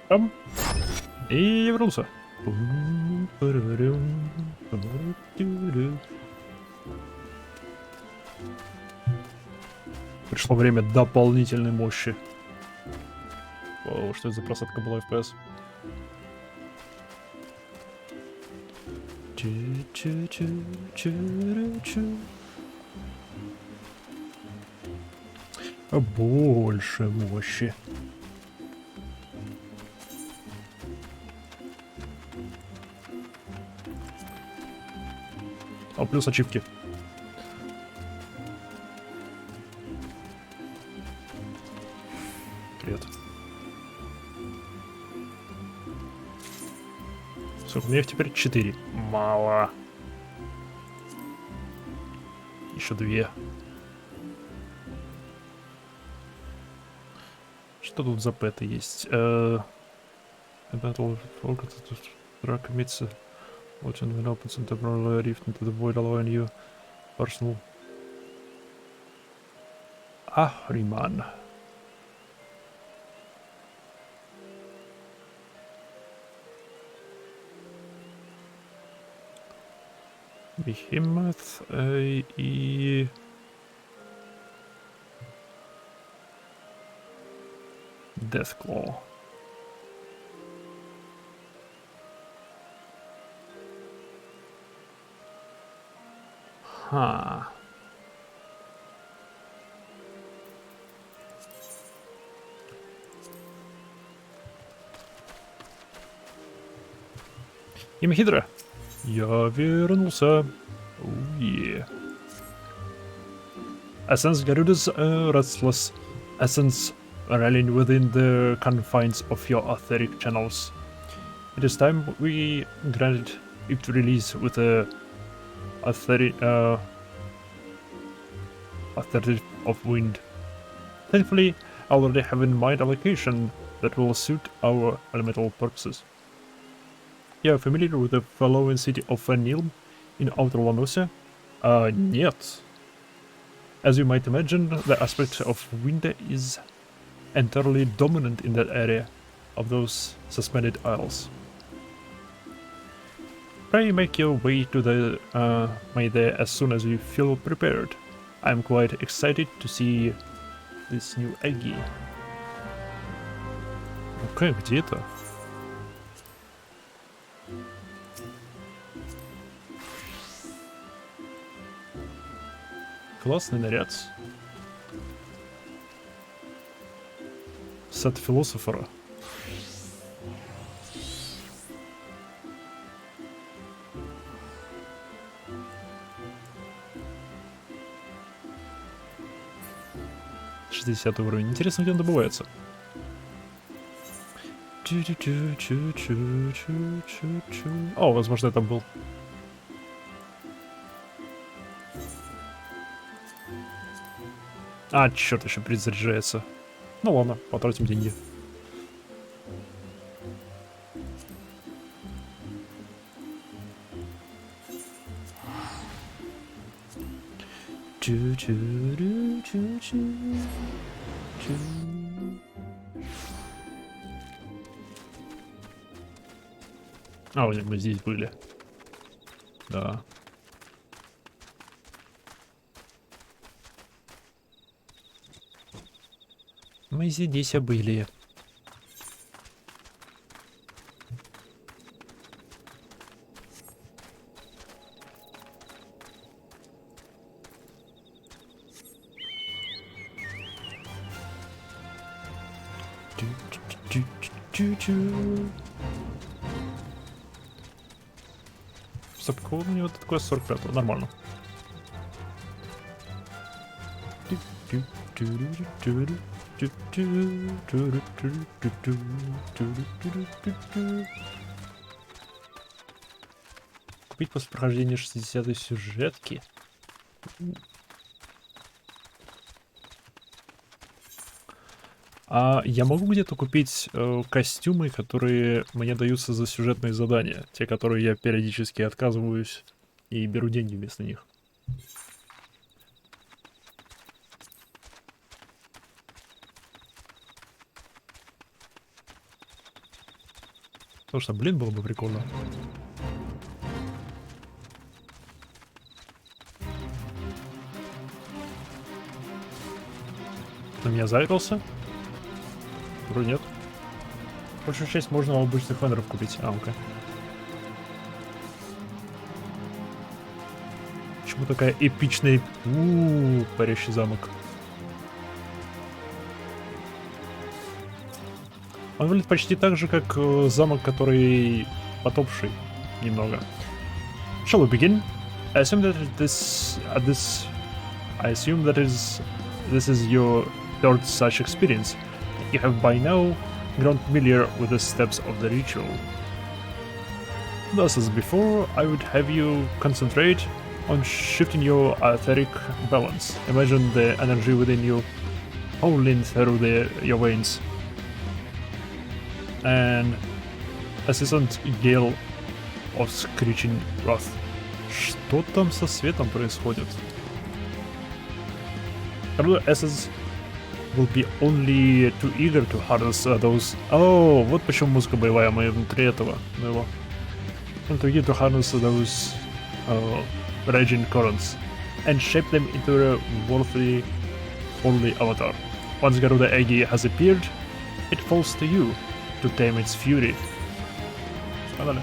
Там. И я вернулся. Пришло время дополнительной мощи. О, что это за просадка была FPS? Больше мощи. О, плюс ачивки. Привет. Сколько у меня их теперь? 4. Мало. Еще 2. Что тут за пэты есть? Battle focus to commits what and when opens and temporarily rift into the void allowing you personal Ahriman. Behemoth и... Deathclaw. Ха. Имя Хидра. Я вернулся. Yeah. Essence Garuda's restless essence rallying within the confines of your aetheric channels. It is time we granted it release with a authority of wind. Thankfully, I already have in mind a location that will suit our elemental purposes. You are familiar with the following city of Nilm in Outer Lanosia? Нет. As you might imagine, the aspect of wind is entirely dominant in that area of those suspended isles. Pray make your way to the there as soon as you feel prepared. I'm quite excited to see this new Aggie. Okay, где это? Классный наряд. Сет философера. Уровень. Интересно, где он добывается. О, возможно, это был. А, черт, еще перезаряжается. Ну ладно, потратим деньги. А, вот мы здесь были. Да. Мы здесь были. Стоп, какого у него такое 45-го? Нормально. Купить после прохождения 60-й сюжетки. А я могу где-то купить костюмы, которые мне даются за сюжетные задания? Те, которые я периодически отказываюсь и беру деньги вместо них. Потому что, блин, было бы прикольно. На меня зарился? Вроде нет. Большую часть можно у обычных вендоров купить. А, окей. Почему такая эпичная... парящий замок. Он выглядит почти так же, как замок, который потопший. Немного. Shall we begin? I assume that this is your third such experience. You have by now grown familiar with the steps of the ritual. Thus as before, I would have you concentrate on shifting your etheric balance. Imagine the energy within you howling through your veins. And incessant gale of screeching wrath. Что там со светом происходит? Garuda essence will be only too eager to harness those... Oh, вот почему музыка боевая, мы внутри этого, моего. And to eager to harness those raging currents and shape them into a worthy, holy avatar. Once Garuda Egi has appeared, it falls to you to tame its fury. Погнали.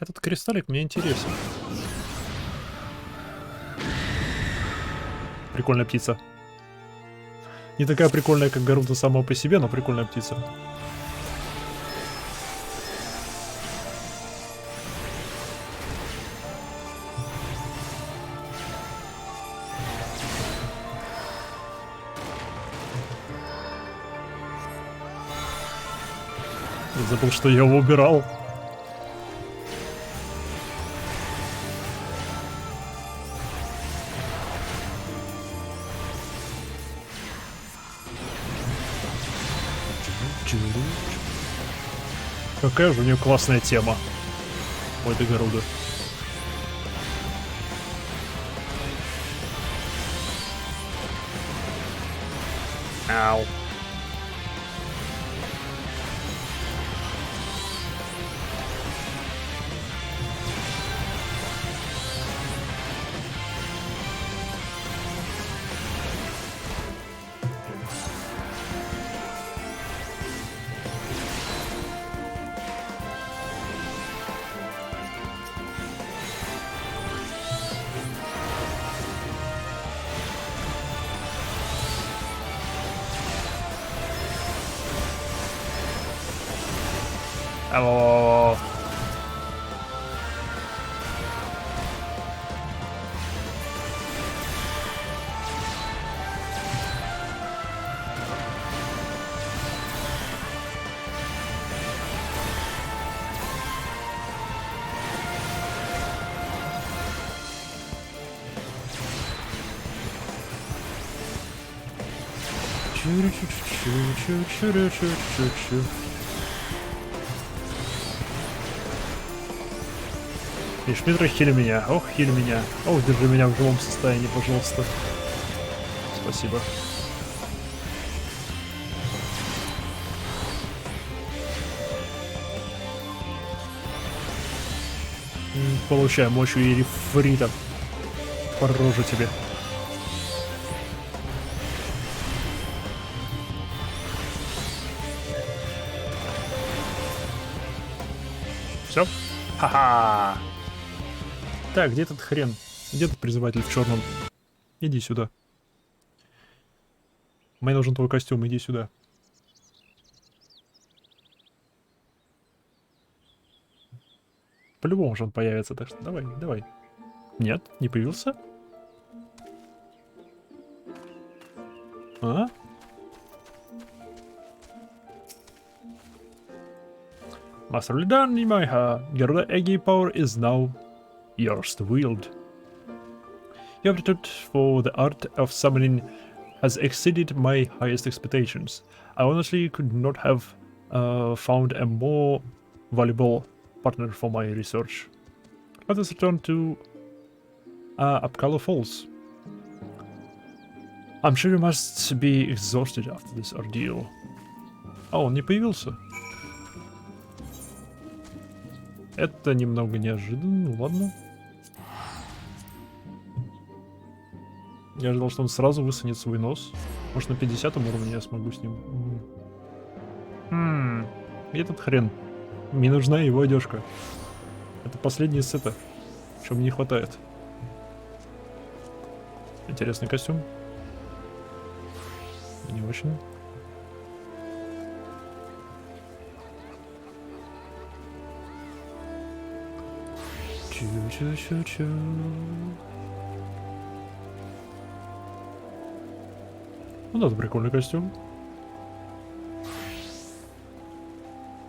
Этот кристаллик мне интересен. Прикольная птица. Не такая прикольная, как Гаруда сама по себе, но прикольная птица. Я забыл, что я его убирал. Какая же у нее классная тема. Ой, ты Гаруда. Ау. Алло. Чу-чу-чу-чу-чу-чу-чу-чу. Шмидра, хили меня. Ох, хили меня. Ох, держи меня в живом состоянии, пожалуйста. Спасибо. Получай мощь и рефрита. По роже тебе. Все? Ха-ха! Так, где этот хрен? Где этот призыватель в черном? Иди сюда. Мне нужен твой костюм, иди сюда. По-любому же он появится, так что давай, давай. Нет, не появился? А? Master Lidan Nimaiha, Garuda Egi power is now yours to wield. Your aptitude for the art of summoning has exceeded my highest expectations. I honestly could not have found a more valuable partner for my research. Let us return to Apkalo Falls. I'm sure you must be exhausted after this ordeal. А, он не появился. Это немного неожиданно, ну ладно. Я ожидал, что он сразу высунет свой нос. Может, на 50 уровне я смогу с ним. И этот хрен. Мне нужна его одежка. Это последний из сета. Чего мне не хватает. Интересный костюм. Не очень. Чу-чу-чу-чу. Ну да, это прикольный костюм.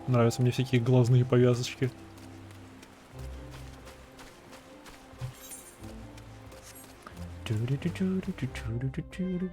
Нравятся мне всякие глазные повязочки. Чу-ру-чу-чу-ру-чу-ру-чу-ру.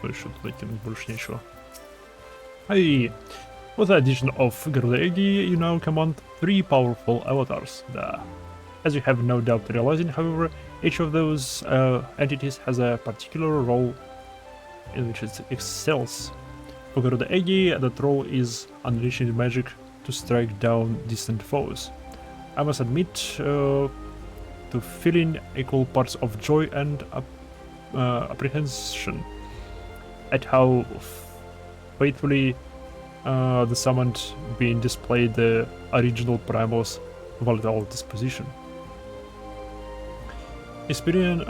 Больше туда кинуть больше нечего. Hey, with the addition of Garуда, you now command 3 powerful avatars. As you have no doubt realizing, however, each of those entities has a particular role in which it excels. For Garуда, that role is unleashing magic to strike down distant foes. I must admit to feeling equal parts of joy and apprehension at how faithfully the summoned being displayed the original Primal's volatile disposition. Experiment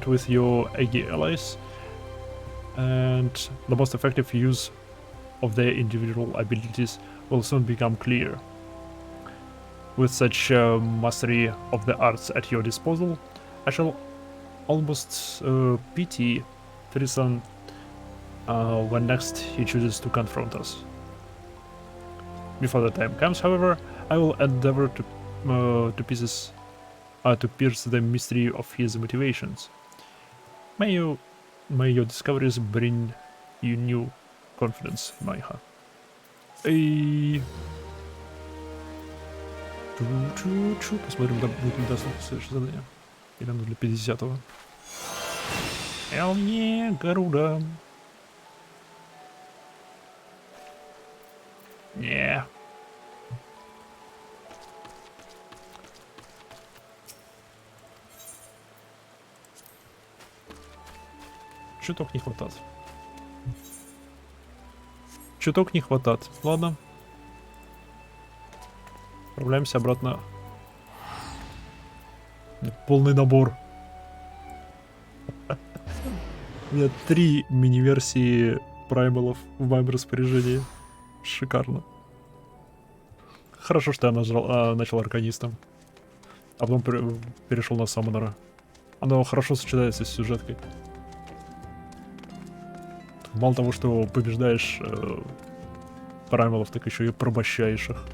with your AG allies, and the most effective use of their individual abilities will soon become clear. With such mastery of the arts at your disposal, I shall almost pity Threeson when next he chooses to confront us. Before the time comes, however, I will endeavor to pierce the mystery of his motivations. May your discoveries bring you new confidence in my heart. Посмотрим, будет ли доступно следующее задание. Или оно для 50-го. Hell yeah, Гаруда. Yeah. Чуток не хватает. Чуток не хватает. Ладно. Отправляемся обратно. Полный набор. У меня 3 мини-версии праймалов в моем распоряжении. Шикарно. Хорошо, что я начал арканистом. А потом перешел на саммонера. Оно хорошо сочетается с сюжеткой. Мало того, что побеждаешь праймалов, так еще и порабощаешь их.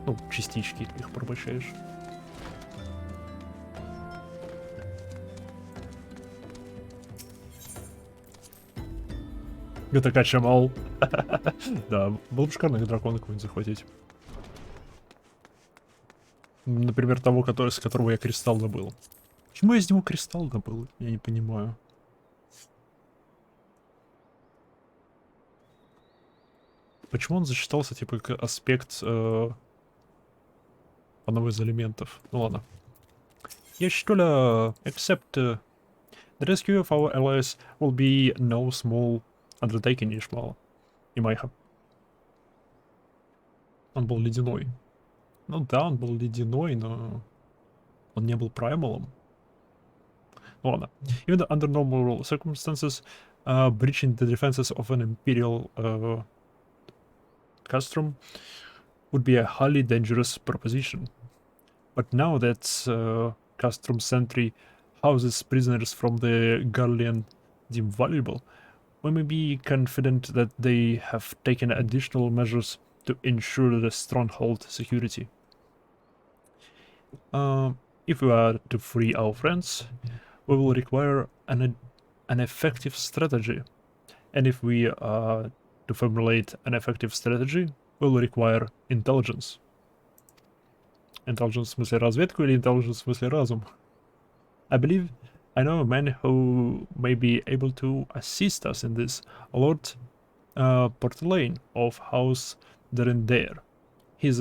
Ну, частички их порабощаешь. Это качамал. Да, было бы шикарно дракона какого-нибудь захватить. Например, того, с которого я кристалл добыл. Почему я из него кристалл добыл? Я не понимаю. Почему он засчитался, типа, как аспект одного из элементов? Ну ладно. Yes, что ли, except the rescue of our allies will be no small undertaking, Имайха. Он был ледяной. Ну да, он был ледяной, но он не был праймалом. Ну ладно. Even under normal circumstances, breaching the defenses of an imperial castrum would be a highly dangerous proposition. But now that Castrum Sentry houses prisoners from the Garlean deemed valuable, we may be confident that they have taken additional measures to ensure the stronghold security. If we are to free our friends, we will require an effective strategy. And if we are to formulate an effective strategy, we will require intelligence. Intelligence в смысле разведку или intelligence в смысле разум? I believe I know a man who may be able to assist us in this, Lord Portelaine of House Derendare. He's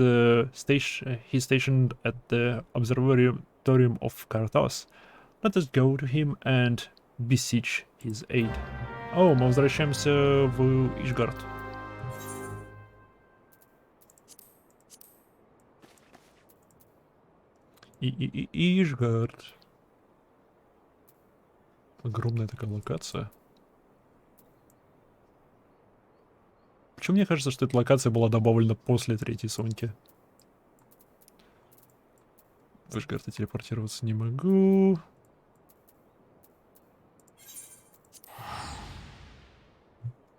stationed at the Observatorium of Karthas. Let us go to him and beseech his aid. О, мы возвращаемся в Ишгард. Ишгард. Огромная такая локация. Почему мне кажется, что эта локация была добавлена после третьей Соньки? В Ишгард я телепортироваться не могу.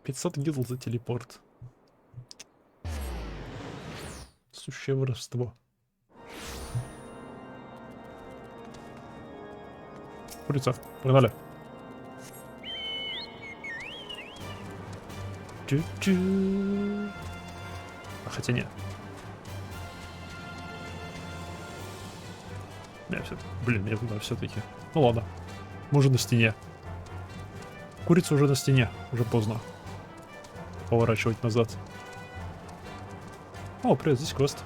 $500 гилд за телепорт. Сущее воровство. Курица, погнали. Чу-чу. А хотя нет. Блин, я туда все-таки. Ну ладно. Мы уже на стене. Курица уже на стене. Уже поздно поворачивать назад. О, привет, здесь квест.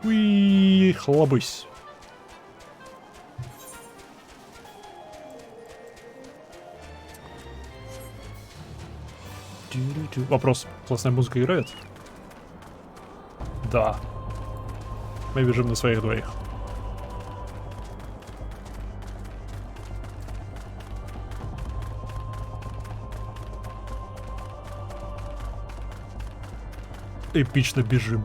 Уи, хлобысь. Вопрос. Классная музыка играет? Да. Мы бежим на своих двоих. Эпично бежим.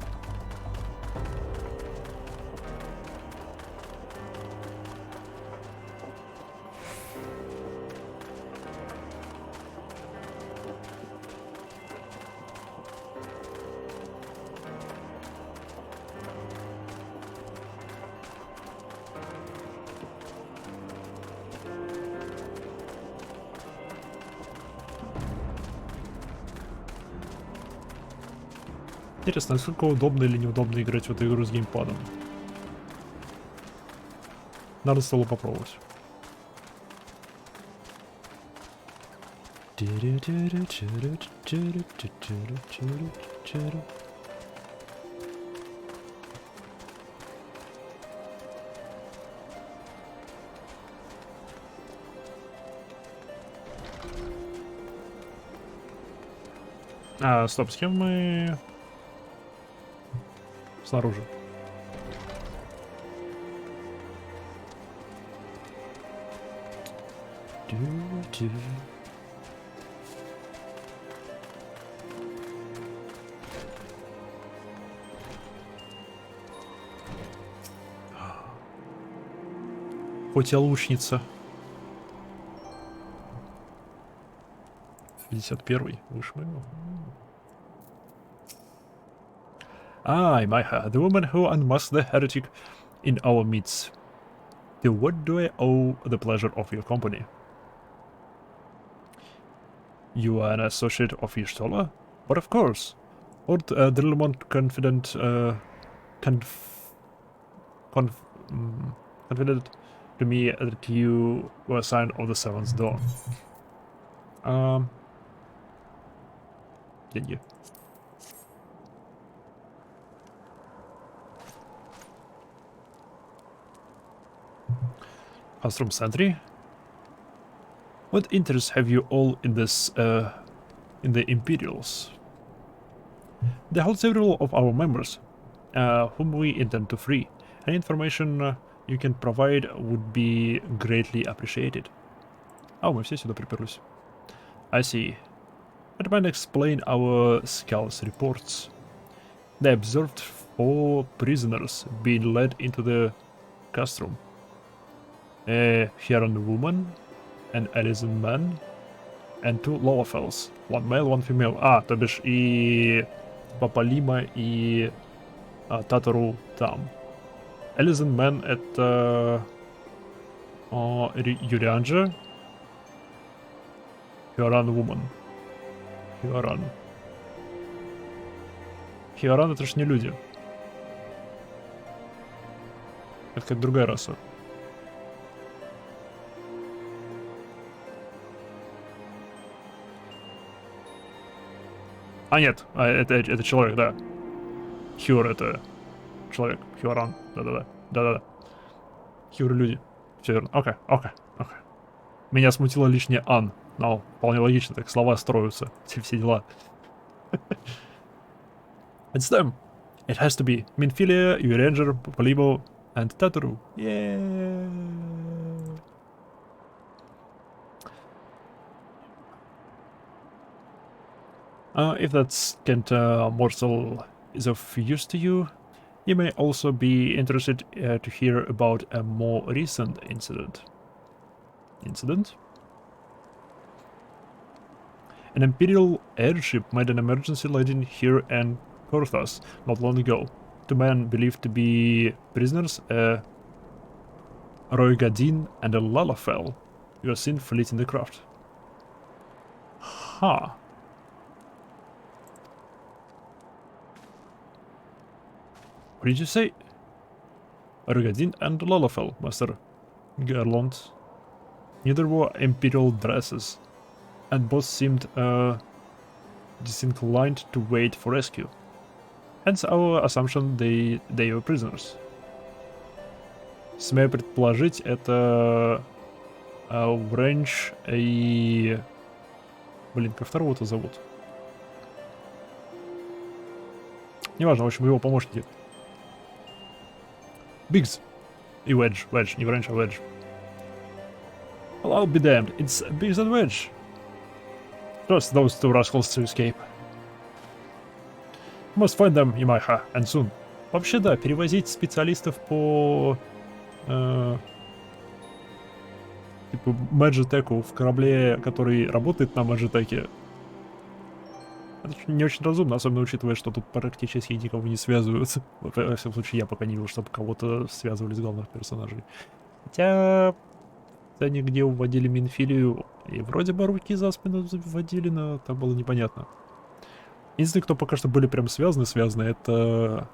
Интересно, насколько удобно или неудобно играть в эту игру с геймпадом? Надо стало попробовать. А, стоп, с кем мы... Снаружи. Хоть я лучница. 51-й. Выше моего. I, Maiha, the woman who unmasked the heretic in our midst. To what do I owe the pleasure of your company? You are an associate of Ishtola? But of course. Lord Drillmont confident confided to me that you were a sign of the Seventh Dawn. Деньги. Castrum Sentry? What interest have you all in this, in the Imperials? They hold several of our members, whom we intend to free. Any information you can provide would be greatly appreciated. Oh, мы все сюда приперлись. I see. That might explain our scouts reports. They observed 4 prisoners being led into the castrum. A Huron woman, an Elysian man, and 2 Lawfells. 1 male, 1 female. То бишь и Папа Лима, и Татару там. Elysian man — это Юрианджа. Huron woman. Huron. Huron — это ж не люди. Это как другая раса. Нет, это человек, да. Хьюр — это человек. Хьюран. Да-да-да. Да-да-да. Хьюры — люди. Все верно. Окей. Меня смутило лишнее «ан». Но вполне логично, так слова строятся. Все дела. It's them. It has to be Minfilia, Uranger, Polibo, and Tataru. Yeah. If that scant morsel is of use to you, you may also be interested to hear about a more recent incident. An Imperial airship made an emergency landing here in Korthas not long ago. 2 men believed to be prisoners, a Roygadin and a Lalafell, were seen fleeing the craft. Huh. What did you say? Roygadin and Lalafell, Master Garland. Neither wore Imperial dresses, and both seemed disinclined to wait for rescue. Hence our assumption they were prisoners. Смею предположить, это Вренч и... Блин, как второго-то зовут? Неважно, в общем, его помощники. Бигз и Wedge, не Вренч, а Wedge. Well, I'll be damned, it's Biggs and Wedge. Trust those 2 rascals to escape. Must find them, Имайха, and soon. Вообще, да, перевозить специалистов по типа Magitech в корабле, который работает на Magitech, это не очень разумно, особенно учитывая, что тут практически никого не связывают. Во всяком случае, я пока не видел, чтобы кого-то связывали с главных персонажей. Хотя... они где уводили Минфилию, и вроде бы руки за спину вводили, но там было непонятно. Единственные, кто пока что были прям связаны, это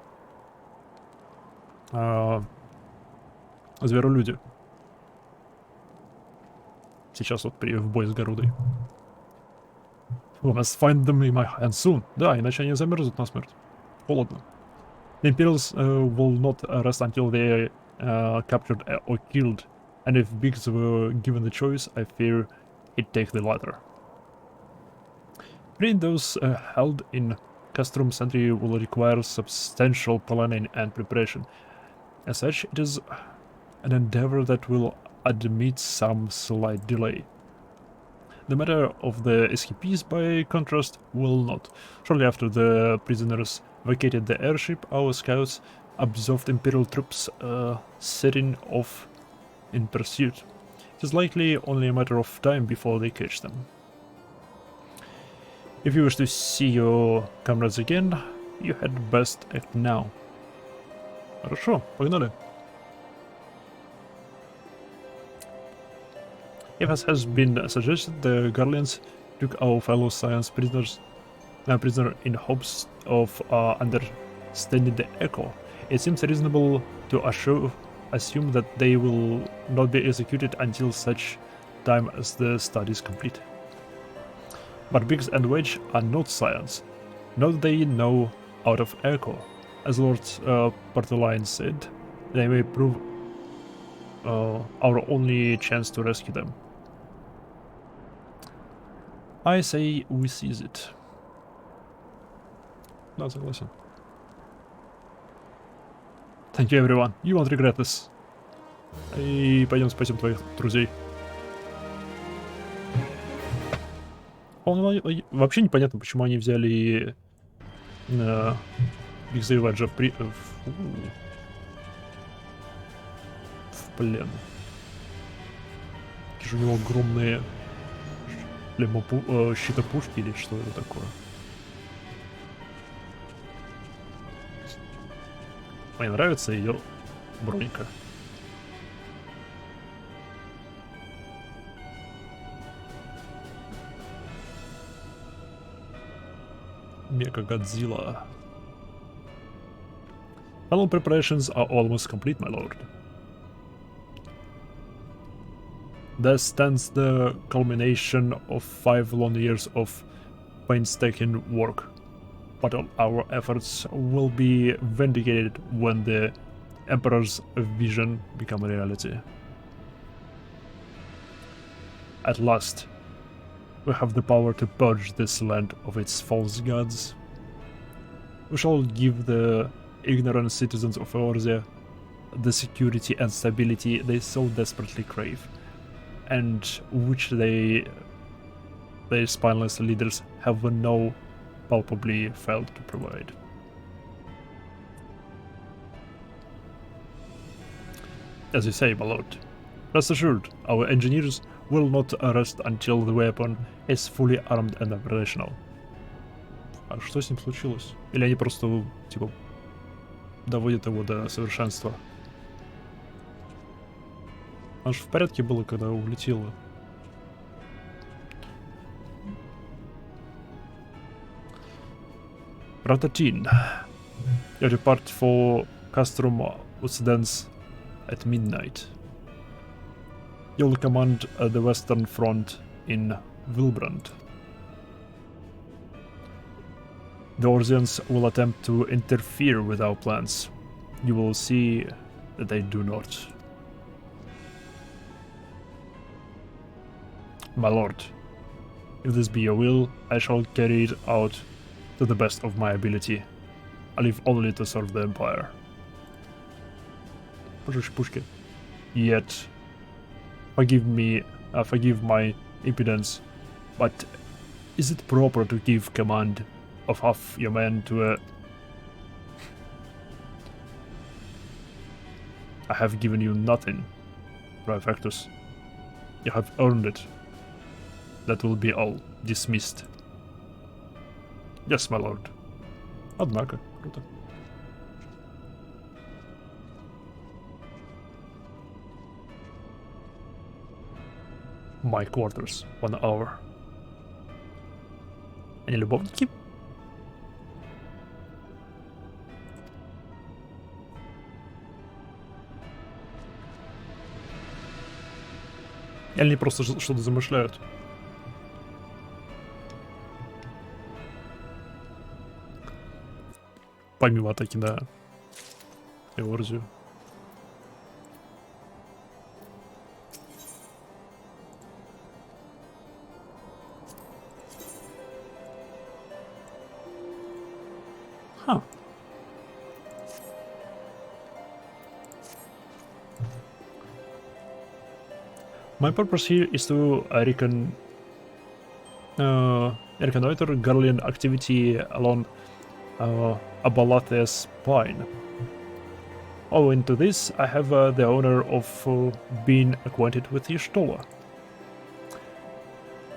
зверолюди. Сейчас вот в бой с Гарудой. We must find them in my hands soon. Да, иначе они замерзнут насмерть. Холодно. The Imperials will not rest until they captured or killed. And if Biggs were given the choice, I fear he'd take the latter. Freeing those held in castrum sentry will require substantial planning and preparation. As such, it is an endeavor that will admit some slight delay. The matter of the escapees, by contrast, will not. Shortly after the prisoners vacated the airship, our scouts observed Imperial troops setting off in pursuit. It is likely only a matter of time before they catch them. If you wish to see your comrades again, you had best act now. Хорошо, погнали. As has been suggested, the Guardians took our fellow science prisoner in hopes of understanding the echo. It seems reasonable to assume that they will not be executed until such time as the study is complete. But Biggs and Wedge are not science, nor do they know out of echo. As Lord Bartoline said, they may prove our only chance to rescue them. I say we seize it. Да, согласен. Thank you, everyone. You won't regret this. И пойдем спасем твоих друзей. Вообще непонятно, почему они взяли Big Savage в плен. Какие же у него огромные щитопушки или что это такое? Мне нравится ее бронька. Мега-Годзилла. Final preparations are almost complete, my lord. Thus stands the culmination of 5 long years of painstaking work. But all our efforts will be vindicated when the Emperor's vision become a reality. At last, we have the power to purge this land of its false gods. We shall give the ignorant citizens of Eorzea the security and stability they so desperately crave, and which their spineless leaders have no palpably failed to provide. As you say, my lord, rest assured, our engineers will not rest until the weapon is fully armed and operational. А что с ним случилось? Или они просто, типа, доводят его до совершенства? Оно же в порядке было, когда улетело. Ratatin. You depart for Castrum Occidens at midnight. You'll command the Western Front in Wilbrand. The Orzians will attempt to interfere with our plans. You will see that they do not. My lord, if this be your will, I shall carry it out to the best of my ability. I live only to serve the Empire. Пушки. Yet, forgive my impudence, but is it proper to give command of half your men to a... I have given you nothing, Praefectus. You have earned it. That will be all. Dismissed. Yes, my lord. Однако, круто. My quarters. 1 hour. Они любовники? Или они просто что-то замышляют? Помимо атаки на Эорзию. Ха. My purpose here is to reconnoiter Garlean activity along Abalathe's spine. Owing to this, I have the honor of being acquainted with Y'shtola.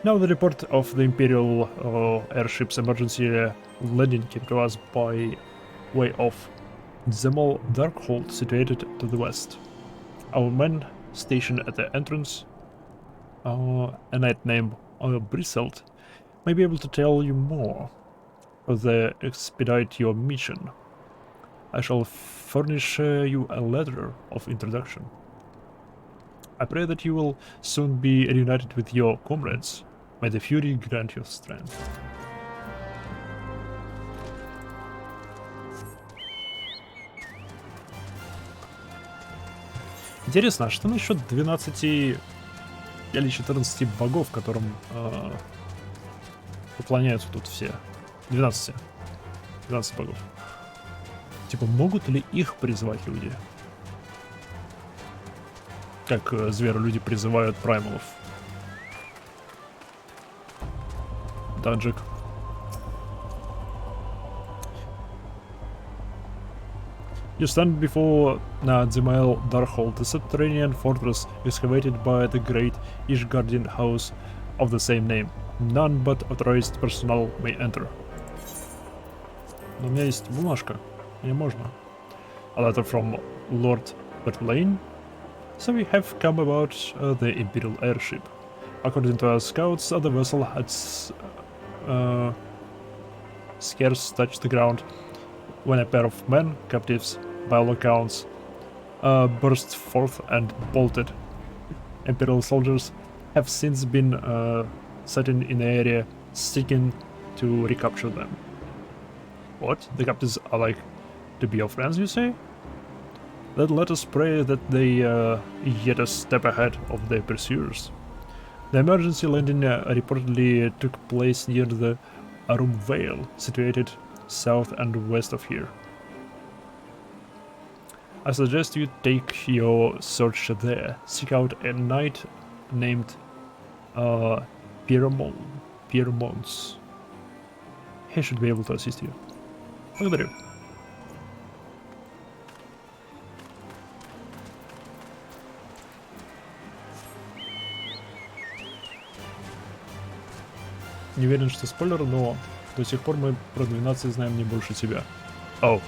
Now the report of the Imperial airship's emergency landing came to us by way of Zemel Darkhold situated to the west. Our men stationed at the entrance, a knight named Bristelt, may be able to tell you more of the expedite your mission. I shall furnish you a letter of introduction. I pray that you will soon be reunited with your comrades. May the Fury grant you strength. Интересно, а что насчет 12 или 14 богов, которым поклоняются тут все? 12 богов. Типа, могут ли их призвать люди? Как зверолюди призывают праймалов. Да, Джек. You stand before Zimael Darkhold, the subterranean fortress excavated by the great Ishgardian house of the same name. None but authorized personnel may enter. Но у меня есть бумажка. Мне можно. A letter from Lord Bertlain. So we have come about the Imperial airship. According to our scouts, the vessel had scarce touched the ground when a pair of men, captives by all accounts, burst forth and bolted. Imperial soldiers have since been setting in the area, seeking to recapture them. What? The captives are like to be your friends, you say? Then let us pray that they yet a step ahead of their pursuers. The emergency landing reportedly took place near the Arum Vale, situated south and west of here. I suggest you take your search there. Seek out a knight named Piermons. He should be able to assist you. Благодарю. Не уверен, что спойлер, но до сих пор мы про 12 знаем не больше тебя. Оу.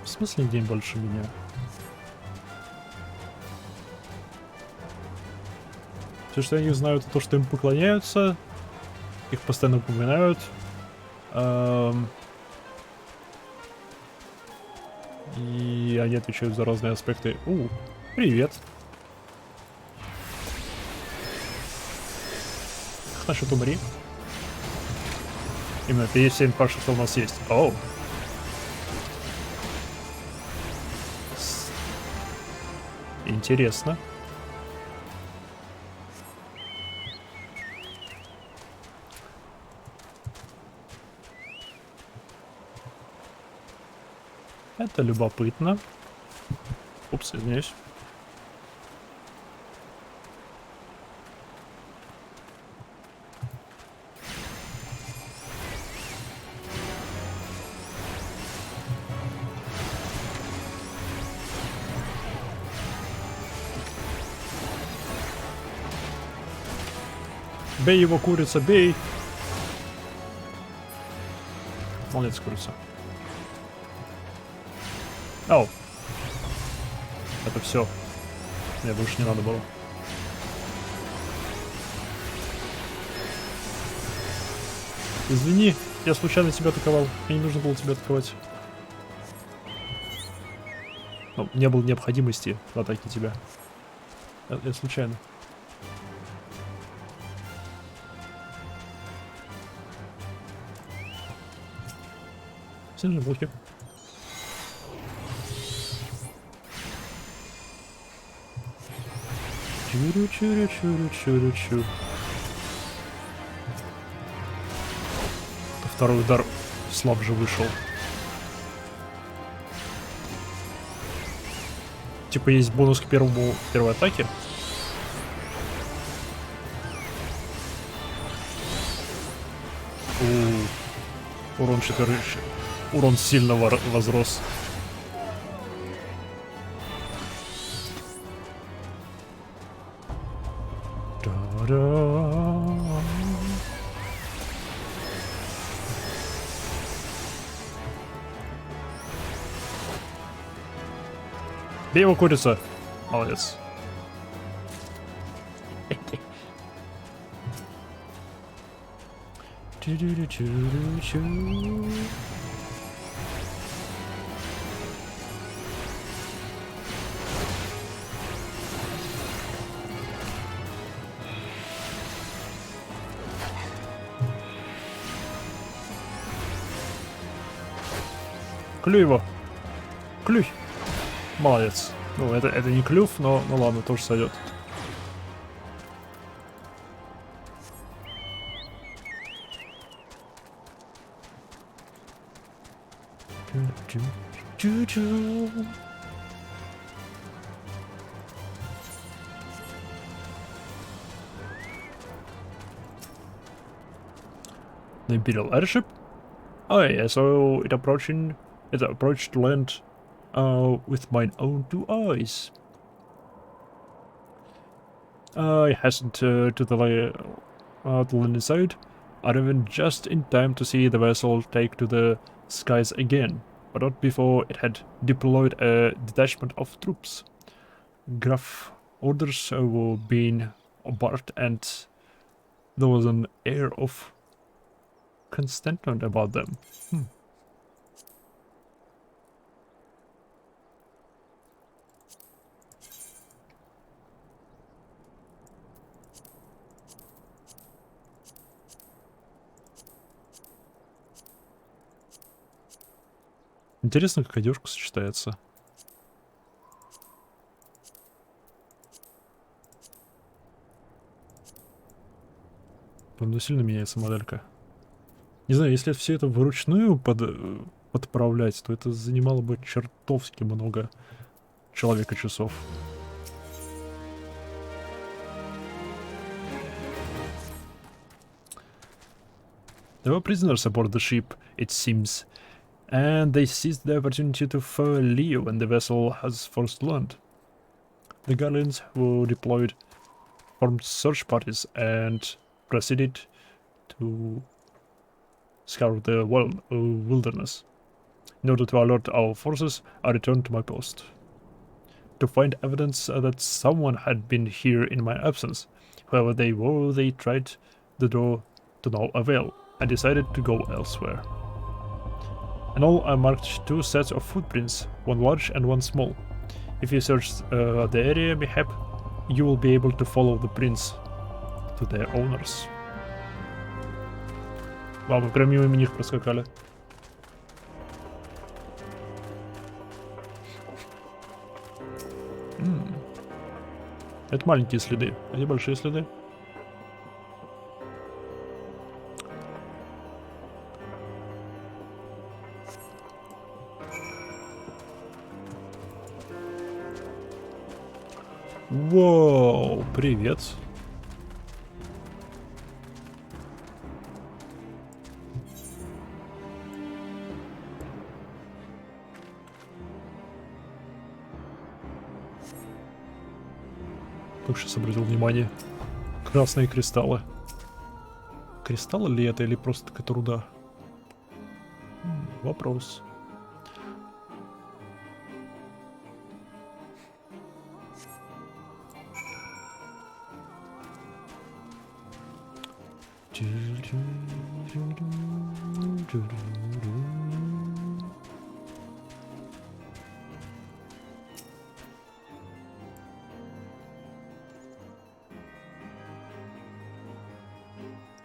В смысле день больше меня? Все, что они знают, это то, что им поклоняются. Их постоянно упоминают. И они отвечают за разные аспекты. Привет. Насчет умри. Именно это есть 7 пашек, что у нас есть. Оу. Интересно. Это любопытно. Упс, извиняюсь. Бей его, курица, бей! Молодец, курица. Ау! Это все. Мне больше не надо было. Извини, я случайно тебя атаковал. Мне не нужно было тебя атаковать. Ну, не было необходимости в атаке тебя. Я случайно. Сильные блоки. Чурю-чурю-чурю-чурю-чу. Второй удар слабже вышел. Типа есть бонус к первой атаке. Урон 4. Урон сильно возрос. Бей его, курица. Молодец. Клюй его. Клюй. Молодец. Ну, это не клюв, но ну ладно, тоже сойдет. The Imperial airship. Oh yeah, so it approached land with mine own 2 eyes. I hastened to the landing side, arriving just in time to see the vessel take to the skies again, but not before it had deployed a detachment of troops. Gruff orders were being barked, and there was an air of contentment about them. Интересно, как одежка сочетается. Правда, сильно меняется моделька. Не знаю, если все это вручную подправлять, то это занимало бы чертовски много человека часов. There were prisoners aboard the ship, it seems, and they seized the opportunity to flee when the vessel has forced land. The Guardians were deployed, formed search parties, and proceeded to scour the wilderness. In order to alert our forces, I returned to my post to find evidence that someone had been here in my absence. Whoever they were, they tried the door to no avail, and decided to go elsewhere. In all, I marked 2 sets of footprints, one large and one small. If you search the area, mayhap you will be able to follow the prints to their owners. Вау, мы прям мимо них проскакали. Это маленькие следы, а где большие следы? Вау, привет. Только сейчас обратил внимание. Красные кристаллы. Кристаллы ли это или просто такая руда? Вопрос.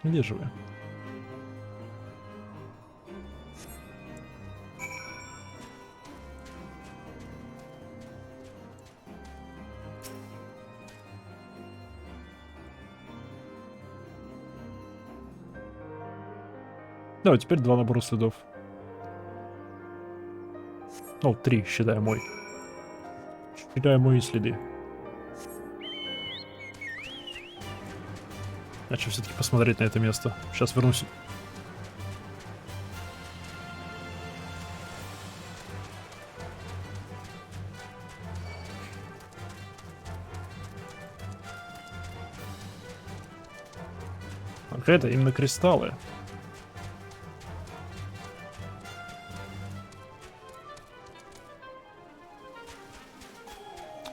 Где же вы? Да, теперь 2 набора следов. Ну, 3, считая мой. Считая мои следы. Хочу все-таки посмотреть на это место. Сейчас вернусь. Ах, это именно кристаллы.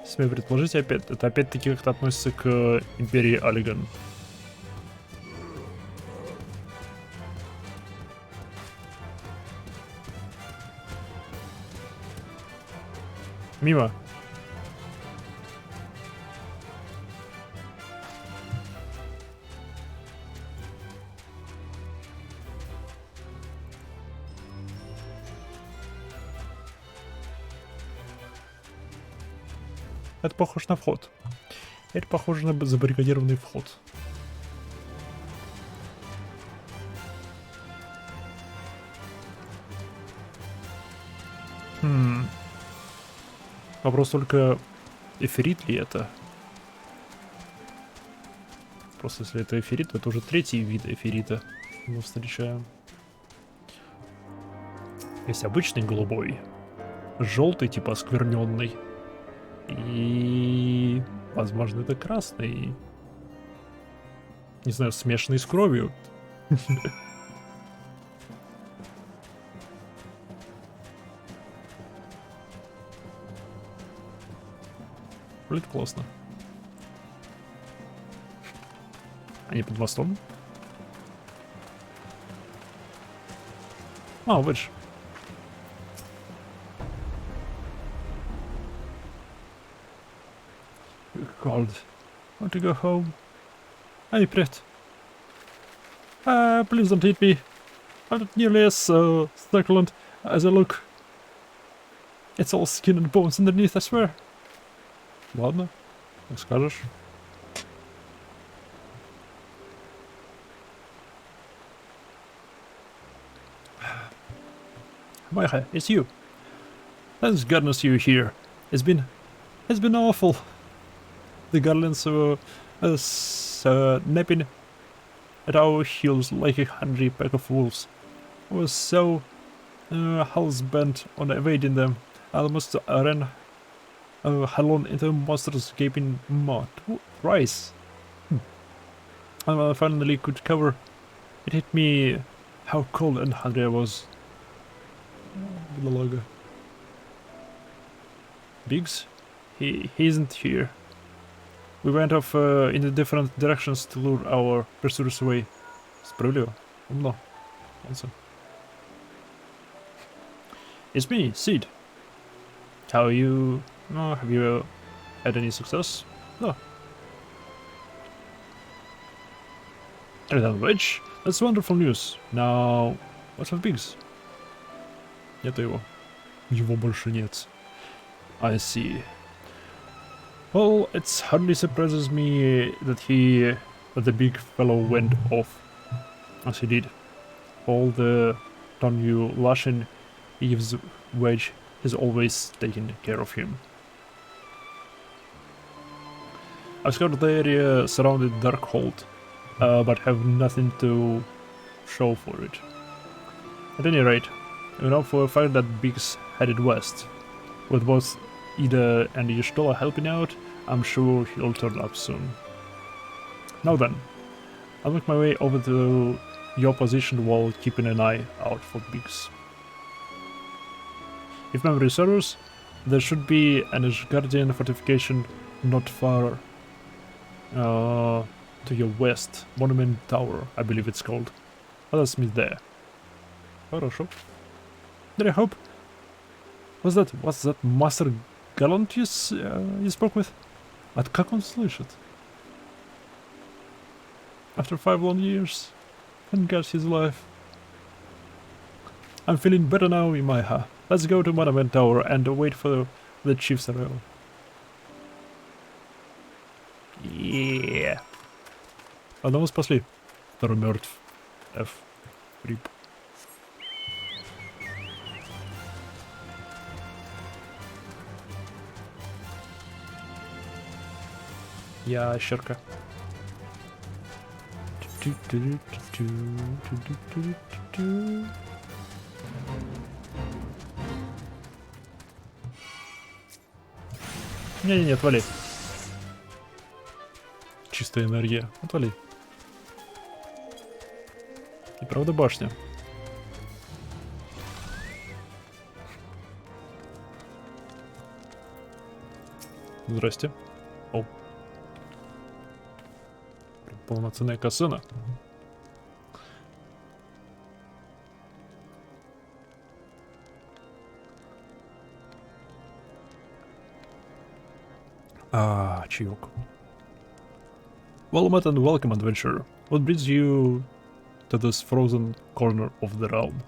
Смею предположить, это опять-таки как-то относится к империи Алиган. Мимо. Это похоже на вход. Это похоже на забаррикадированный вход. Вопрос только, эфирит ли это? Просто если это эфирит, то это уже 3-й вид эфирита мы встречаем. Есть обычный голубой, желтый, типа оскверненный, и, возможно, это красный. Не знаю, смешанный с кровью. Блин, классно. Они под мостом? А, вот же. Cold. Want to go home? Hey, Brett. Please don't hit me. I'm not nearly as succulent as I look. It's all skin and bones underneath, I swear. Ладно, как скажешь. Майха, it's you. Thank goodness you're here. It's been awful. The goblins were napping at our heels like a hungry pack of wolves. I was so hell's-bent on evading them. I almost ran headlong into a monster's gaping mouth. Rice. I finally could cover. It hit me how cold and hungry I was. The logo. Biggs? He isn't here. We went off in the different directions to lure our pursuers away. Справедливо. Умно. Also. It's me, Sid. How are you? No, have you had any success? No. Which? That's wonderful news. Now, what's with Biggs? Нету его. Его больше нет. I see. Well, it hardly surprises me that the big fellow went off as he did. All the time you Lashin Eve's wedge has always taken care of him. I've scouted the area surrounding Darkhold, but have nothing to show for it. At any rate, we know for a fact that Biggs headed west. With both Ida and Yashtola helping out, I'm sure he'll turn up soon. Now then, I'll make my way over to your position while keeping an eye out for Biggs. If memory serves, there should be an Guardian fortification not far to your west. Monument Tower, I believe it's called. Let's meet there. Хорошо. Did I hope? Was that Master Gallant you spoke with? Как он слышит? After 5 long years, thank God he's alive. I'm feeling better now, Imaiha. Let's go to Monument Tower and wait for the chief's arrival. Yeah. Одного спасли. Второй мертв. F. Рип. Ящерка. Не-не-не, отвали. Чистая энергия. Отвали. И правда башня. Здрасте. О. Полноценная касына. Чаек. Well met and welcome, adventurer. What brings you to this frozen corner of the realm?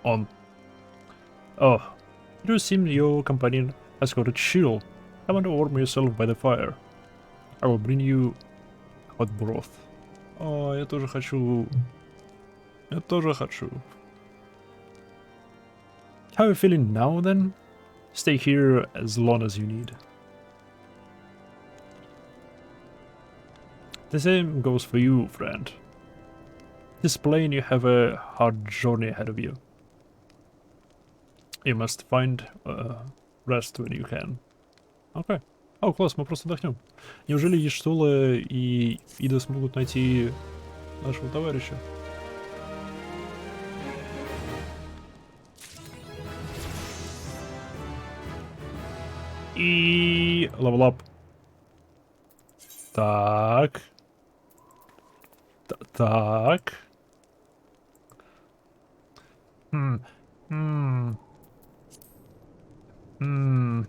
On. Oh, you seem your companion has got a chill. Come and warm yourself by the fire. I will bring you hot broth. О, я тоже хочу. Я тоже хочу. How are you feeling now then? Stay here as long as you need. The same goes for you, friend. This plane, you have a hard journey ahead of you. You must find rest when you can. Окей. О, класс, мы просто отдохнем. Неужели Ештула и Ида смогут найти нашего товарища? И левелап. Так. Так. Хм. Хм. Хм.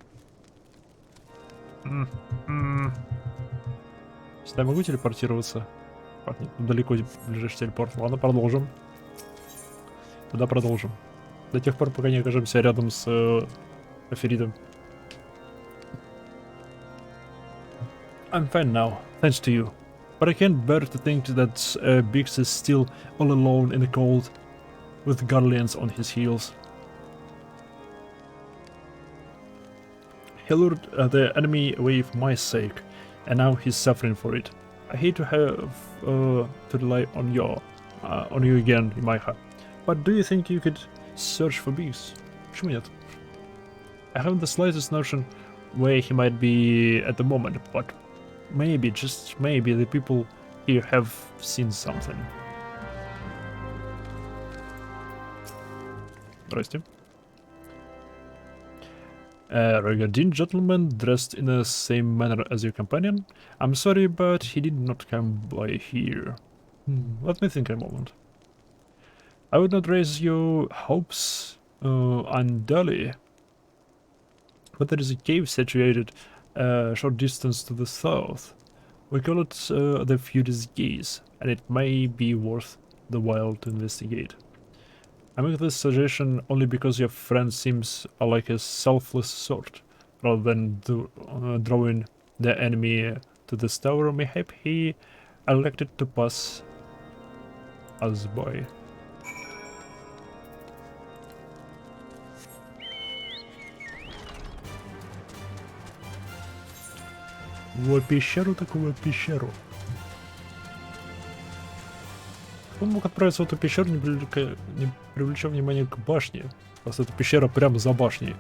Сюда могу телепортироваться? Как нет, далеко ближайший телепорт. Ладно, продолжим. Тогда продолжим. До тех пор, пока не окажемся рядом с Аферидом. I'm fine now, thanks to you. But I can't bear to think that Biggs is still all alone in the cold, with guardians on his heels. He lured the enemy away for my sake, and now he's suffering for it. I hate to have to rely on you again, Imaiha. But do you think you could search for Biggs? Почему нет? I haven't the slightest notion where he might be at the moment, but maybe, just maybe, the people here have seen something. Здрасте. A Regadin gentleman dressed in the same manner as your companion? I'm sorry, but he did not come by here. Let me think a moment. I would not raise your hopes unduly, but there is a cave situated a short distance to the south. We call it the Fury's Gaze, and it may be worth the while to investigate. I make this suggestion only because your friend seems like a selfless sort. Rather than drawing the enemy to this tower, mayhap he elected to pass us by. В пещеру, такую пещеру. Он мог отправиться в эту пещеру, не привлечя внимания к башне. Просто эта пещера прямо за башней.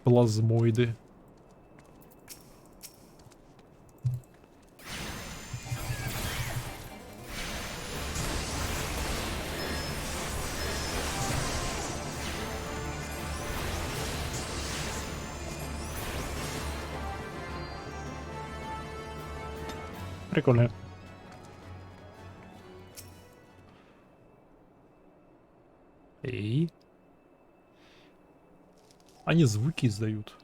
Плазмоиды. Прикольно. Эй. Они звуки издают.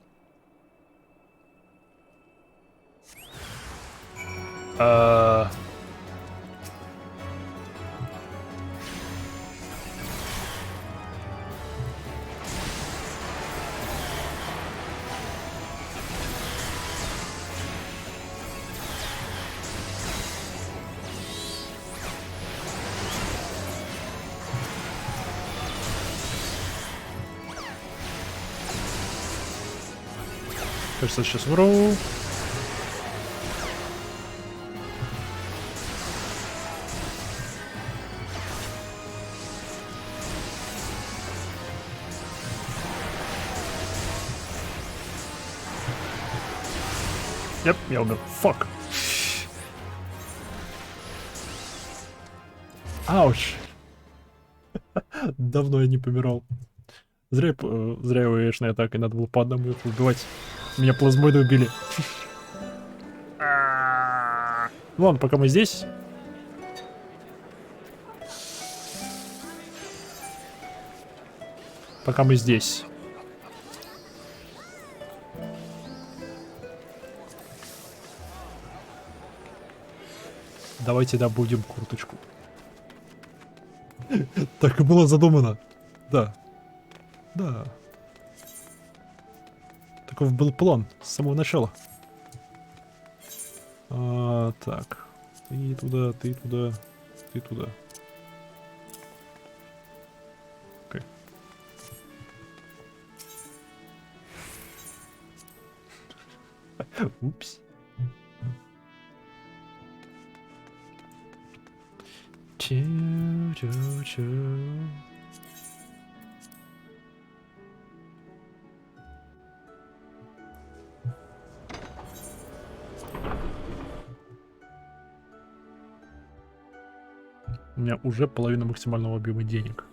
Кажется, сейчас вру. Yep, я умер. Fuck. Ауч. Давно я не помирал. Зря его яичной атакой надо было по одному их убивать. Меня плазмоиды убили. Ну ладно, пока мы здесь. Пока мы здесь. Давайте добудем курточку. Так и было задумано. Да. Да. Таков был план с самого начала. Так. Ты туда, ты туда, ты туда. Окей. Упс. Чу-чу-чу. У меня уже половина максимального объема денег.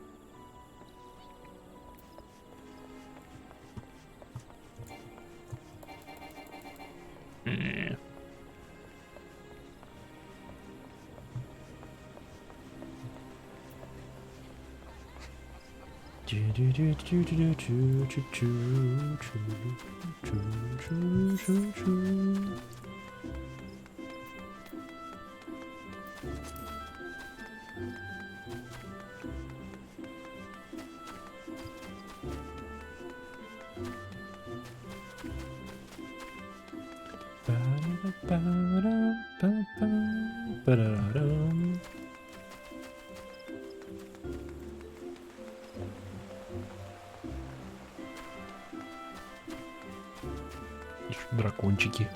Дракончики.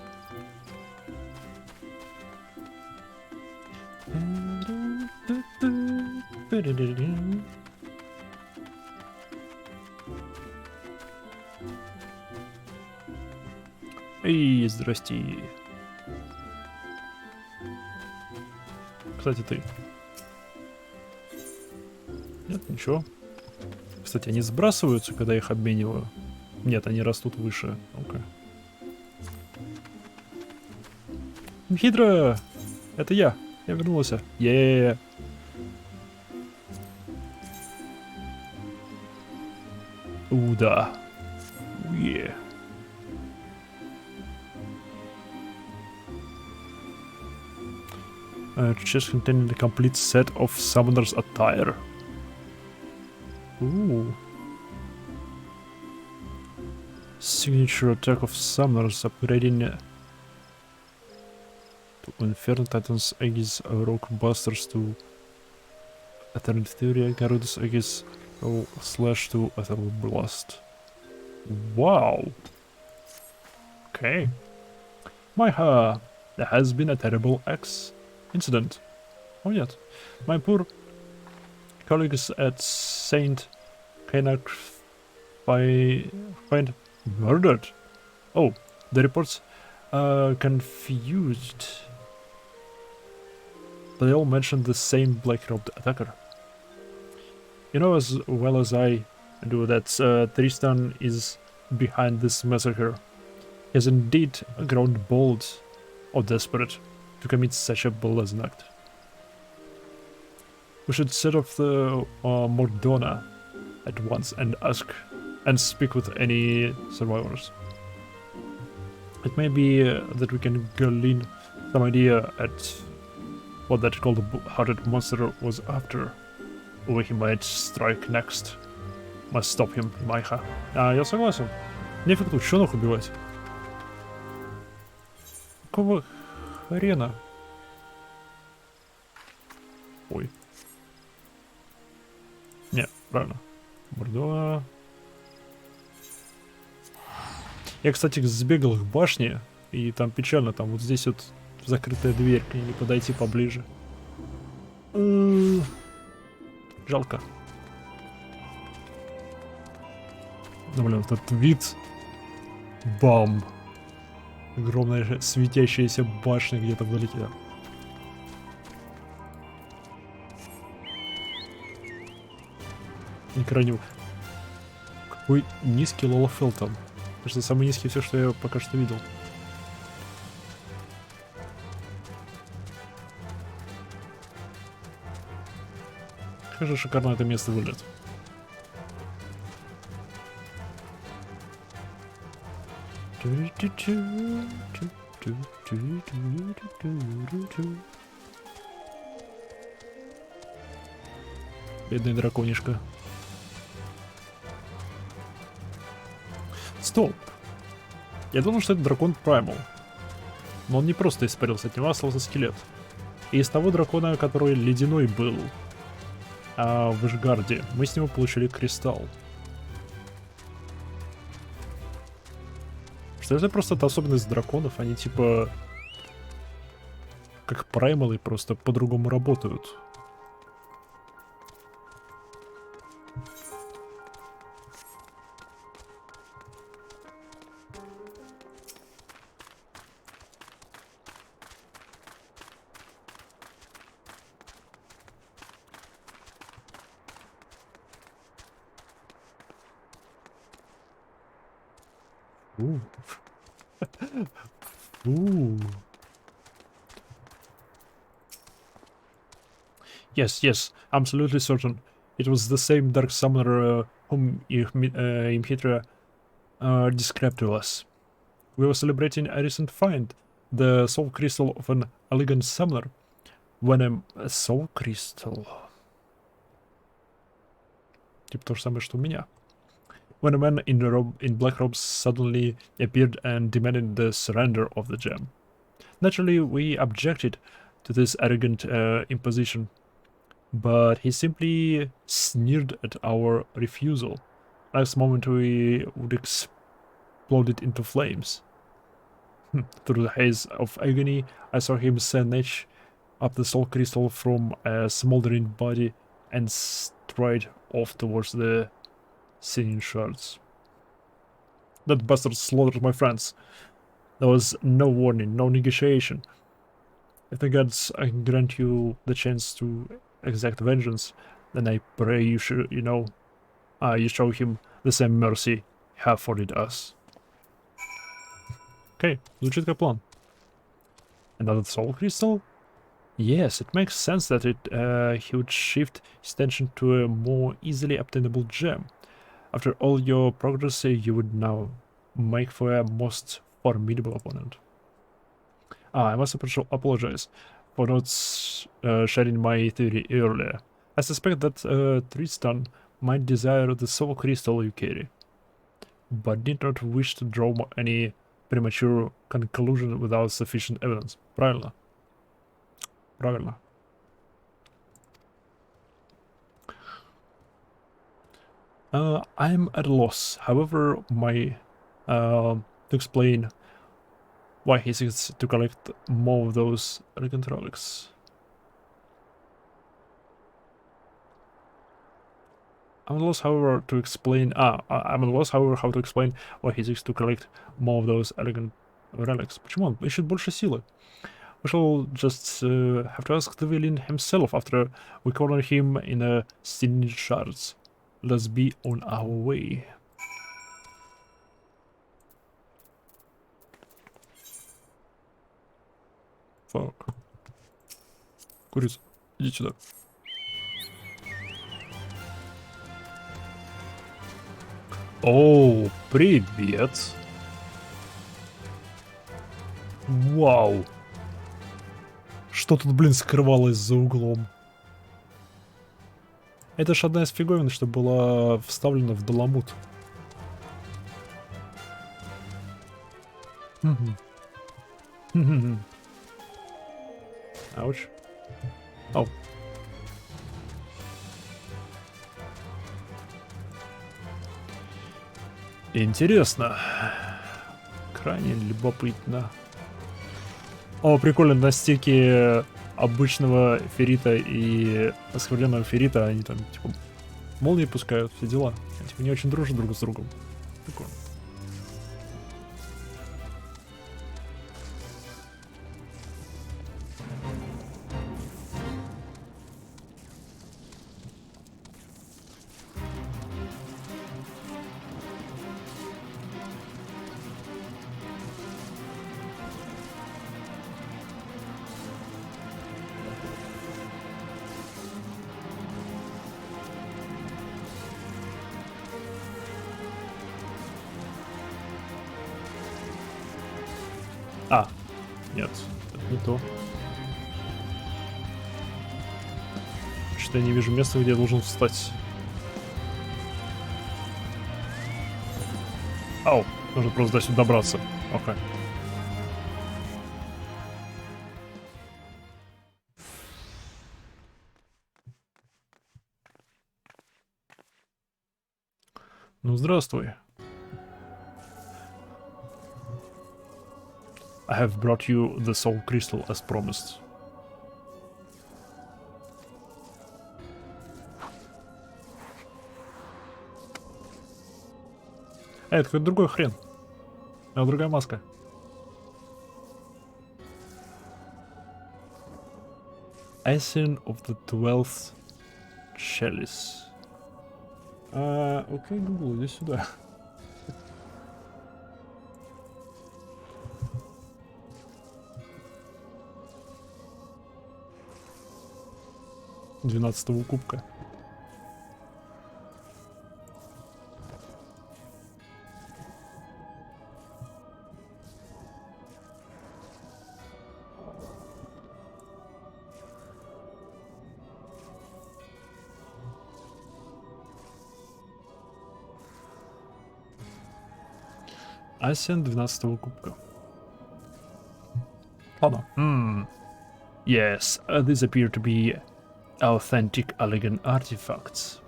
Эй, здрасте. Кстати, ты. Нет, ничего. Кстати, они сбрасываются, когда их обмениваю? Нет, они растут выше. Ну-ка. Хитро! Это я. Я вернулся. Е-е-е. Да. Е. Chest containing the complete set of summoner's attire. Ooh. Signature attack of summoners upgrading to Inferno Titans Aegis Rock Busters to Eternal Theory Garuda's Aegis slash to Eternal Blast. Wow. Okay. There has been a terrible incident. Oh yes. My poor colleagues at Saint Canak find murdered. Oh, the reports are confused. They all mentioned the same black-robed attacker. You know as well as I do that Tristan is behind this massacre. He has indeed grown bold or desperate to commit such a blazing act. We should set off the Mordona at once and speak with any survivors. It may be that we can glean some idea at what that cold-hearted monster was after. Where he might strike next. Must stop him, Майха. Я согласен. Нефиг тут ученых убивать. Какого хрена? Ой. Не, правильно. Бордо. Я, кстати, сбегал к башне, и там печально, там вот здесь вот закрытая дверь, к ней не подойти поближе. Жалко. Ну, блин, вот этот вид. Бам. Огромная светящаяся башня где-то вдалеке. Не крайне. Какой низкий Лолофел там. Кажется, самый низкий все, что я пока что видел. Как же шикарно это место выглядит. Бедный драконишка. Стоп! Я думал, что это дракон Primal. Но он не просто испарился, от него остался скелет. И из того дракона, который ледяной был, а в Ишгарде, мы с него получили кристалл. что это просто особенность драконов, они типа как праймалы, просто по-другому работают. У. У. Yes, yes, absolutely certain. It was the same Dark Summoner whom Imhitra described to us. We were celebrating a recent find, the soul crystal of an elegant summoner. When a soul crystal... Типа то же самое, что у меня. When a man in black robes suddenly appeared and demanded the surrender of the gem. Naturally, we objected to this arrogant imposition, but he simply sneered at our refusal. Next moment we would explode it into flames. Through the haze of agony, I saw him snatch up the soul crystal from a smoldering body and stride off towards the singing shards. That bastard slaughtered my friends. There was no warning, no negotiation. If the gods grant you the chance to exact vengeance, then I pray you should, you show him the same mercy you have afforded us. Okay, звучит как план. Another soul crystal? Yes, it makes sense that he would shift his attention to a more easily obtainable gem. After all your progress, you would now make for a most formidable opponent. I must apologize for not sharing my theory earlier. I suspect that Tristan might desire the soul crystal you carry, but did not wish to draw any premature conclusion without sufficient evidence. Правильно. Правильно. I'm at a loss, however, to explain why he seeks to collect more of those elegant relics. I'm at a loss, however, to explain. I'm at a loss, however, how to explain why he seeks to collect more of those elegant relics. Почему он ищет больше силы? We shall just have to ask the villain himself after we corner him in the stinging shards. Let's be on our way. Fuck. Курица, иди сюда. О, привет. Вау. Что тут, блин, скрывалось за углом? Это ж одна из фиговин, что была вставлена в Доломут. Ауч. Ау. Интересно. Крайне любопытно. О, прикольно, на стике обычного феррита и оскверненного феррита они там, типа, молнии пускают, все дела. Они, типа, не очень дружат друг с другом. Прикольно. А, нет, это не то. Что-то я не вижу места, где я должен встать. Ау, нужно просто до сюда добраться. Окей. Ну, здравствуй. I have brought you the soul crystal as promised. Это какой-то другой хрен. Это другая маска. Ascent of the 12th Chalice. Окей, Google, иди сюда. Двенадцатого кубка. Асен 12-го кубка. Ладно. Yes, these appear to be authentic elegant artifacts.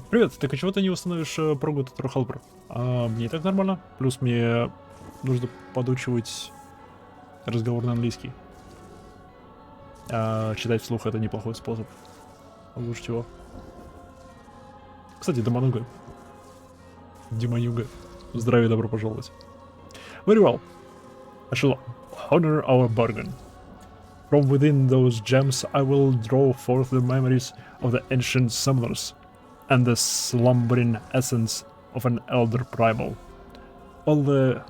Привет, так а чего ты не установишь прогу Total Helper? Мне и так нормально. Плюс мне нужно подучивать разговорный английский. Читать вслух это неплохой способ. Лучше чего. Кстати, Демонюга. Демонюга. Здравия и добро пожаловать. Very well. I shall honor our bargain. From within those gems I will draw forth the memories of the ancient summoners and the slumbering essence of an elder primal. All the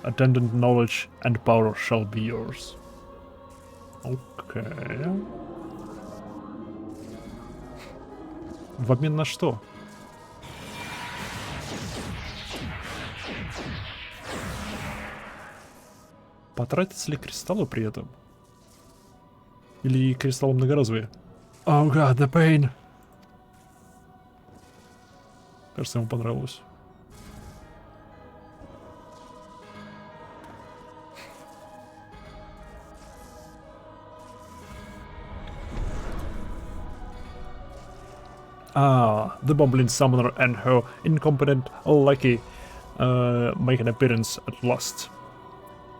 attendant knowledge and power shall be yours. Okay. В обмен на что? Потратятся ли кристаллы при этом? Или кристаллы многоразовые? Oh god, the pain! Кажется, ему понравилось. The bumbling summoner and her incompetent lackey make an appearance at last.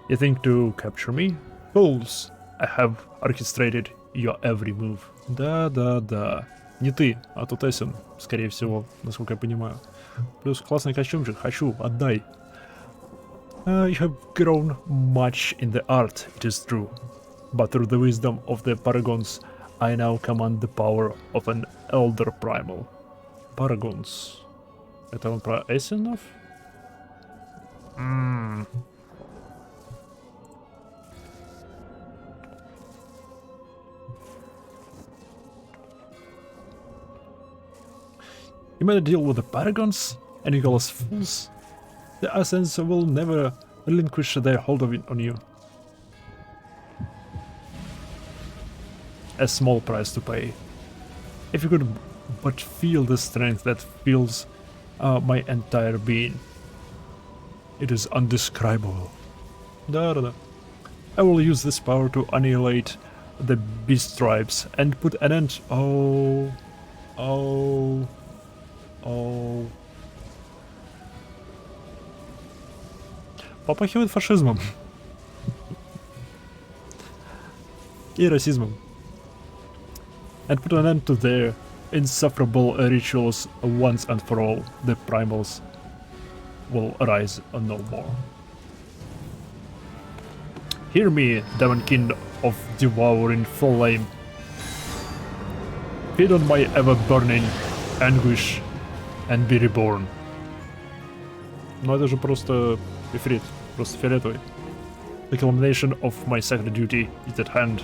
You think to capture me? Fools! I have orchestrated your every move. Да. Не ты, а тут Эссен, скорее всего, насколько я понимаю. Плюс классный костюмчик, хочу, отдай. You have grown much in the art, it is true. But through the wisdom of the Paragons, I now command the power of an elder primal. Paragons. Это он про Эссенов? You made a deal with the Paragons, and you call us fools? The Ascents will never relinquish their hold on you. A small price to pay. If you could but feel the strength that fills my entire being. It is undescribable. Da. I will use this power to annihilate the beast tribes and put an end. Oh. Попахивает фашизмом. И расизмом. And put an end to their insufferable rituals once and for all. The primals will arise no more. Hear me, Demonkin of devouring flame. Feed on my ever-burning anguish and be reborn. Ну это же просто эфрит, просто фиолетовый. The culmination of my sacred duty is at hand.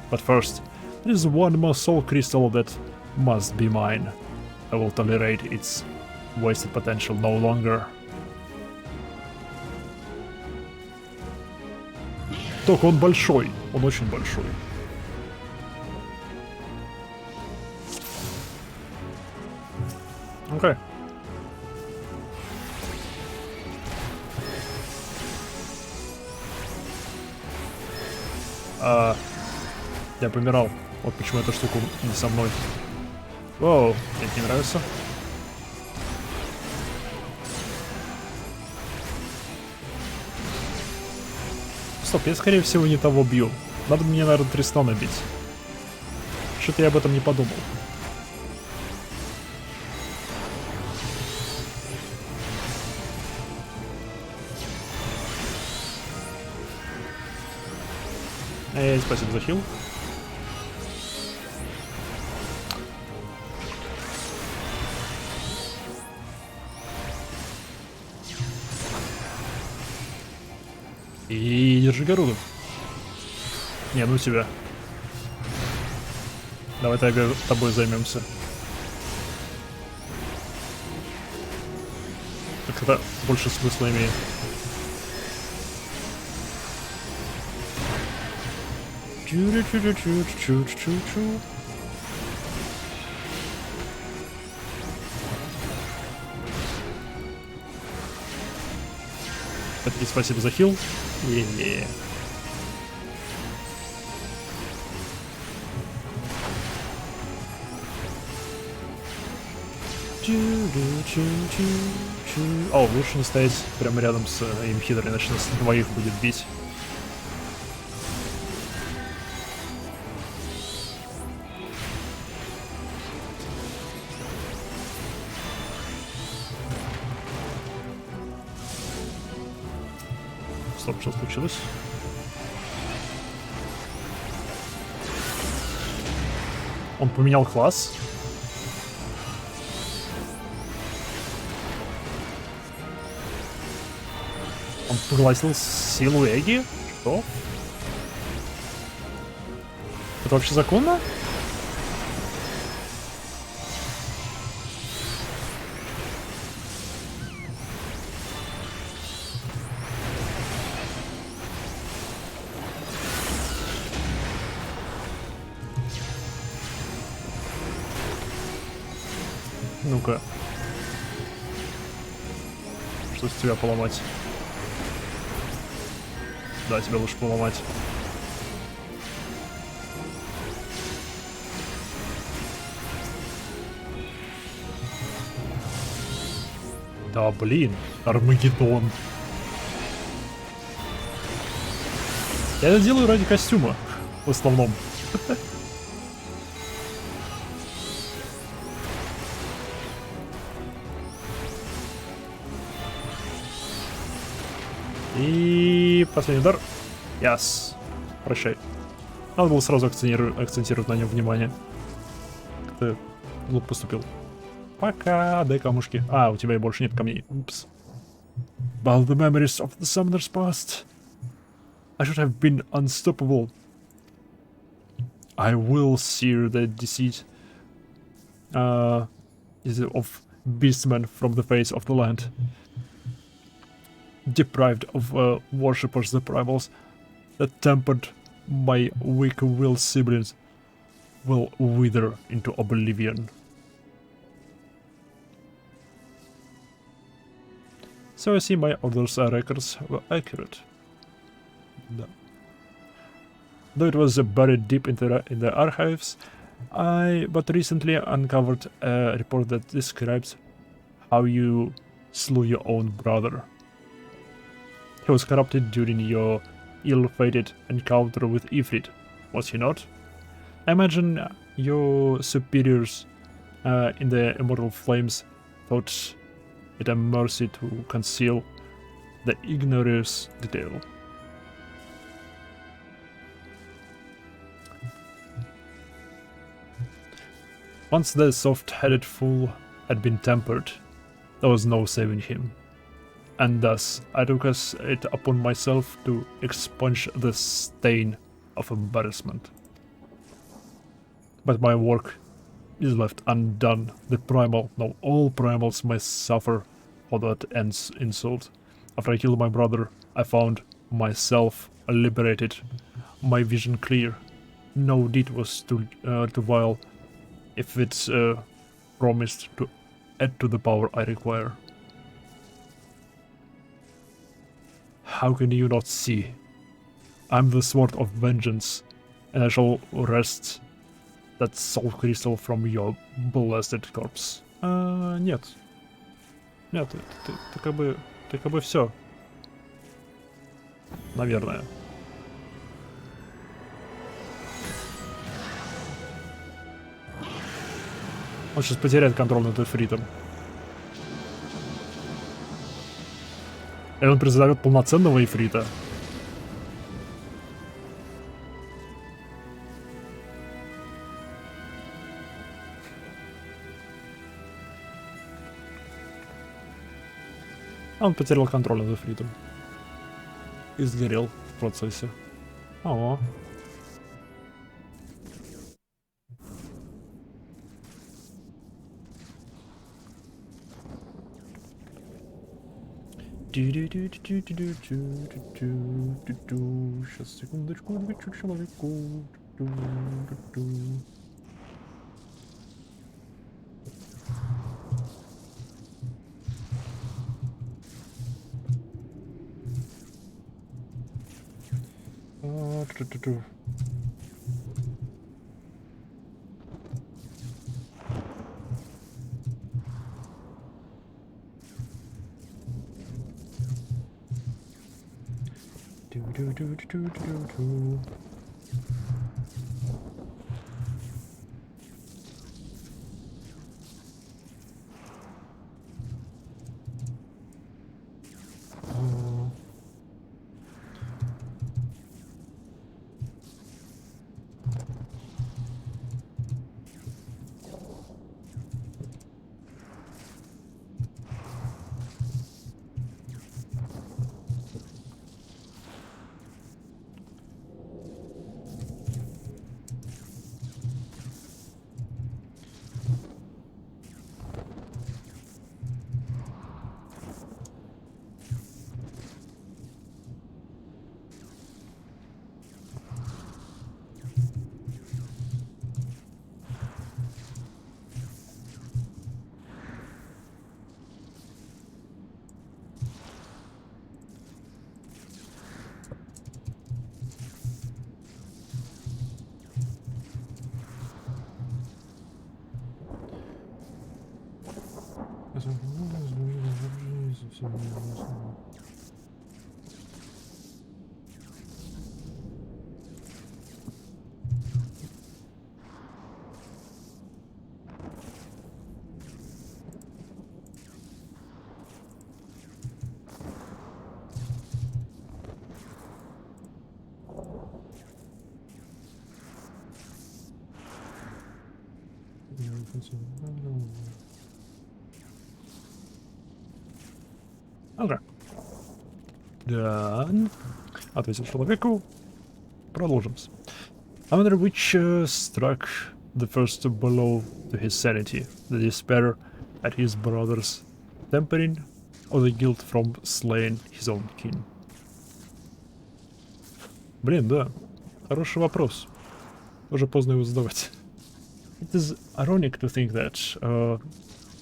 But first, there is one more soul crystal that must be mine. I will tolerate its wasted potential no longer. Только он большой, он очень большой. Окей. Я помирал. Вот почему эта штука не со мной. Воу, мне это не нравится. Стоп, я скорее всего не того бью. Надо мне, наверное, Тристана бить. Что-то я об этом не подумал. Эй, спасибо за хил. И держи Гаруду. Не, ну тебя. Давай тобой займемся. Так это больше смысла имеет. Чу-чу-чу-чу-чу-чу-чу-чу. И спасибо за хил. Е-е. О, лучше не стоять прямо рядом с имхидрой, иначе нас двоих будет бить. Стоп, что случилось? Он поменял класс. Он поглотил силу Эги? Что? Это вообще законно? Ну-ка. Что с тебя поломать? Да, тебя лучше поломать. Да, блин, Армагеддон. Я это делаю ради костюма, в основном. И последний удар. Яс. Прощай. Надо было сразу акцентировать на нем внимание. Ты глупо поступил. Пока, дай камушки. А, у тебя и больше нет камней. Упс. But the memories of the summoner's past. I should have been unstoppable. I will sear the deceit of beastmen from the face of the land. Deprived of worshippers, the primals that tempered my weak-willed siblings will wither into oblivion. So I see my orders' records were accurate. No. Though it was buried deep in the archives, I but recently uncovered a report that describes how you slew your own brother. He was corrupted during your ill-fated encounter with Ifrit, was he not? I imagine your superiors in the Immortal Flames thought it a mercy to conceal the ignominious detail. Once the soft-headed fool had been tempered, there was no saving him. And thus I took it upon myself to expunge the stain of embarrassment. But my work is left undone. The primal, no, all primals may suffer for that insult. After I killed my brother, I found myself liberated, my vision clear. No deed was too vile if it's promised to add to the power I require. How can you not see? I'm the sword of vengeance, and I shall wrest that soul crystal from your blasted corpse. Нет. Нет, ты как бы все. Наверное. Он сейчас потеряет контроль над эфритом. И он призовет полноценного эфрита. Он потерял контроль над эфритом. И сгорел в процессе. О. Сейчас, секундочку, отвечу человеку. Ага. Да. Ответил человеку. Продолжим. I wonder which struck the first blow to his sanity, the despair at his brother's tempering, or the guilt from slaying his own kin. Блин, да. Хороший вопрос. Уже поздно его задавать. It is ironic to think that,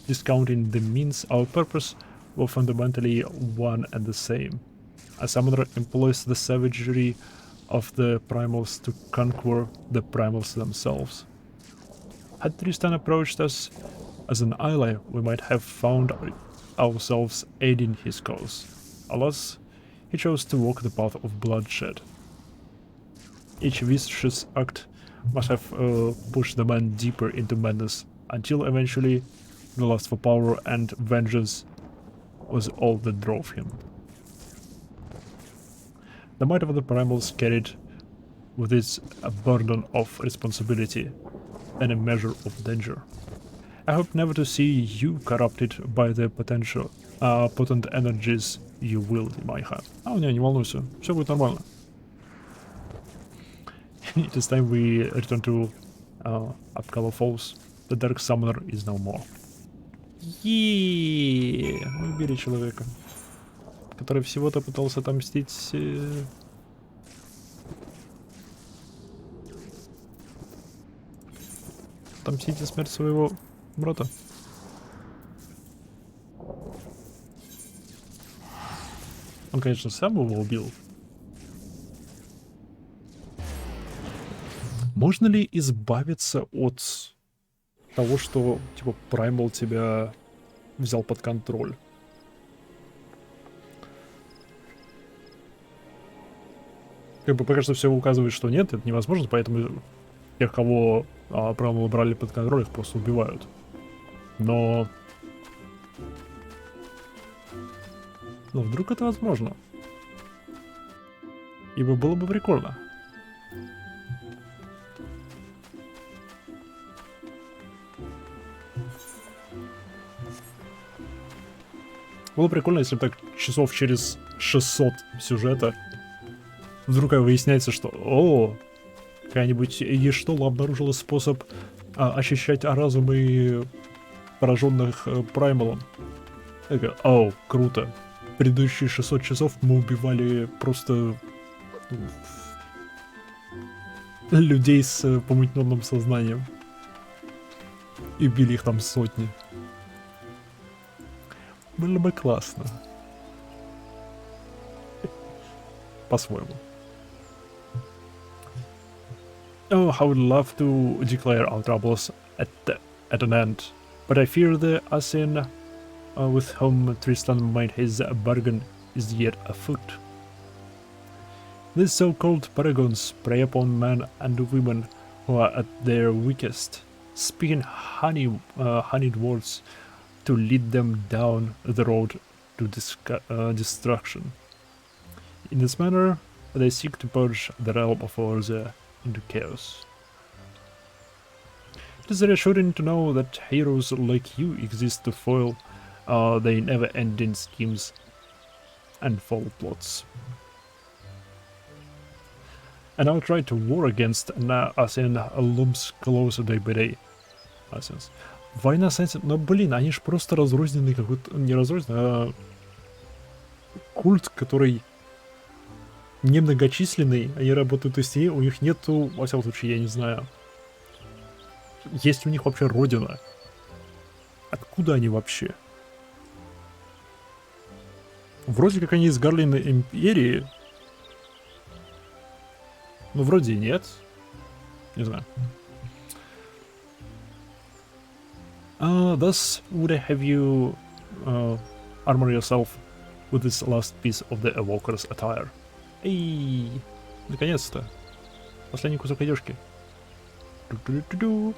discounting the means, our purpose were fundamentally one and the same. A summoner employs the savagery of the primals to conquer the primals themselves. Had Tristan approached us as an ally, we might have found ourselves aiding his cause. Alas, he chose to walk the path of bloodshed. Each vicious act must have pushed the man deeper into madness, until eventually the lust for power and vengeance was all that drove him. The might of the primals carried with it a burden of responsibility and a measure of danger. I hope never to see you corrupted by the potent energies you wield in my hand. Не волнуйся, все будет нормально. It is time we return to Upcover Falls. The Dark Summoner is no more. Мы убили человека, который всего-то пытался отомстить. Отомстить за смерть своего брата. Он, конечно, сам его убил. Можно ли избавиться от того, что, типа, Primal тебя взял под контроль? Как бы пока что все указывает, что нет, это невозможно, поэтому тех, кого Primal брали под контроль, их просто убивают. Но вдруг это возможно. Ибо было бы прикольно. Было прикольно, если бы так часов через 600 сюжета вдруг выясняется, что какая-нибудь Ештола обнаружила способ очищать разумы пораженных Праймалом. Такая, круто. Предыдущие 600 часов мы убивали просто людей с помутненным сознанием. И били их там сотни. Было бы классно. По-своему. Oh, I would love to declare our troubles at an end, but I fear the Asin with whom Tristan made his bargain is yet afoot. These so-called paragons prey upon men and women who are at their weakest, speaking honeyed words to lead them down the road to destruction. In this manner, they seek to purge the realm of Orza into chaos. It is reassuring to know that heroes like you exist to foil their never-ending schemes and foul plots. And outright war against Asien looms closer day by day. Asians. Война с этим, но блин, они ж просто разрозненный какой-то, не разрозненный, а культ, который немногочисленный, они работают из тени, у них нету, во всяком случае, я не знаю, есть у них вообще родина. Откуда они вообще? Вроде как они из Гарлейной империи, ну вроде и нет, не знаю. Thus would I have you armor yourself with this last piece of the Evoker's attire. Эй, наконец-то. Последний кусок одежки. It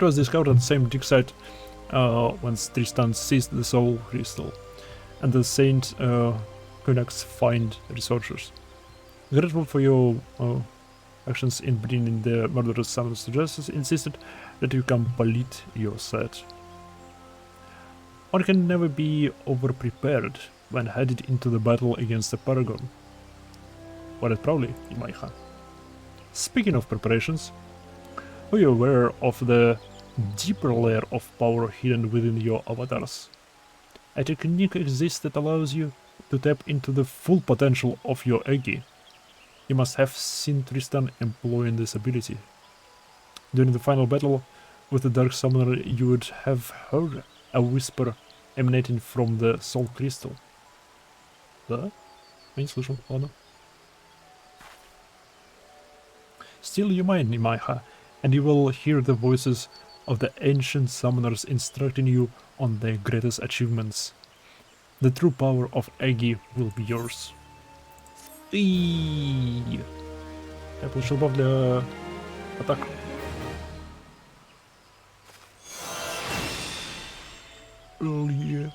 was discovered at the same dig site when Tristan seized the soul crystal, and the Saint Kunax find researchers. Grateful for your actions in bringing the murderous summons to justice, insisted that you complete your set. One can never be over-prepared when headed into the battle against the Paragon. What it probably, Imaiha. Speaking of preparations, are you aware of the deeper layer of power hidden within your avatars? A technique exists that allows you to tap into the full potential of your Egi. You must have seen Tristan employing this ability. During the final battle with the Dark Summoner, you would have heard a whisper emanating from the Soul Crystal. Да? Я не слышал, ладно. Still you might, Nimaiha, and you will hear the voices of the ancient summoners instructing you on their greatest achievements. The true power of Egi will be yours. И я получил баф для атак. Oh yeah.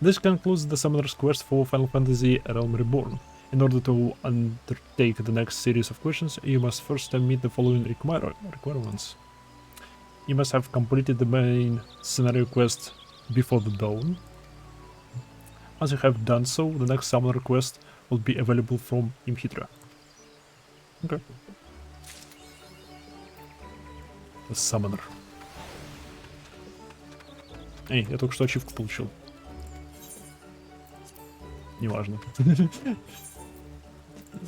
This concludes the Summoner's quest for Final Fantasy Realm Reborn. In order to undertake the next series of questions, you must first meet the following requirements. You must have completed the main scenario quest before the dawn. Once you have done so, the next Summoner quest will be available from Imhitra. Okay. The Summoner. Эй, я только что ачивку получил. Неважно.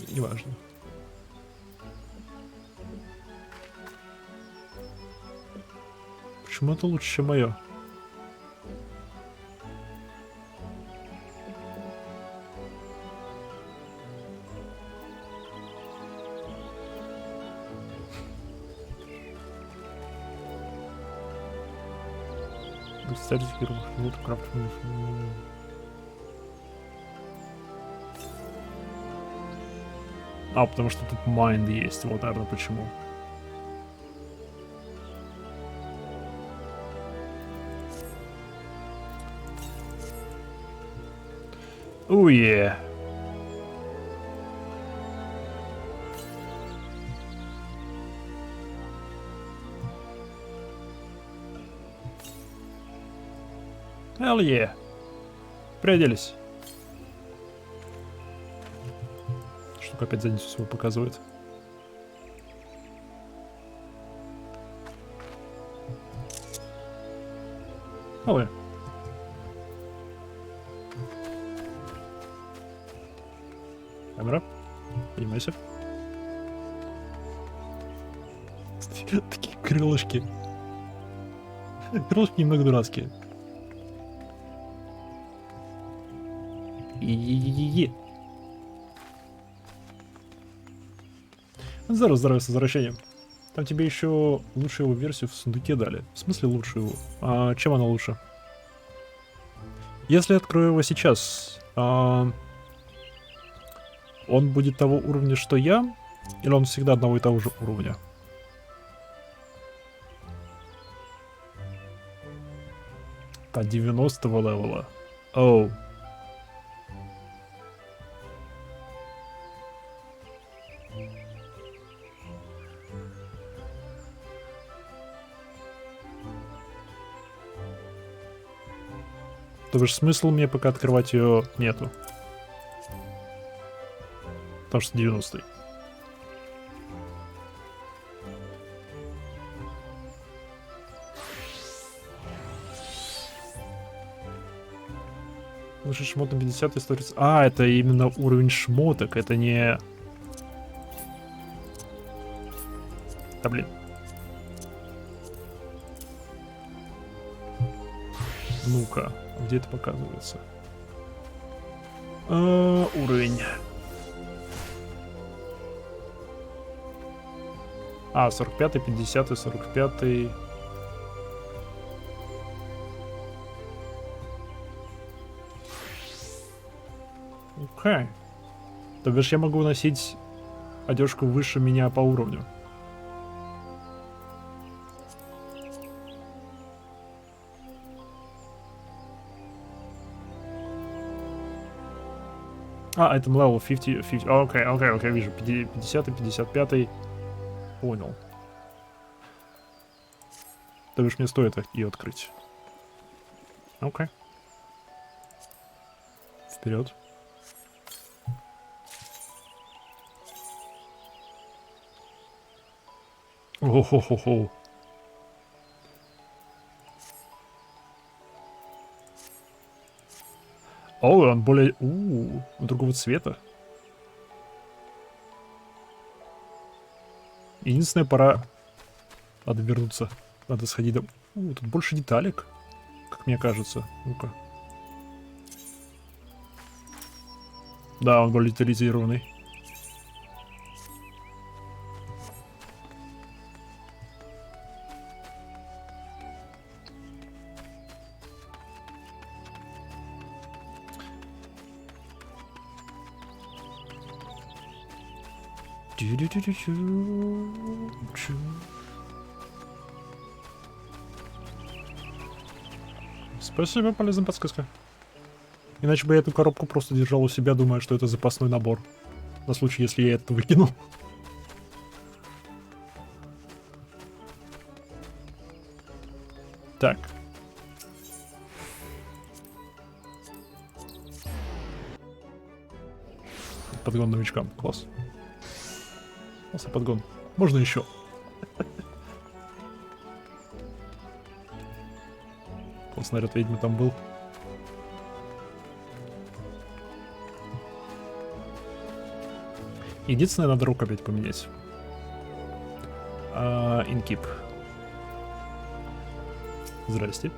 Неважно. Почему это лучше, чем мое? А, потому что тут майнд есть, вот, наверное, почему. Уе. Hell yeah. Приоделись. Штука опять задницу свою показывает. Ой. Камера. Поднимайся. Такие крылышки. Крылышки немного дурацкие. И-и-и-и. Здорово, здорово, с возвращением. Там тебе еще лучшую его версию в сундуке дали. В смысле лучшую? А чем она лучше? Если открою его сейчас, он будет того уровня, что я? Или он всегда одного и того же уровня? До 90-го левела. Оу. То бишь смысла мне пока открывать ее нету. Потому что 90-й. Лучше шмот на 50 истории. А, это именно уровень шмоток, это не... Да блин. Ну-ка, где это показывается? Уровень. А, 45-й, 50-й, 45-й. Окей. То бишь я могу носить одежку выше меня по уровню. А, это level 50. Окей, вижу. 50-й, 55-й. Понял. То бишь мне стоит ее открыть. Окей. Вперед. О-хо-хо-хо. О, он более... другого цвета. Единственное, пора... Надо вернуться. Надо сходить до... тут больше деталек, как мне кажется. Ну-ка. Да, он более детализированный. Спасибо, полезная подсказка. Иначе бы я эту коробку просто держал у себя, думая, что это запасной набор. На случай, если я это выкинул. Так. Подгон новичкам. Класс. Классный подгон. Можно еще. Классный наряд ведьмы там был. Единственное, надо рук опять поменять. Инкип. Здрасте.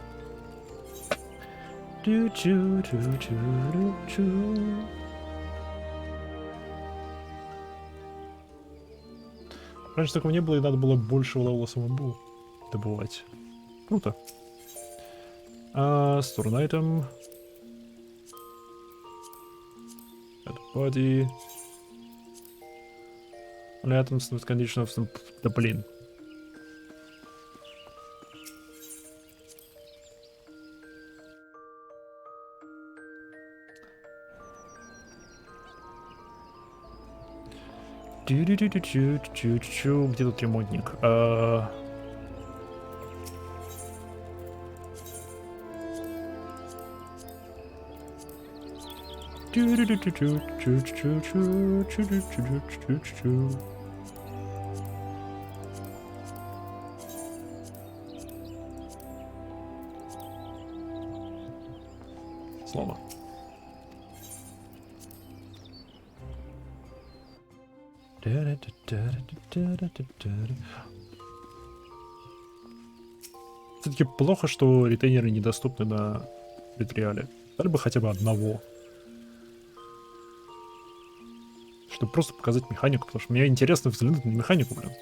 Раньше такого не было, и надо было больше левела самому добывать. Круто. Store an item. Add body. Only items with condition of some... Да блин. Где тут ремонтник? Слово. Все-таки плохо, что ретейнеры недоступны на Ретриале. Дали бы хотя бы одного. Чтобы просто показать механику, потому что мне интересно взглянуть на механику, блин.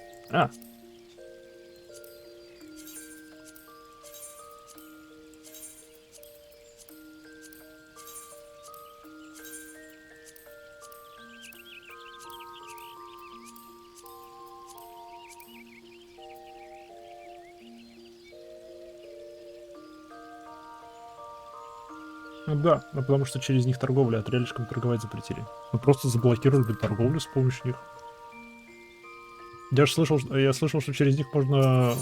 Ну да, ну потому что через них торговля, а трелишком торговать запретили. Ну просто заблокировали торговлю с помощью них. Я слышал, что через них можно...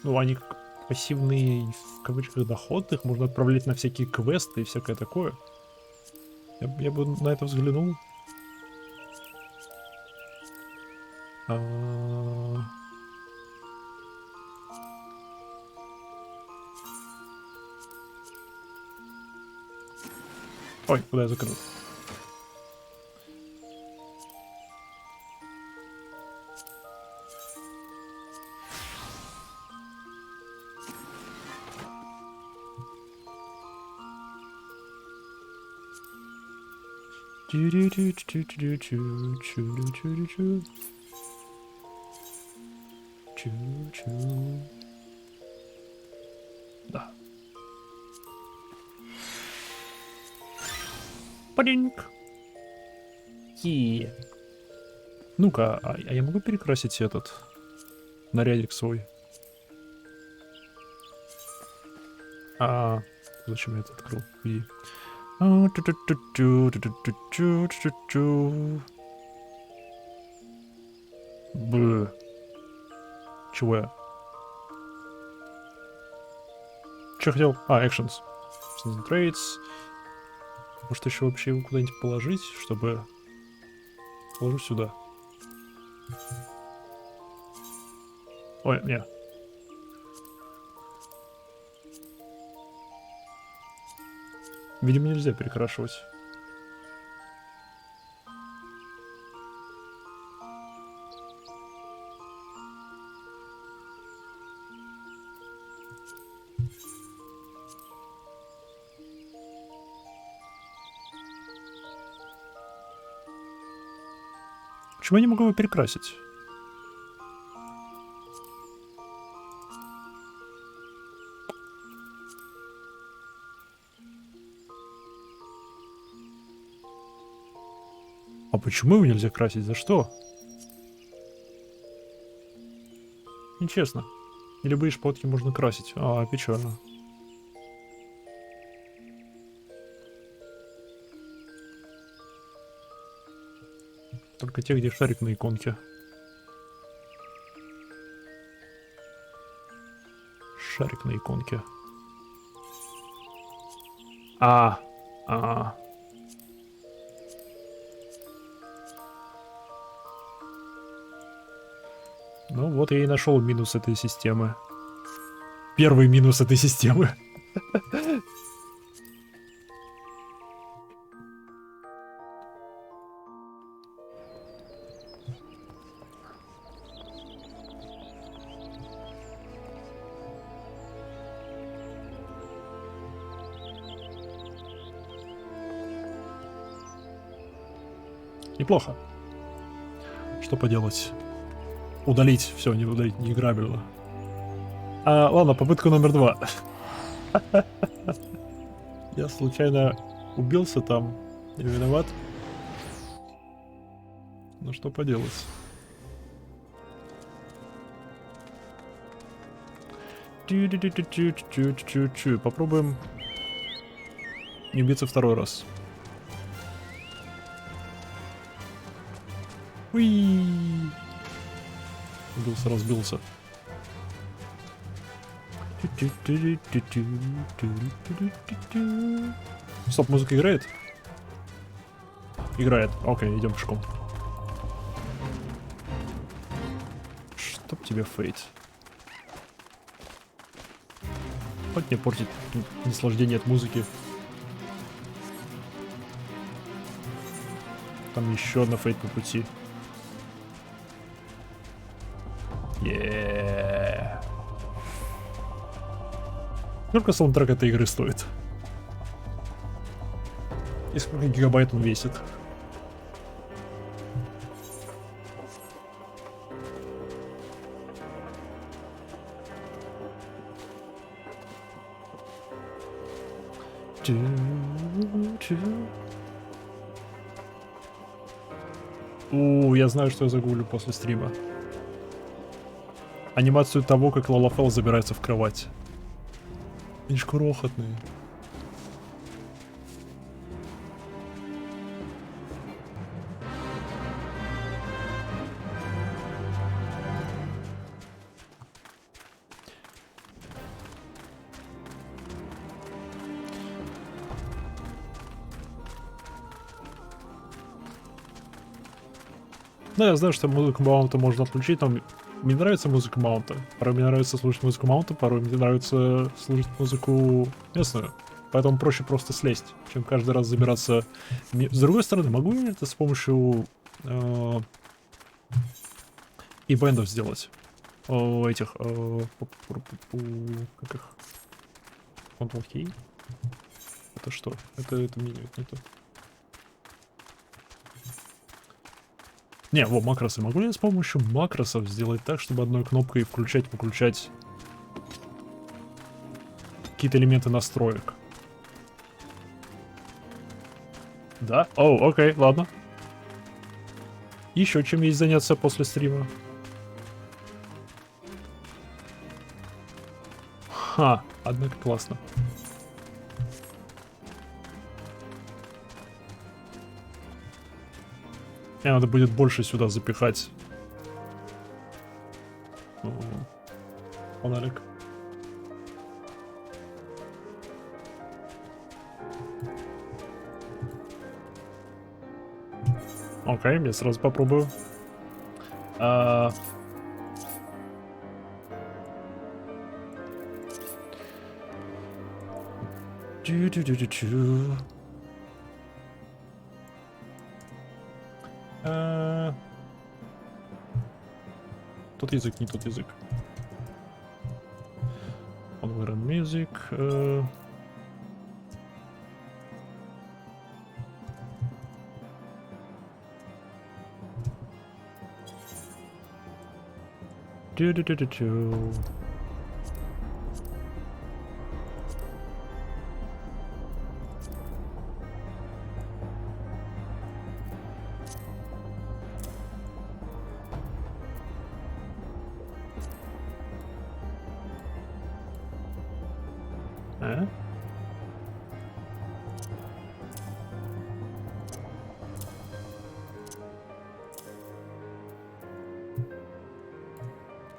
Ну, они как пассивные, в кавычках, доход, их можно отправлять на всякие квесты и всякое такое. Я бы на это взглянул. Ой, куда я закрыл? Да. Падинг. Ну-ка, а я могу перекрасить этот нарядик свой? Зачем я это открыл? Чего я? Че хотел? Actions. Concentrates. Может еще вообще его куда-нибудь положить, чтобы... Положу сюда. Ой, не. Видимо, нельзя перекрашивать. Почему я не могу его перекрасить? А почему его нельзя красить? За что? Нечестно. И любые шмотки можно красить. Печально. Только те, где шарик на иконке. Шарик на иконке. Ну вот я и нашел минус этой системы. Первый минус этой системы. Неплохо. Что поделать? Удалить. Все, не удалить, не играбельно. Ладно, попытка номер 2. Я случайно убился там. Я виноват. Ну что поделать. Попробуем не убиться второй раз. Уи! Разбился. Стоп, музыка играет? Играет. Окей, идем пешком. Чтоб тебе, Фейт. Хоть не портить наслаждение от музыки. Там еще одна Фейт по пути. Сколько саундтрек этой игры стоит? И сколько гигабайт он весит? Я знаю, что я загуглю после стрима. Анимацию того, как Лалафел забирается в кровать. Они ж крохотные. Да, я знаю, что музыку маунта можно отключить, но мне нравится музыка маунта. Порой мне нравится слушать музыку маунта, порой мне нравится слушать музыку местную. Поэтому проще просто слезть, чем каждый раз забираться. С другой стороны, могу я это с помощью ивентов сделать? Этих... как их? Ctrl-K? Это что? Это меню, это не то. Не, макросы. Могу ли я с помощью макросов сделать так, чтобы одной кнопкой включать-выключать какие-то элементы настроек? Да? Окей, ладно. Еще чем есть заняться после стрима. Однако классно. Мне надо будет больше сюда запихать. Фонарик. Окей, я сразу попробую. Тот язык, не тот язык. On music.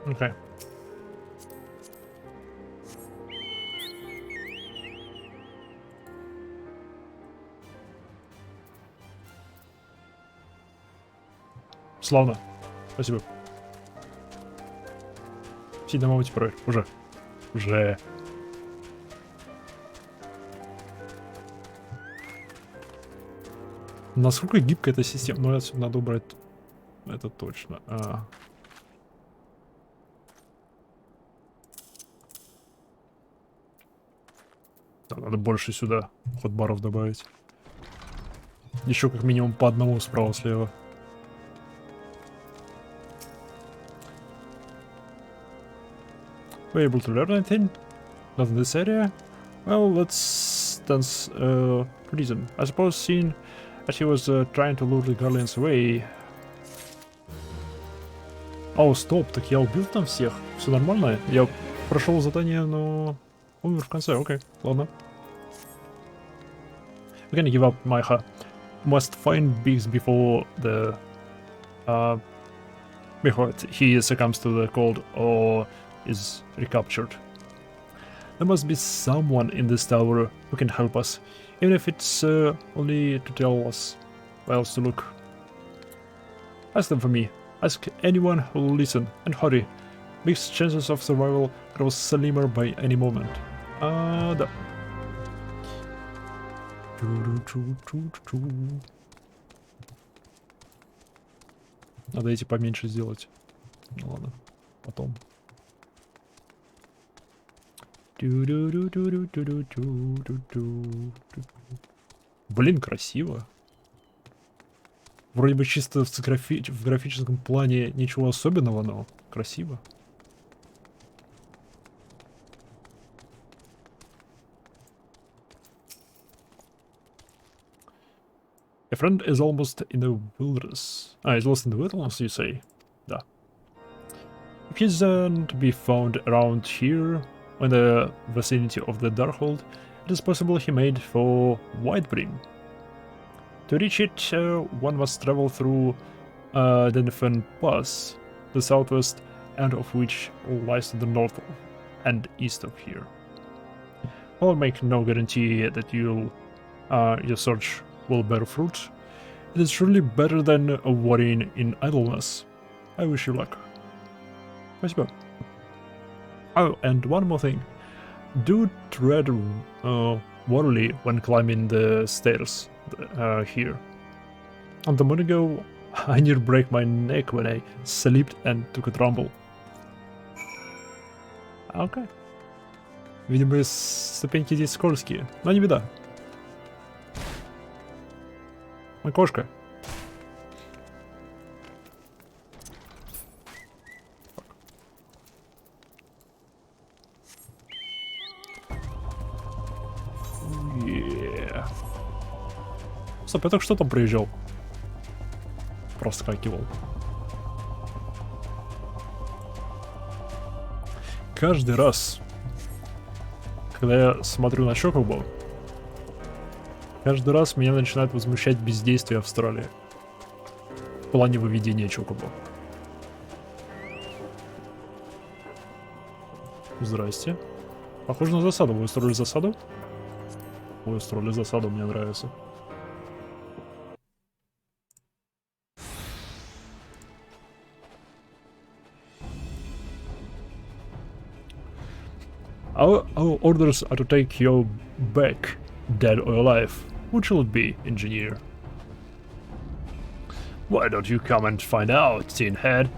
Окей. Славно. Спасибо. Все домой теперь. Уже. Насколько гибкая эта система? Ну, отсюда надо убрать. Это точно. Да, надо больше сюда хот-баров добавить. Еще как минимум по одному справа-слева. We're able to learn anything? Not in this area? Well, let's dance reason. I suppose seeing as he was trying to lure the Guardians away. О, стоп, так я убил там всех. Все нормально? Я прошел задание, но умер в конце. Окей, ладно. I'm gonna give up, Майха. Must find Biggs before the before he succumbs to the cold or is recaptured. There must be someone in this tower who can help us, even if it's only to tell us where else to look. Ask them for me. Ask anyone who will listen, and hurry. Big's chances of survival grow slimmer by any moment. Да. Надо эти поменьше сделать. Ну ладно, потом. Блин, красиво. Вроде бы чисто в графическом плане ничего особенного, но красиво. A friend is almost in the wilderness. Ah, he's lost in the wilderness, you say? Да. If he isn't be found around here, in the vicinity of the Darkhold, it is possible he made for Whitebrim. To reach it, one must travel through the Nifan Pass, the southwest end of which lies to the north and east of here. I'll make no guarantee that your search will bear fruit. It is surely better than worrying in idleness. I wish you luck. Спасибо. Oh, and one more thing. Do tread warily when climbing the stairs here. On the moment ago, I nearly break my neck when I slipped and took a tumble. Okay. Видимо, ступеньки здесь скользкие, но не беда. Ой, кошка. Yeah. Стоп, я только что там проезжал? Проскакивал. Каждый раз, когда я смотрю на Чокобо, каждый раз меня начинает возмущать бездействие Австралии в плане выведения Чокобо. Здрасте. Похоже на засаду. Вы устроили засаду? Вы устроили засаду, мне нравится. Our orders are to take you back, dead or alive. What shall it be, engineer? Why don't you come and find out, tin head?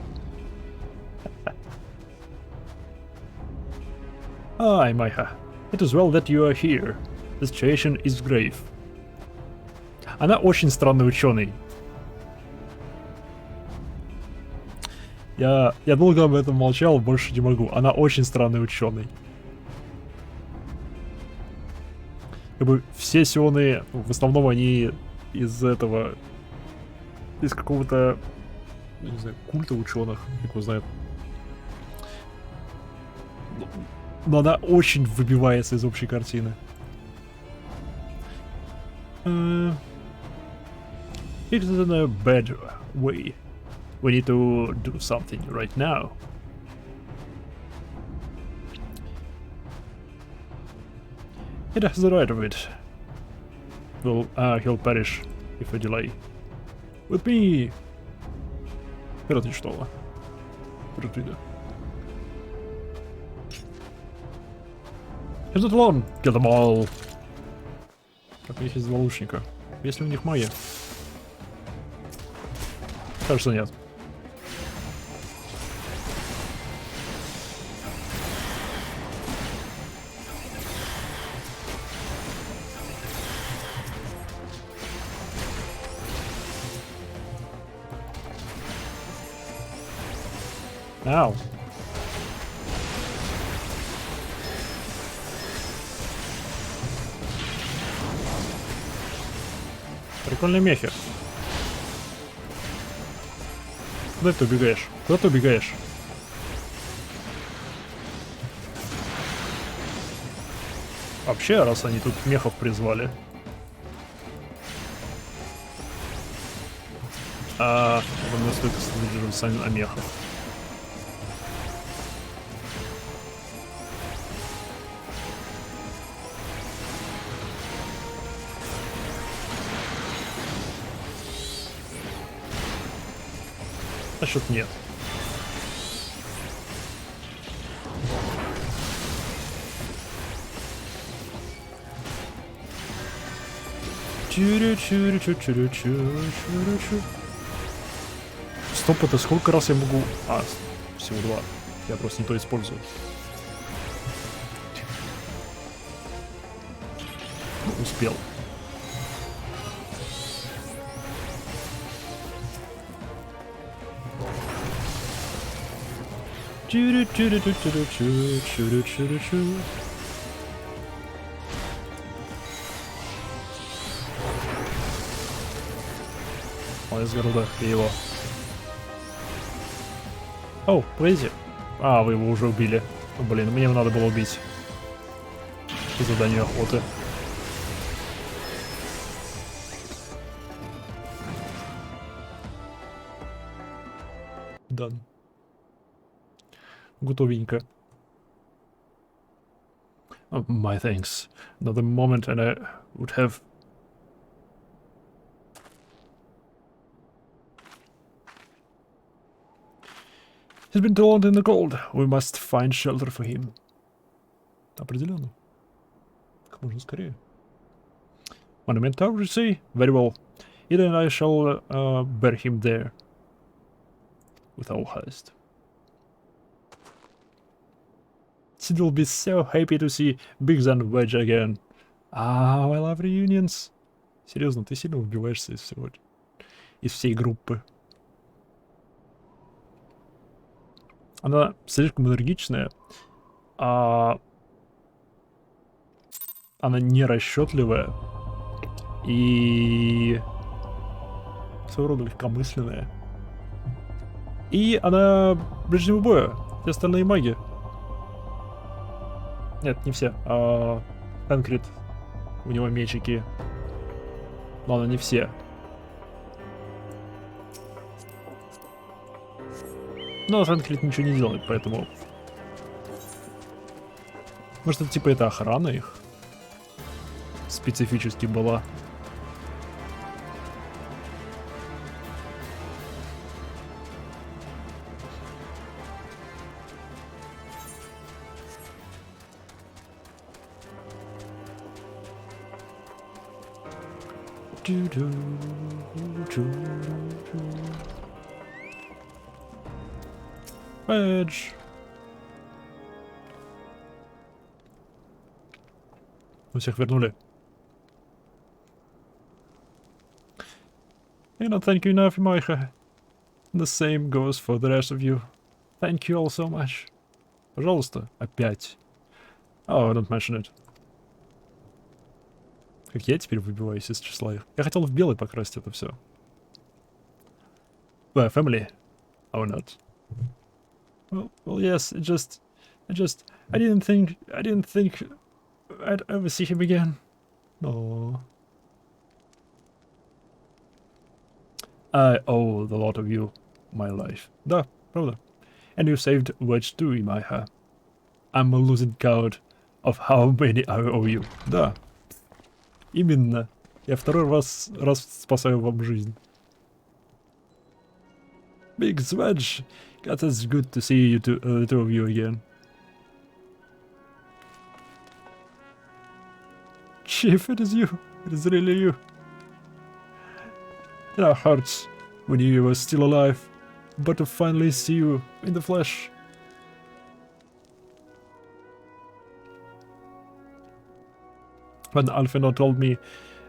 Hi, Майха. It is well that you are here. The situation is grave. Она очень странный ученый. Я долго об этом молчал, больше не могу. Она очень странный ученый. Как бы все сионы, в основном они из этого, из какого-то, не знаю, культа ученых, как его знает. Но она очень выбивается из общей картины. It is in a bad way. We need to do something right now. It has the right of it. Well, he'll perish if we delay. With me! Вперед что? Вперед вида. Here's the alone! Kill them all! Так, у них есть два лучника. Есть ли у них магия? Кажется, нет. Ау. Прикольные мехи. Куда ты убегаешь? Куда ты убегаешь? Вообще, раз они тут мехов призвали. Думаю, стоит сосредоточиться на мехах. А что-то нет. Стоп, это сколько раз я могу... всего 2. Я просто не то использую. Успел. Молодец, Гаруда, и его. О, Лейзи. Вы его уже убили. Блин, мне его надо было убить. По заданию охоты. Дан. Готовенько. Oh, my thanks. Another moment and I would have... He's been drowned in the cold. We must find shelter for him. Определенно. Как можно скорее. Monument Tower, you say? Very well. Ida and I shall bury him there. With all haste. Sid will be so happy to see Biggs and Wedge again. I love reunions. Серьезно, ты сильно убиваешься из всего, из всей группы. Она слишком энергичная, она нерасчетливая и своего рода легкомысленная. И она ближнего боя. Все остальные маги. Нет, не все. Конкрет. У него мечики. Ладно, не все. Но Франклит ничего не делает, поэтому... Может, это типа это охрана их? Специфически была. Эдж. Мы всех вернули. You know, thank you enough, Майха. The same goes for the rest of you. Thank you all so much. Пожалуйста, опять. Oh, don't mention it. Как я теперь выбиваюсь из числа их. Я хотел в белый покрасить это все. Well, family. Or not. Well, yes, I didn't think I'd ever see him again. No. I owe the lot of you my life. Да, правда. And you saved Wedge too, Imaiha. I'm a losing count of how many I owe you. Да. Именно. Я второй раз спасаю вам жизнь. Big Wedge. God, it's good to see you two of you again. Chief, it is you. It is really you. In our hearts, we knew you were still alive, but to finally see you in the flesh. When Alfino told me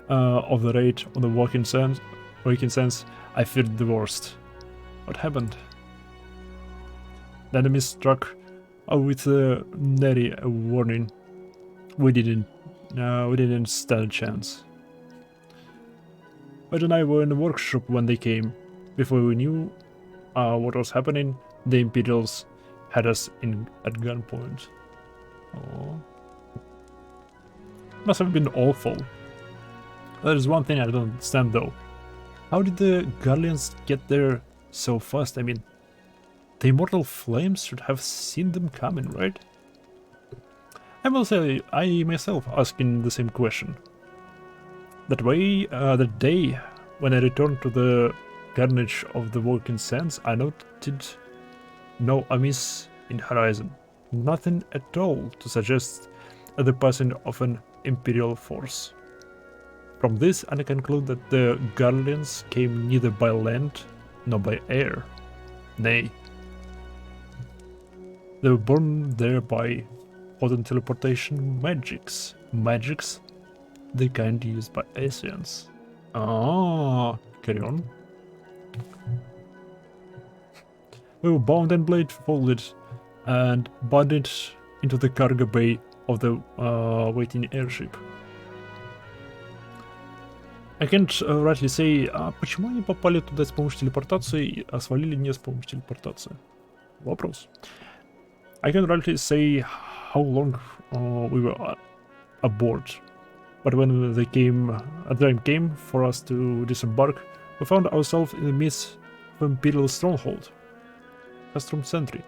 of the raid on the Walking Sands, I feared the worst. What happened? The enemy struck with nary a warning. We didn't stand a chance. But and I were in the workshop when they came. Before we knew what was happening, the Imperials had us at gunpoint. Oh. Must have been awful. There is one thing I don't understand though. How did the Guardians get there so fast? I mean, the immortal flames should have seen them coming, right? I will say, I myself asking the same question. That way, the day when I returned to the carnage of the Walking Sands, I noted no amiss in horizon. Nothing at all to suggest the passing of an Imperial force. From this, I conclude that the Guardians came neither by land nor by air. Nay, they were born there by potent teleportation magics. Magics the kind used by Asians. Ah, carry on. We were bound and blade-folded and bundled into the cargo bay of the waiting airship. I can't rightly say, почему они попали туда с помощью телепортации, а свалили не с помощью телепортации? Вопрос. I can't rightly say how long we were aboard, but when the time came for us to disembark, we found ourselves in the midst of Imperial stronghold, Castrum Sentry.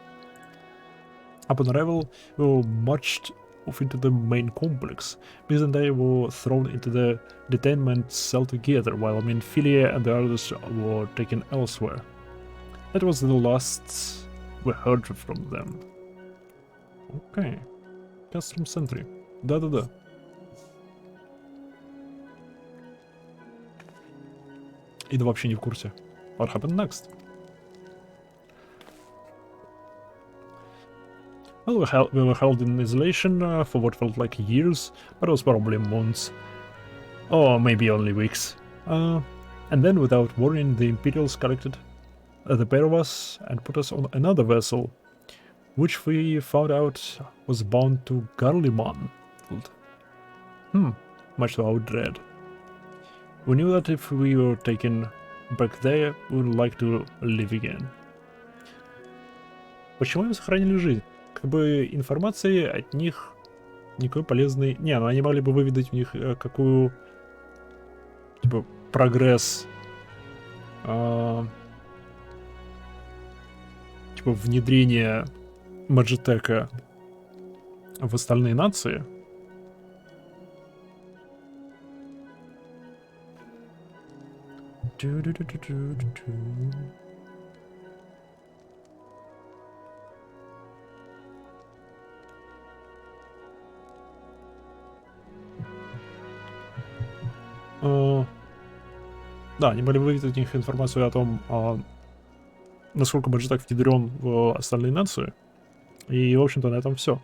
Upon arrival, we were marched off into the main complex. Biz and I were thrown into the detainment cell together, while Filia and the others were taken elsewhere. That was the last we heard from them. Okay. Castrum Sentry. Да-да-да. И да вообще не в курсе. What happened next? Well, we were held in isolation for what felt like years, but it was probably months. Or maybe only weeks. And then, without warning, the Imperials collected the pair of us and put us on another vessel, which we found out was bound to Garliman. Much to our dread. We knew that if we were taken back there, we would like to live again. Почему им сохранили жизнь? Как бы информации от них никакой полезной... Не, ну они могли бы выведать у них какую... Типа, прогресс... Типа, внедрение Маджитека в остальные нации. Да, они могли выведать у них информацию о том, насколько Маджитек внедрен в остальные нации. И, в общем-то, на этом все.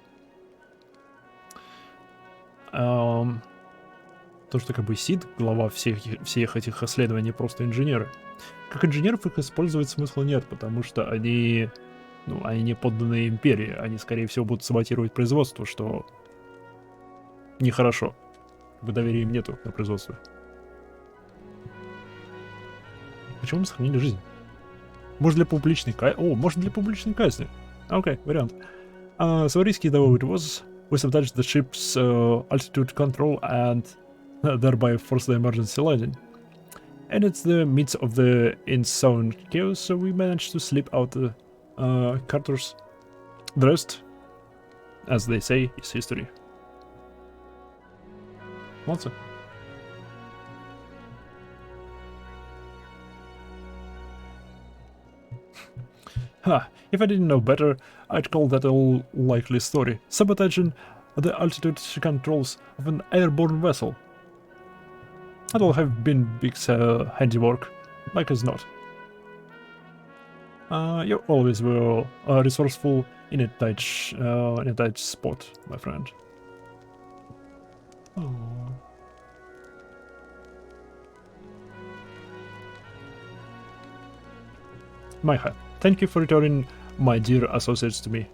То, что как бы Сид, глава всех этих исследований, просто инженеры. Как инженеров их использовать смысла нет, потому что они не подданные империи. Они, скорее всего, будут саботировать производство, что нехорошо. Доверия им нету на производстве. Почему мы сохранили жизнь? Может для публичной казни. Окей, вариант. So risky though it was, we sabotaged the ship's altitude control and thereby forced the emergency landing. And it's the midst of the insane chaos, so we managed to slip out the Carter's. The rest, as they say, is history. Молодцы. If I didn't know better, I'd call that a likely story. Sabotaging the altitude controls of an airborne vessel. That'll have been Big's handiwork, like as not. You always were resourceful in a tight spot, my friend. Oh. Maiha, thank you for returning my dear assistants to me.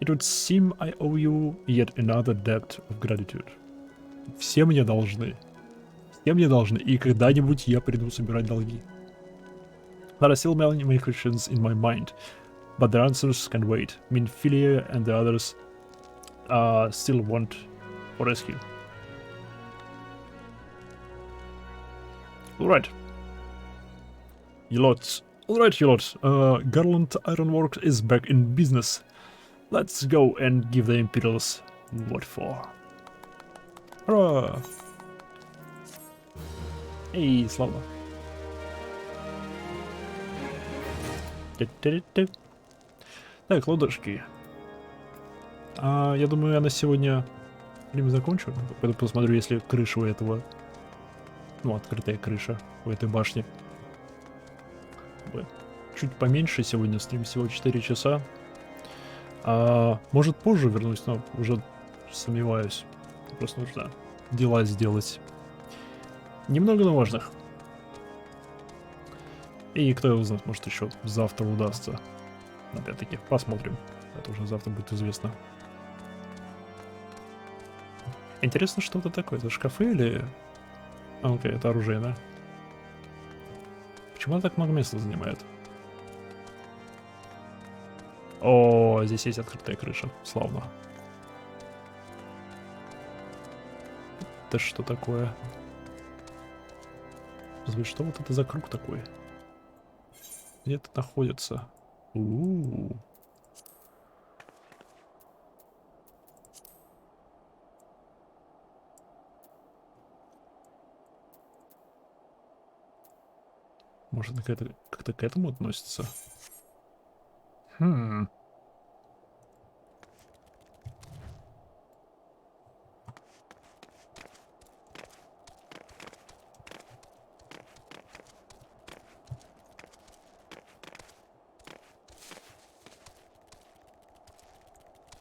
It would seem I owe you yet another debt of gratitude. Все мне должны. Все мне должны, и когда-нибудь я приду собирать долги. There are still many questions in my mind, but the answers can wait. Filia and the others still want for rescue. Alright. You lots. Alright, you lot. Garland Ironworks is back in business. Let's go and give the Imperials what for. Ура! Эй, славно. Так, лодочки. Я думаю, я на сегодня закончу. Пойду посмотрю, если крыша у этого... Ну, открытая крыша у этой башни. Чуть поменьше сегодня, стрим всего 4 часа. Может позже вернусь, но уже сомневаюсь. Просто нужно дела сделать. Немного, но важных. И кто его знает, может еще завтра удастся. Опять-таки, посмотрим. Это уже завтра будет известно. Интересно, что это такое? Это шкафы или... Окей, это оружие, да? Почему она так много места занимает? О, здесь есть открытая крыша. Славно. Это что такое? Что вот это за круг такой? Где это находится? У-у-у. Может, как-то к этому относится?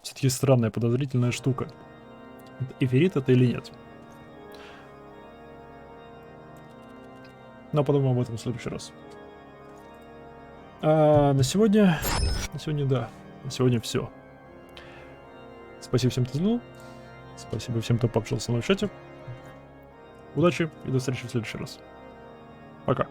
Все-таки странная, подозрительная штука. Эфирит это или нет? Но подумаем об этом в следующий раз. На сегодня... да. На сегодня все. Спасибо всем, кто взглянул. Спасибо всем, кто пообщался со мной в чате. Удачи и до встречи в следующий раз. Пока.